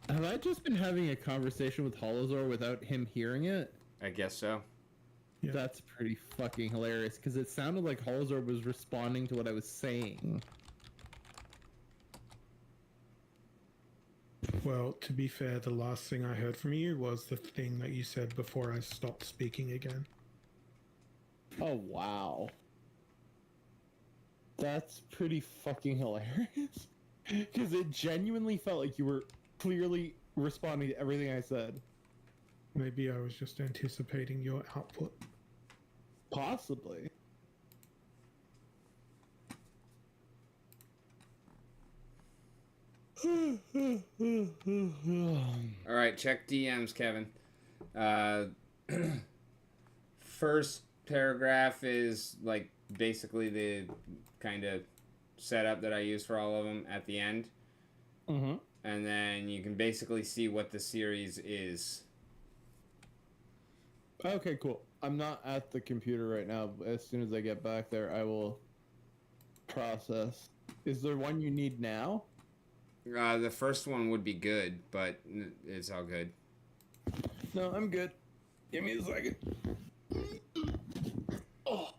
Have I just been having a conversation with Holozor without him hearing it? I guess so. Yeah. That's pretty fucking hilarious, because it sounded like Holozor was responding to what I was saying. Well, to be fair, the last thing I heard from you was the thing that you said before I stopped speaking again. Oh, wow. That's pretty fucking hilarious. Because it genuinely felt like you were clearly responding to everything I said. Maybe I was just anticipating your output. Possibly. All right, check DMs, Kevin. First paragraph is like basically the kind of setup that I use for all of them at the end. Mm-hmm. And then you can basically see what the series is. Okay, cool. I'm not at the computer right now, but as soon as I get back there, I will process. Is there one you need now? The first one would be good, but it's all good. No, I'm good. Give me a second. Oh.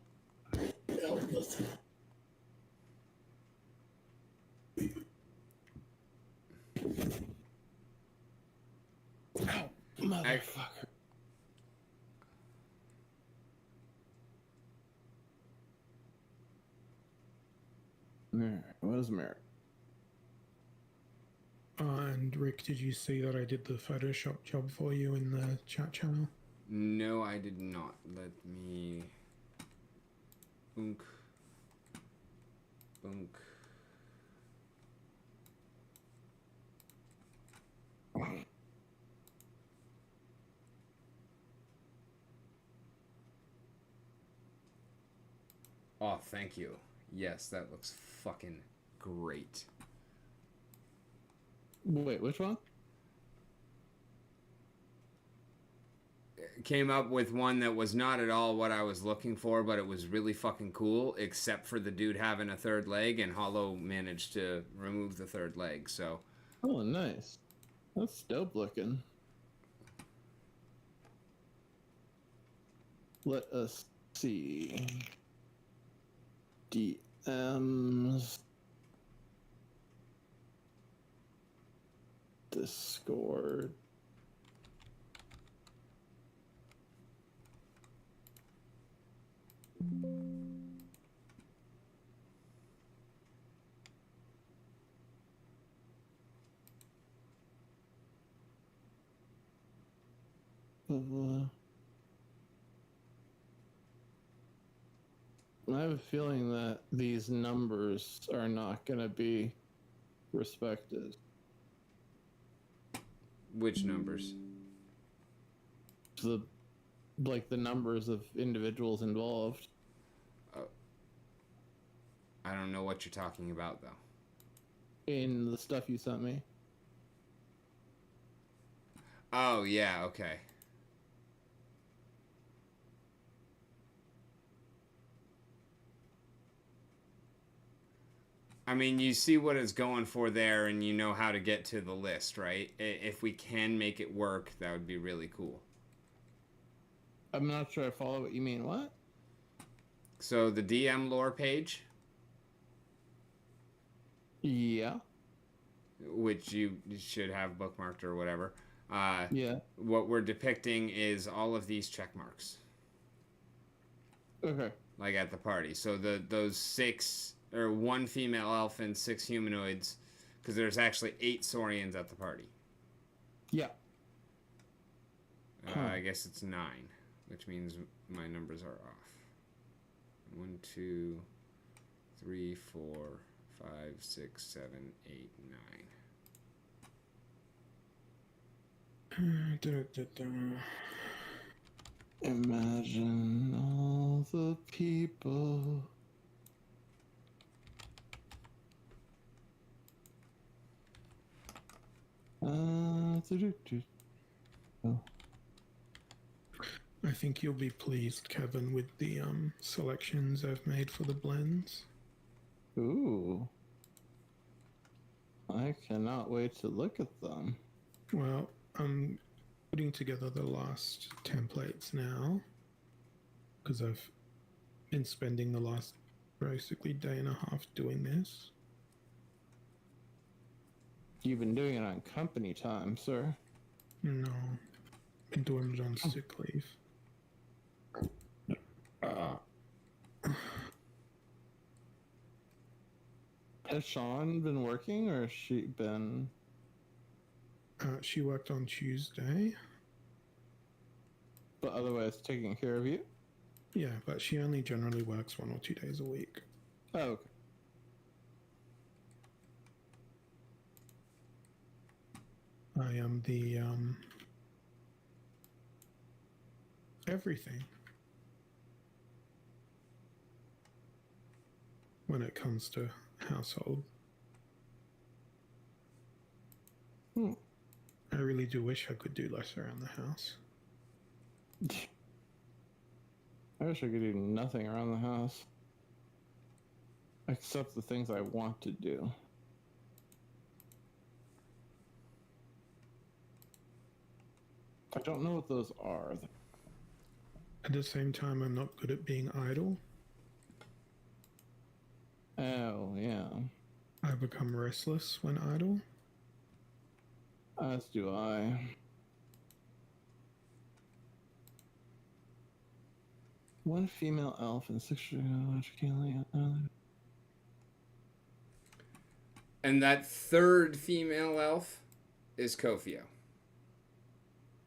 Ow, motherfucker. Alright, what is merit? And Rick, did you see that I did the Photoshop job for you in the chat channel? No, I did not. Let me... Boonk. Boonk. Oh, thank you. Yes, that looks fucking great. Wait, which one? Came up with one that was not at all what I was looking for, but it was really fucking cool, except for the dude having a third leg, and Hollow managed to remove the third leg, so... Oh, nice. That's dope looking. Let us see. DMs. Discord. I have a feeling that these numbers are not going to be respected. Which numbers? The numbers of individuals involved. I don't know what you're talking about, though. In the stuff you sent me. Oh, yeah, okay. I mean, you see what it's going for there, and you know how to get to the list, right? If we can make it work, that would be really cool. I'm not sure I follow what you mean. What? So the DM lore page, Yeah. which you should have bookmarked or whatever, Yeah. what we're depicting is all of these check marks, Okay. like at the party. So those 6 or 1 female elf and 6 humanoids, because there's actually 8 Saurians at the party. Yeah. I guess it's 9, which means my numbers are off. 1, 2, 3, 4, 5, 6, 7, 8, 9. Imagine all the people. Oh. I think you'll be pleased, Kevin, with the selections I've made for the blends. Ooh. I cannot wait to look at them. Well, I'm putting together the last templates now because I've been spending the last basically day and a half doing this. You've been doing it on company time, sir. No, been doing it on sick leave. Has Sean been working or has she been... She worked on Tuesday. but otherwise taking care of you? Yeah, but she only generally works 1 or 2 days a week. Oh, okay. I am the everything when it comes to household. I really do wish I could do less around the house. I wish I could do nothing around the house. Except the things I want to do. I don't know what those are. At the same time, I'm not good at being idle. Oh, yeah. I become restless when idle. As do I. One female elf and 6 And that third female elf is Kofio.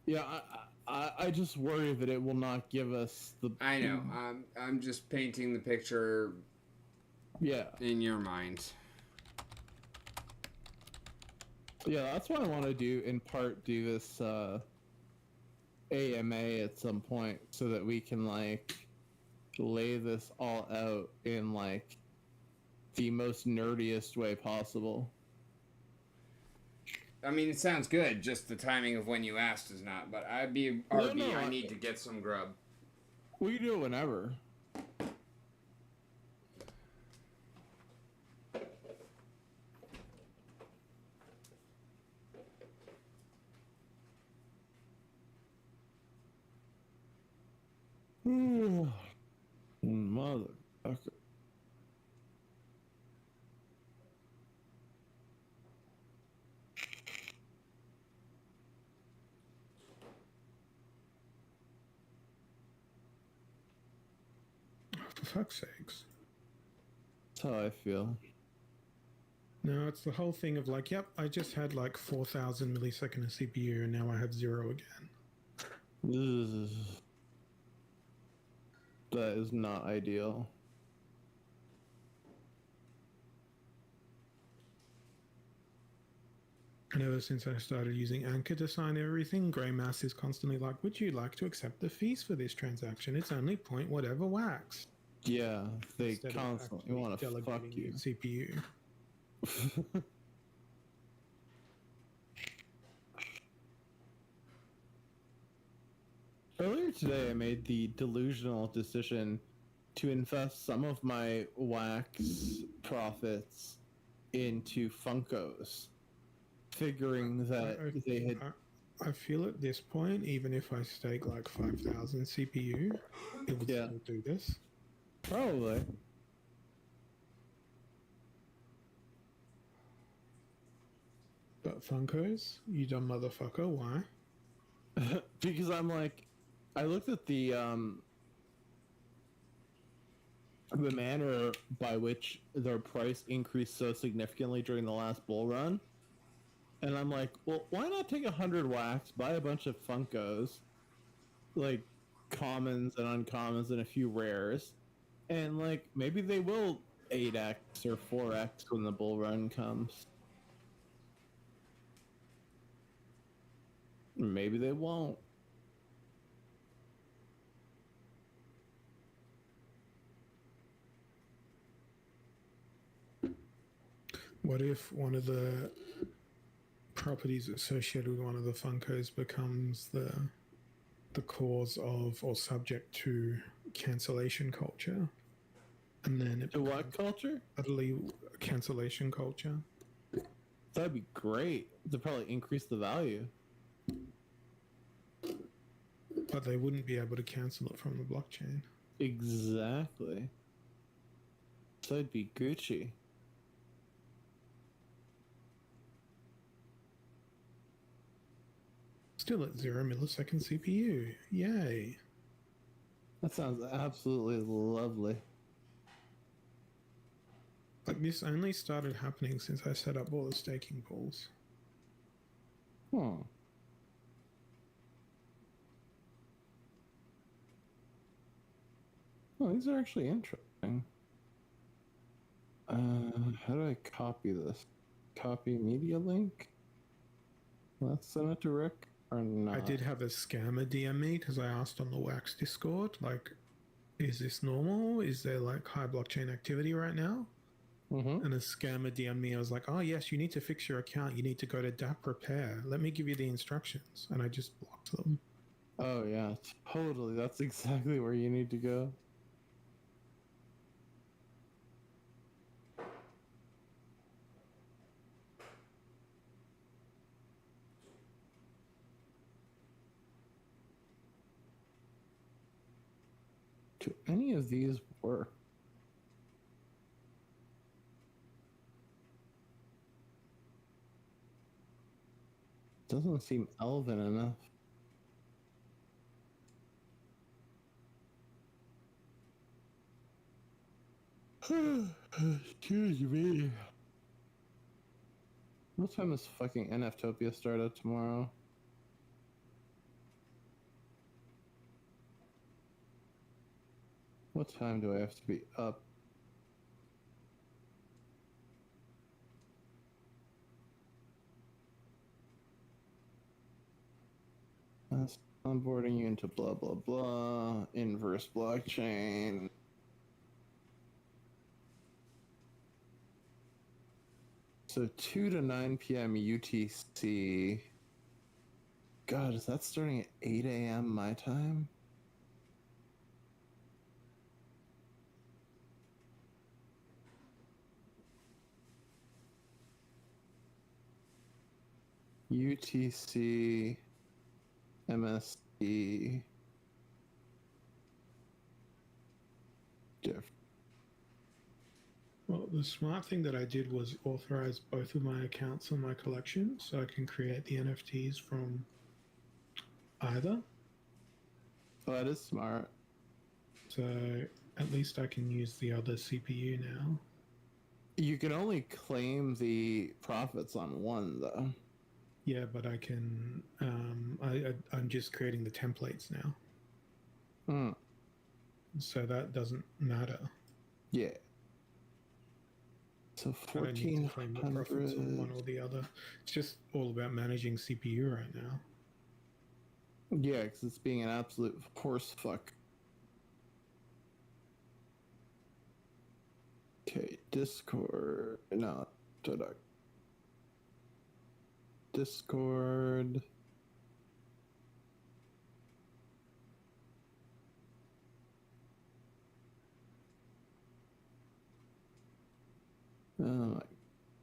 Yeah, I just worry that it will not give us the... I know. I'm just painting the picture in your mind. Yeah, that's what I want to do, in part, do this AMA at some point so that we can, like, lay this all out in, like, the most nerdiest way possible. I mean, it sounds good, just the timing of when you asked is not, but I'd be RB, I need to get some grub. We can do it whenever. Motherfucker. For fuck's sakes. That's how I feel. No, it's the whole thing of like, yep, I just had like 4,000 millisecond of CPU and now I have 0 again. Ugh. That is not ideal. And ever since I started using Anchor to sign everything, Grey Mass is constantly like, would you like to accept the fees for this transaction? It's only point whatever wax. Yeah, they Instead of constantly actually want to fuck delegating you. CPU. Earlier today, I made the delusional decision to invest some of my wax profits into Funkos, figuring that they had. I feel at this point, even if I stake like 5,000 CPU, it would still do this. Probably. But Funkos, you dumb motherfucker, why? Because I'm like, I looked at the manner by which their price increased so significantly during the last bull run, and I'm like, well, why not take 100 wax, buy a bunch of Funkos, like commons and uncommons and a few rares, and like maybe they will 8x or 4x when the bull run comes. Maybe they won't. What if one of the properties associated with one of the Funkos becomes the cause of or subject to cancellation culture? And then it To what culture? utterly cancellation culture. That'd be great. To probably increase the value. But they wouldn't be able to cancel it from the blockchain. Exactly. So it'd be Gucci. Still at 0 millisecond CPU. Yay. That sounds absolutely lovely. Like, this only started happening since I set up all the staking pools. Hmm. Oh, these are actually interesting. How do I copy this? Copy media link? Let's send it to Rick or not? I did have a scammer DM me because I asked on the Wax Discord, like, is this normal? Is there like high blockchain activity right now? Mm-hmm. And a scammer DM me. I was like, oh yes, you need to fix your account. You need to go to DApp Repair. Let me give you the instructions. And I just blocked them. Oh yeah, totally. That's exactly where you need to go. Do any of these work? Doesn't seem elven enough. Excuse me. What time does fucking NFtopia start at tomorrow? What time do I have to be up? That's onboarding you into blah blah blah, inverse blockchain. So 2 to 9 p.m. UTC. God, is that starting at 8 a.m. my time? UTC, MSD, diff. Well, the smart thing that I did was authorize both of my accounts on my collection so I can create the NFTs from either. Oh, that is smart. So at least I can use the other CPU now. You can only claim the profits on one, though. Yeah, but I can. I'm just creating the templates now, Hmm. so that doesn't matter. Yeah. So I don't need to claim the profits on one 1400. or the other. It's just all about managing CPU right now. Yeah, because it's being an absolute horse fuck. Okay, Discord. No, Discord. Oh my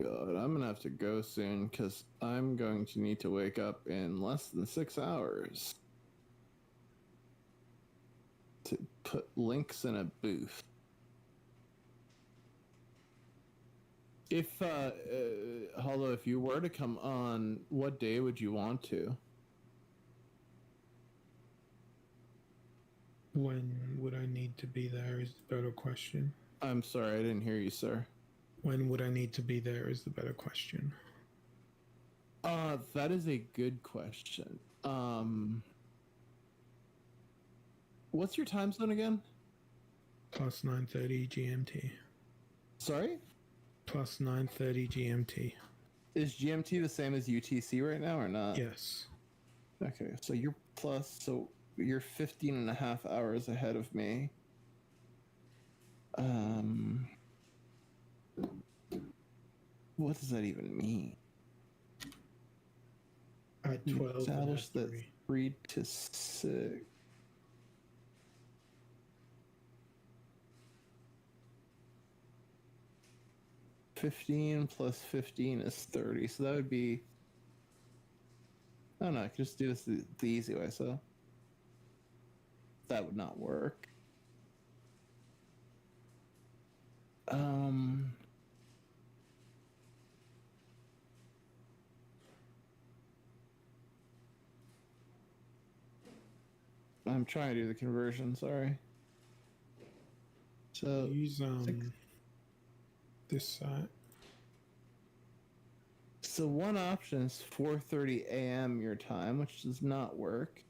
God, I'm gonna have to go soon because I'm going to need to wake up in less than 6 hours to put links in a booth. If Hollow, if you were to come on, what day would you want to? When would I need to be there is the better question. I'm sorry, I didn't hear you, sir. When would I need to be there is the better question. That is a good question. What's your time zone again? Plus 9:30 GMT. Sorry? Plus 9:30 GMT. Is GMT the same as UTC right now or not? Yes. Okay, so you're plus, so you're 15 and a half hours ahead of me. What does that even mean? At 12. Establish that 3. 3 to 6. $15 plus 15 is 30, so that would be. I don't know. I could just do this the easy way. So that would not work. I'm trying to do the conversion. Sorry. So use this site. So one option is 4:30 a.m. your time, which does not work.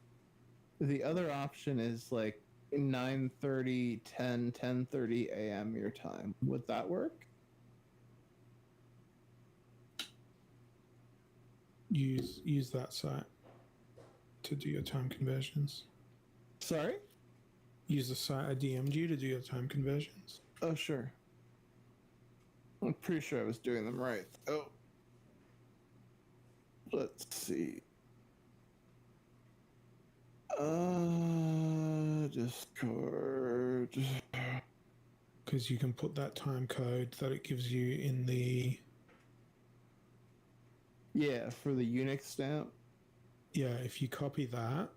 The other option is like 9:30, 10:30 a.m. your time. Would that work? Use that site to do your time conversions. Sorry? Use the site I DM'd you to do your time conversions. Oh, sure. I'm pretty sure I was doing them right. Oh. Let's see. Discord. Because you can put that time code that it gives you in the... Yeah, for the Unix stamp. Yeah, if you copy that,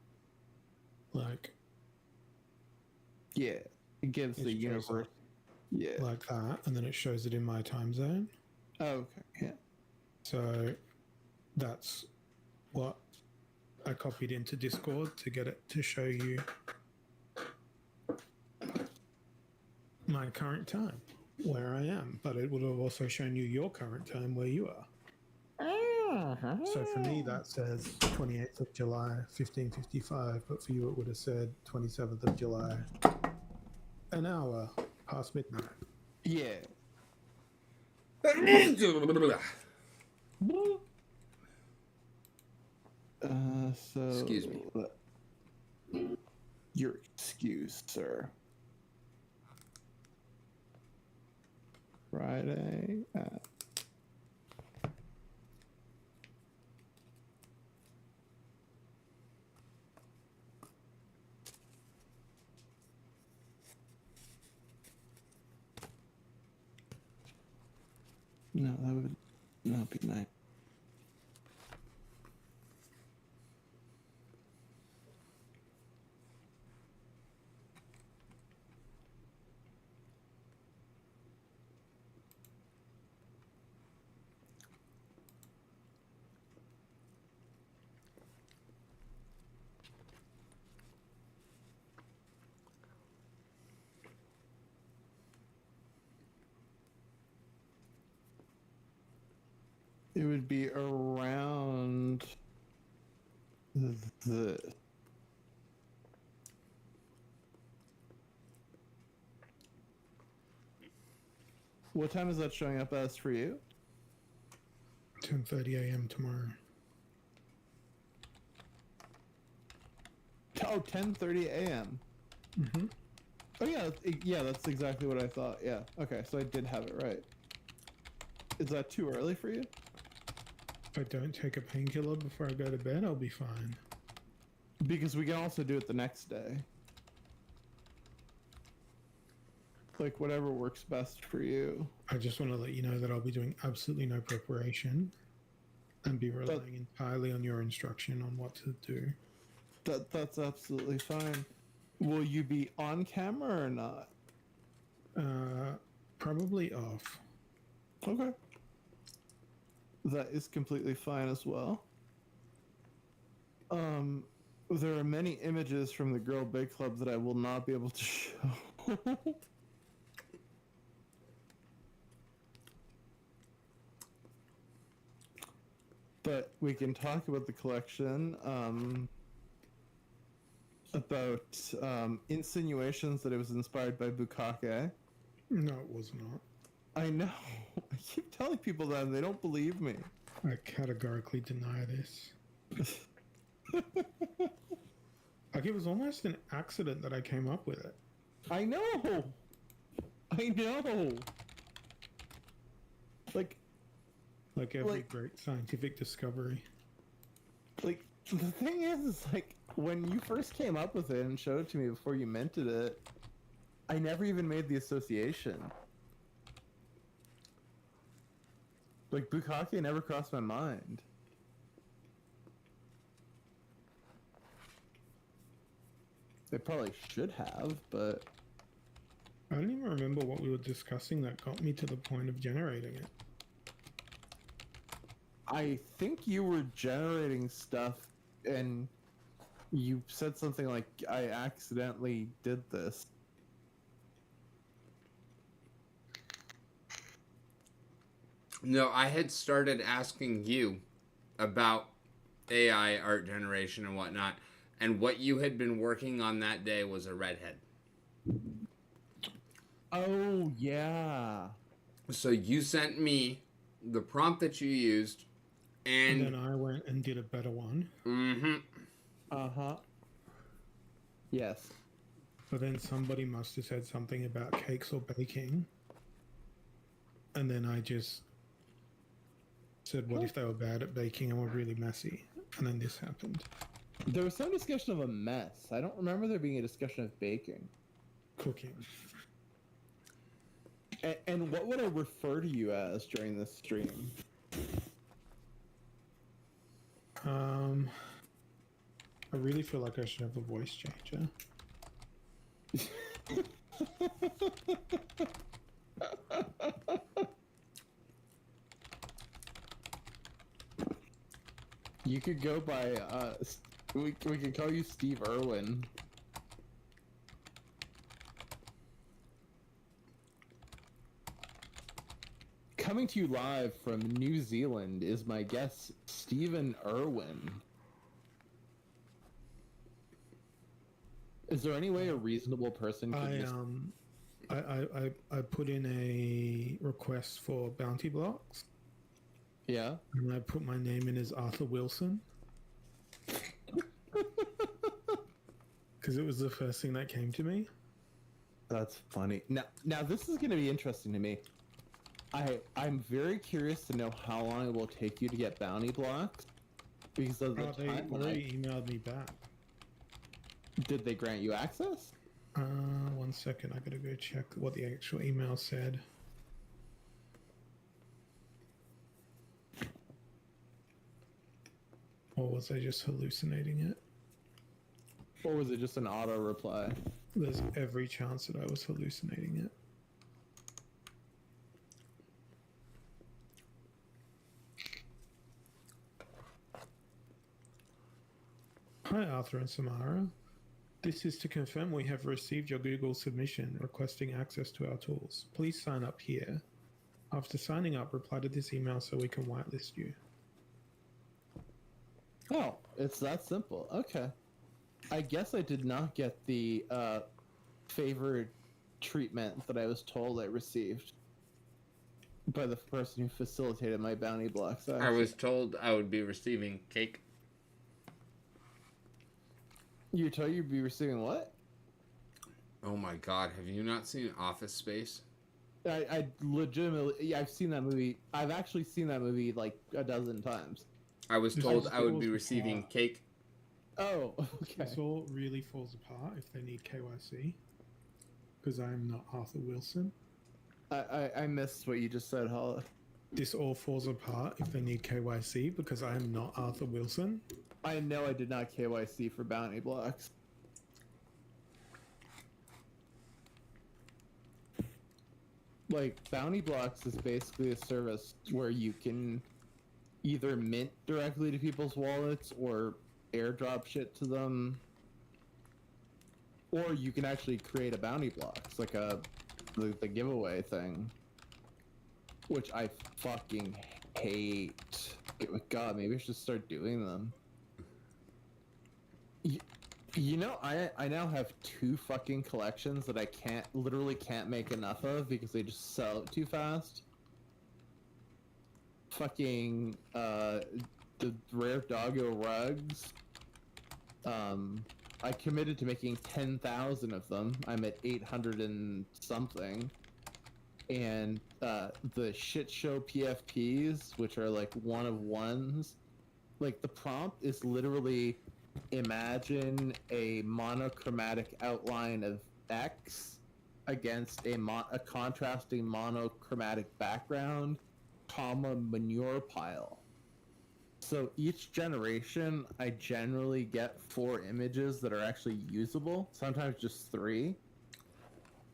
like... Yeah, it gives the universe... Yeah. Like that, and then it shows it in my time zone. Oh, okay, yeah. So that's what I copied into Discord to get it to show you my current time, where I am. But it would have also shown you your current time where you are. So for me, that says 28th of July, 15:55. But for you, it would have said 27th of July, an hour past midnight. Yeah. So... Excuse me. You're excused, sir. Friday at... No, that would not be nice. It would be around the... What time is that showing up as for you? 10:30 a.m. tomorrow. Oh, 10:30 a.m. Mm-hmm. Oh yeah, that's exactly what I thought. Yeah, okay, so I did have it right. Is that too early for you? If I don't take a painkiller before I go to bed, I'll be fine. Because we can also do it the next day. Like whatever works best for you. I just want to let you know that I'll be doing absolutely no preparation and be relying entirely on your instruction on what to do. That's absolutely fine. Will you be on camera or not? Probably off. Okay. That is completely fine as well. There are many images from the Girl Big Club that I will not be able to show. But we can talk about the collection. About insinuations that it was inspired by Bukake. No, it was not. I know. I keep telling people that and they don't believe me. I categorically deny this. Like, it was almost an accident that I came up with it. I know. I know. Like every great scientific discovery. Like, the thing is, like, when you first came up with it and showed it to me before you minted it, I never even made the association. Like, Bukake never crossed my mind. They probably should have, but... I don't even remember what we were discussing that got me to the point of generating it. I think you were generating stuff and you said something like, I accidentally did this. No, I had started asking you about AI art generation and whatnot, and what you had been working on that day was a redhead. Oh, yeah. So you sent me the prompt that you used, and then I went and did a better one. Mm-hmm. Uh-huh. Yes. But then somebody must have said something about cakes or baking. And then I just said, what if they were bad at baking and were really messy? And then this happened. There was some discussion of a mess. I don't remember there being a discussion of baking. Cooking. And what would I refer to you as during this stream? I really feel like I should have a voice changer. You could go by, we could call you Steve Irwin. Coming to you live from New Zealand is my guest, Stephen Irwin. Is there any way a reasonable person could I put in a request for bounty blocks. Yeah. And I put my name in as Arthur Wilson. Because it was the first thing that came to me. That's funny. Now this is going to be interesting to me. I'm very curious to know how long it will take you to get bounty blocks. Because of the they already emailed me back. Did they grant you access? 1 second. I gotta go check what the actual email said. Or was I just hallucinating it? Or was it just an auto reply? There's every chance that I was hallucinating it. Hi, Arthur and Samara. This is to confirm we have received your Google submission requesting access to our tools. Please sign up here. After signing up, reply to this email so we can whitelist you. Oh, it's that simple. Okay. I guess I did not get the favored treatment that I was told I received by the person who facilitated my bounty blocks. I was told I would be receiving cake. You were told you'd be receiving what? Oh my god, have you not seen Office Space? I legitimately, yeah, I've seen that movie. I've actually seen that movie like a dozen times. I was told I would be receiving cake. Oh, okay. This all really falls apart if they need KYC. because I am not Arthur Wilson. I missed what you just said, Holla. This all falls apart if they need KYC because I am not Arthur Wilson. I know I did not KYC for bounty blocks. Like, bounty blocks is basically a service where you can either mint directly to people's wallets or airdrop shit to them, or you can actually create a bounty blocks, like the giveaway thing, which I fucking hate. God, maybe I should start doing them. You know, I now have 2 fucking collections that I literally can't make enough of because they just sell it too fast. Fucking, the rare doggo rugs. I committed to making 10,000 of them. I'm at 800 and something. And, the shit show PFPs, which are like one of ones, like the prompt is literally imagine a monochromatic outline of X against a contrasting monochromatic background, comma, manure pile. So each generation, I generally get 4 images that are actually usable, sometimes just 3.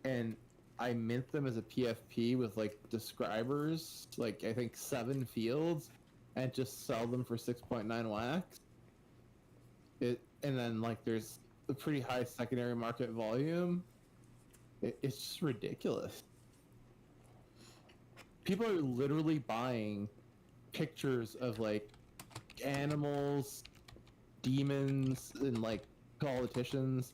And I mint them as a PFP with like describers, like I think 7 fields, and just sell them for 6.9 wax. And then like there's a pretty high secondary market volume. It's just ridiculous. People are literally buying pictures of like animals, demons, and like politicians,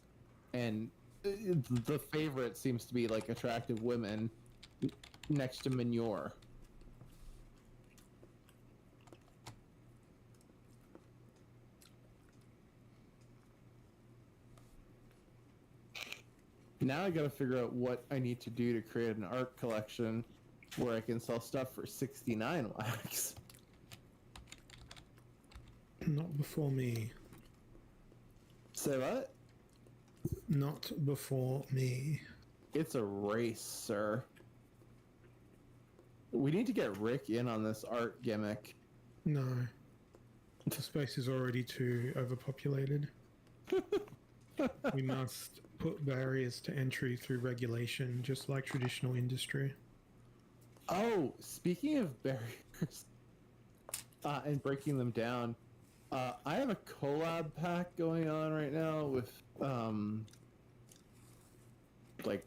and the favorite seems to be like attractive women next to manure. Now I gotta figure out what I need to do to create an art collection where I can sell stuff for 69 wax. Not before me. Say what? Not before me. It's a race, sir. We need to get Rick in on this art gimmick. No. The space is already too overpopulated. We must put barriers to entry through regulation, just like traditional industry. Oh, speaking of barriers and breaking them down, I have a collab pack going on right now with like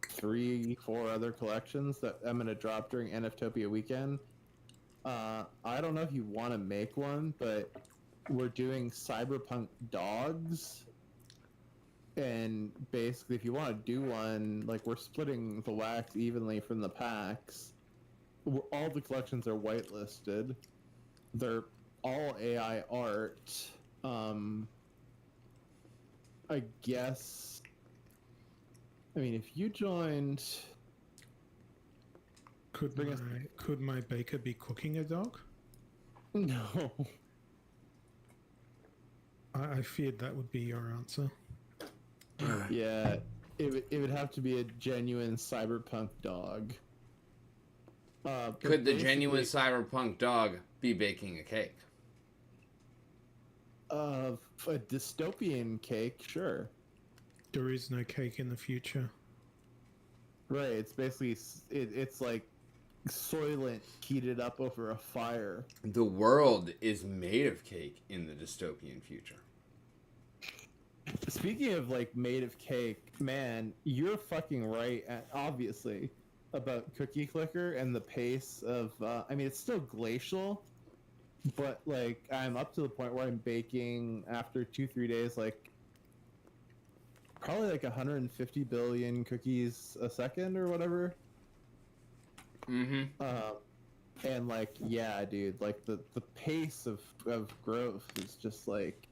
3-4 other collections that I'm gonna drop during NFTopia weekend. I don't know if you want to make one, but we're doing cyberpunk dogs. And basically, if you want to do one, like we're splitting the wax evenly from the packs. All the collections are whitelisted. They're all AI art. I guess. I mean, if you joined, could my baker be cooking a dog? No. I feared that would be your answer. Yeah, it would have to be a genuine cyberpunk dog. Could the genuine cyberpunk dog be baking a cake? A dystopian cake, sure. There is no cake in the future. Right, it's basically it's like Soylent heated up over a fire. The world is made of cake in the dystopian future. Speaking of like made of cake, man, you're fucking right, obviously, about Cookie Clicker and the pace of. I mean, it's still glacial, but like I'm up to the point where I'm baking after 2-3 days, like probably like 150 billion cookies a second or whatever. Mm-hmm. And like, yeah, dude, like the pace of growth is just like.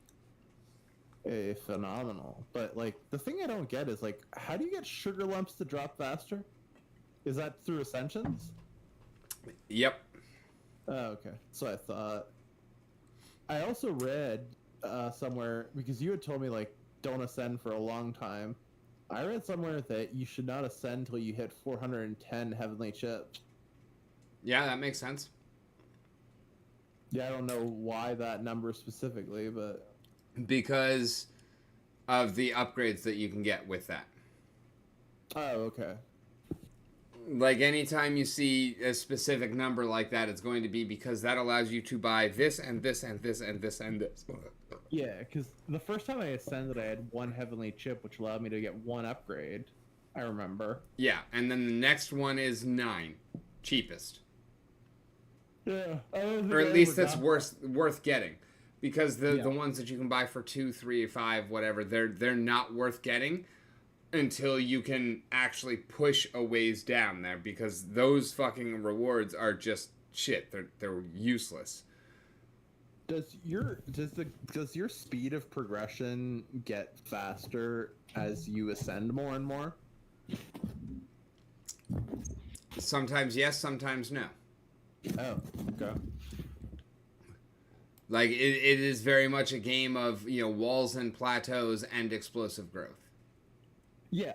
Phenomenal. But like the thing I don't get is like how do you get sugar lumps to drop faster? Is that through ascensions? Yep. Oh, okay. So I thought. I also read somewhere because you had told me like don't ascend for a long time, I read somewhere that you should not ascend until you hit 410 heavenly chips. Yeah, that makes sense. Yeah, I don't know why that number specifically, but Because of the upgrades that you can get with that. oh, okay. Like anytime you see a specific number like that, it's going to be because that allows you to buy this and this and this and this and this. Yeah, because the first time I ascended, I had one heavenly chip, which allowed me to get one upgrade. I remember. Yeah, and then the next one is 9, cheapest, Yeah, or at least that's worth getting, because the ones that you can buy for 2, 3, 5, whatever, they're not worth getting until you can actually push a ways down there, because those fucking rewards are just shit. They're useless. Does your speed of progression get faster as you ascend more and more? Sometimes yes, sometimes no. Oh, okay. Like it is very much a game of, walls and plateaus and explosive growth. Yeah.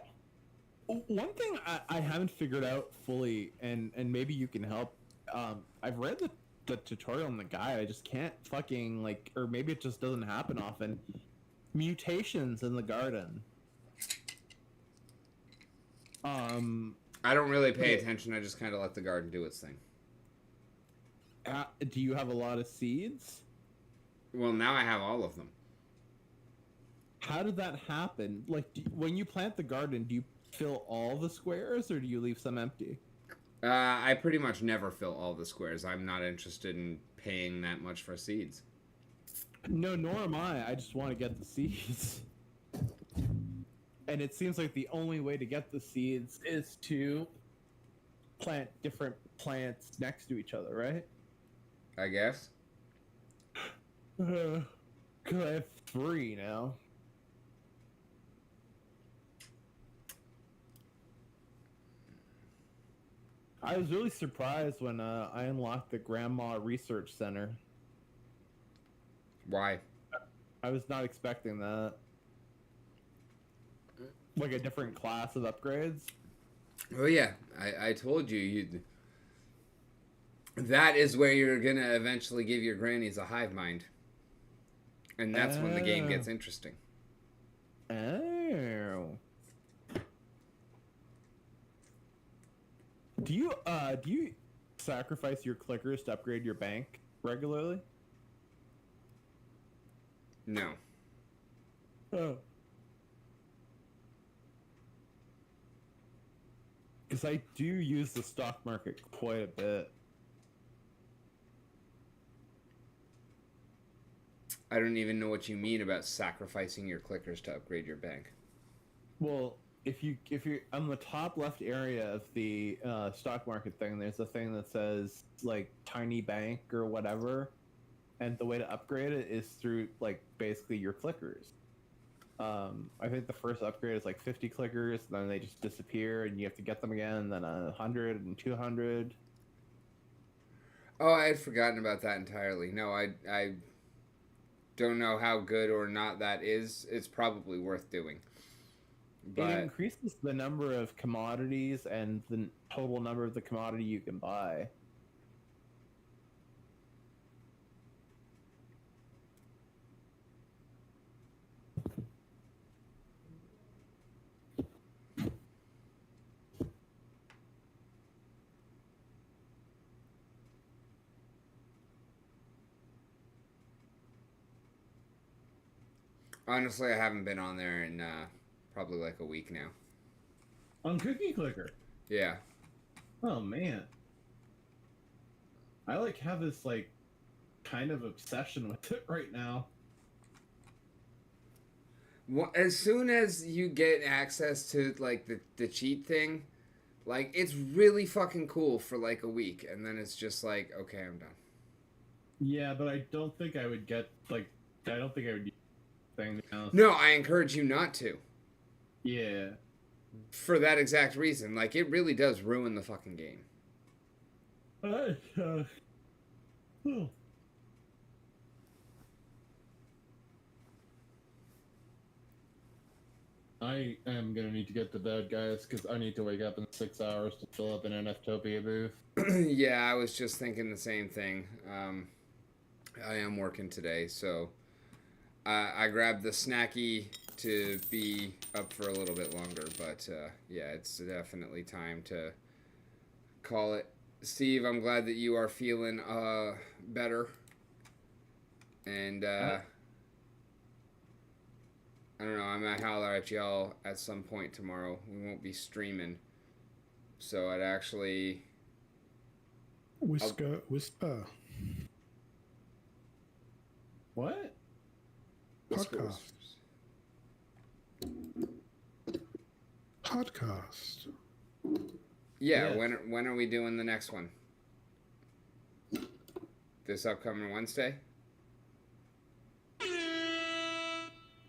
One thing I haven't figured out fully, and maybe you can help. I've read the tutorial and the guide. I just can't fucking or maybe it just doesn't happen often. Mutations in the garden. I don't really pay attention. I just kind of let the garden do its thing. Do you have a lot of seeds? Well, now I have all of them. How did that happen? When you plant the garden, do you fill all the squares or do you leave some empty? I pretty much never fill all the squares. I'm not interested in paying that much for seeds. No, nor am I. I just want to get the seeds. And it seems like the only way to get the seeds is to plant different plants next to each other, right? I guess. 'Cause I have 3 now. I was really surprised when I unlocked the Grandma Research Center. Why? I was not expecting that. Like a different class of upgrades. Oh yeah, I told you that is where you're gonna eventually give your grannies a hive mind, and that's when the game gets interesting. Oh. Do you sacrifice your clickers to upgrade your bank regularly? No. Oh. Because I do use the stock market quite a bit. I don't even know what you mean about sacrificing your clickers to upgrade your bank. Well, if you're on the top left area of the stock market thing, there's a thing that says tiny bank or whatever, and the way to upgrade it is through basically your clickers. I think the first upgrade is 50 clickers, then they just disappear and you have to get them again, and then 100 and 200. Oh, I had forgotten about that entirely. No, I don't know how good or not that is. It's probably worth doing. But it increases the number of commodities and the total number of the commodity you can buy. honestly, I haven't been on there in probably a week now. On Cookie Clicker? Yeah. Oh, man. I have this kind of obsession with it right now. Well, as soon as you get access to the cheat thing, it's really fucking cool for a week, and then it's just okay, I'm done. Yeah, but I don't think I would get I don't think I would use anything else. No, I encourage you not to. Yeah. For that exact reason, it really does ruin the fucking game. I am gonna need to get to bed, guys, because I need to wake up in 6 hours to fill up an NFTopia booth. Yeah, I was just thinking the same thing. I am working today, so I grabbed the snacky to be up for a little bit longer. But yeah, it's definitely time to call it. Steve, I'm glad that you are feeling better. And I don't know, I might holler at y'all at some point tomorrow. We won't be streaming. So I'd actually... Whisper. What? Podcast. Podcast. Yeah, Yes. when are we doing the next one? This upcoming Wednesday?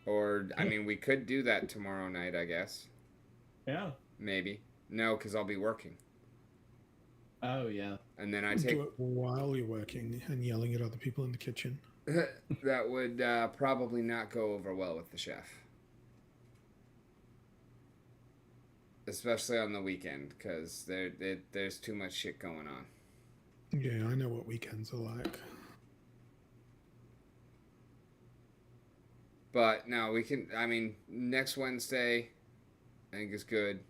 Or, I mean, we could do that tomorrow night, I guess. Yeah. Maybe. No, because I'll be working. Oh, yeah. And then I take... Do it while you're working and yelling at other people in the kitchen. That would probably not go over well with the chef. Especially on the weekend, because there's too much shit going on. Yeah, I know what weekends are like. But, no, we can... I mean, next Wednesday, I think is good.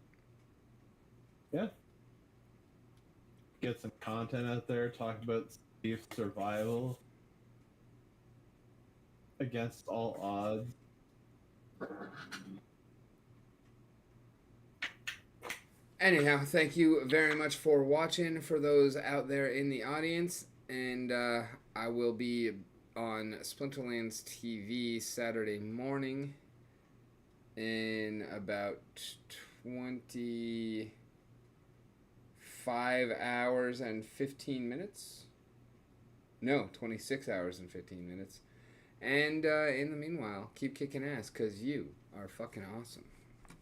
Yeah. Get some content out there, talk about Steve's survival against all odds. Anyhow, thank you very much for watching for those out there in the audience. And I will be on Splinterlands TV Saturday morning in about 25 hours and 15 minutes. No, 26 hours and 15 minutes. And in the meanwhile, keep kicking ass because you are fucking awesome.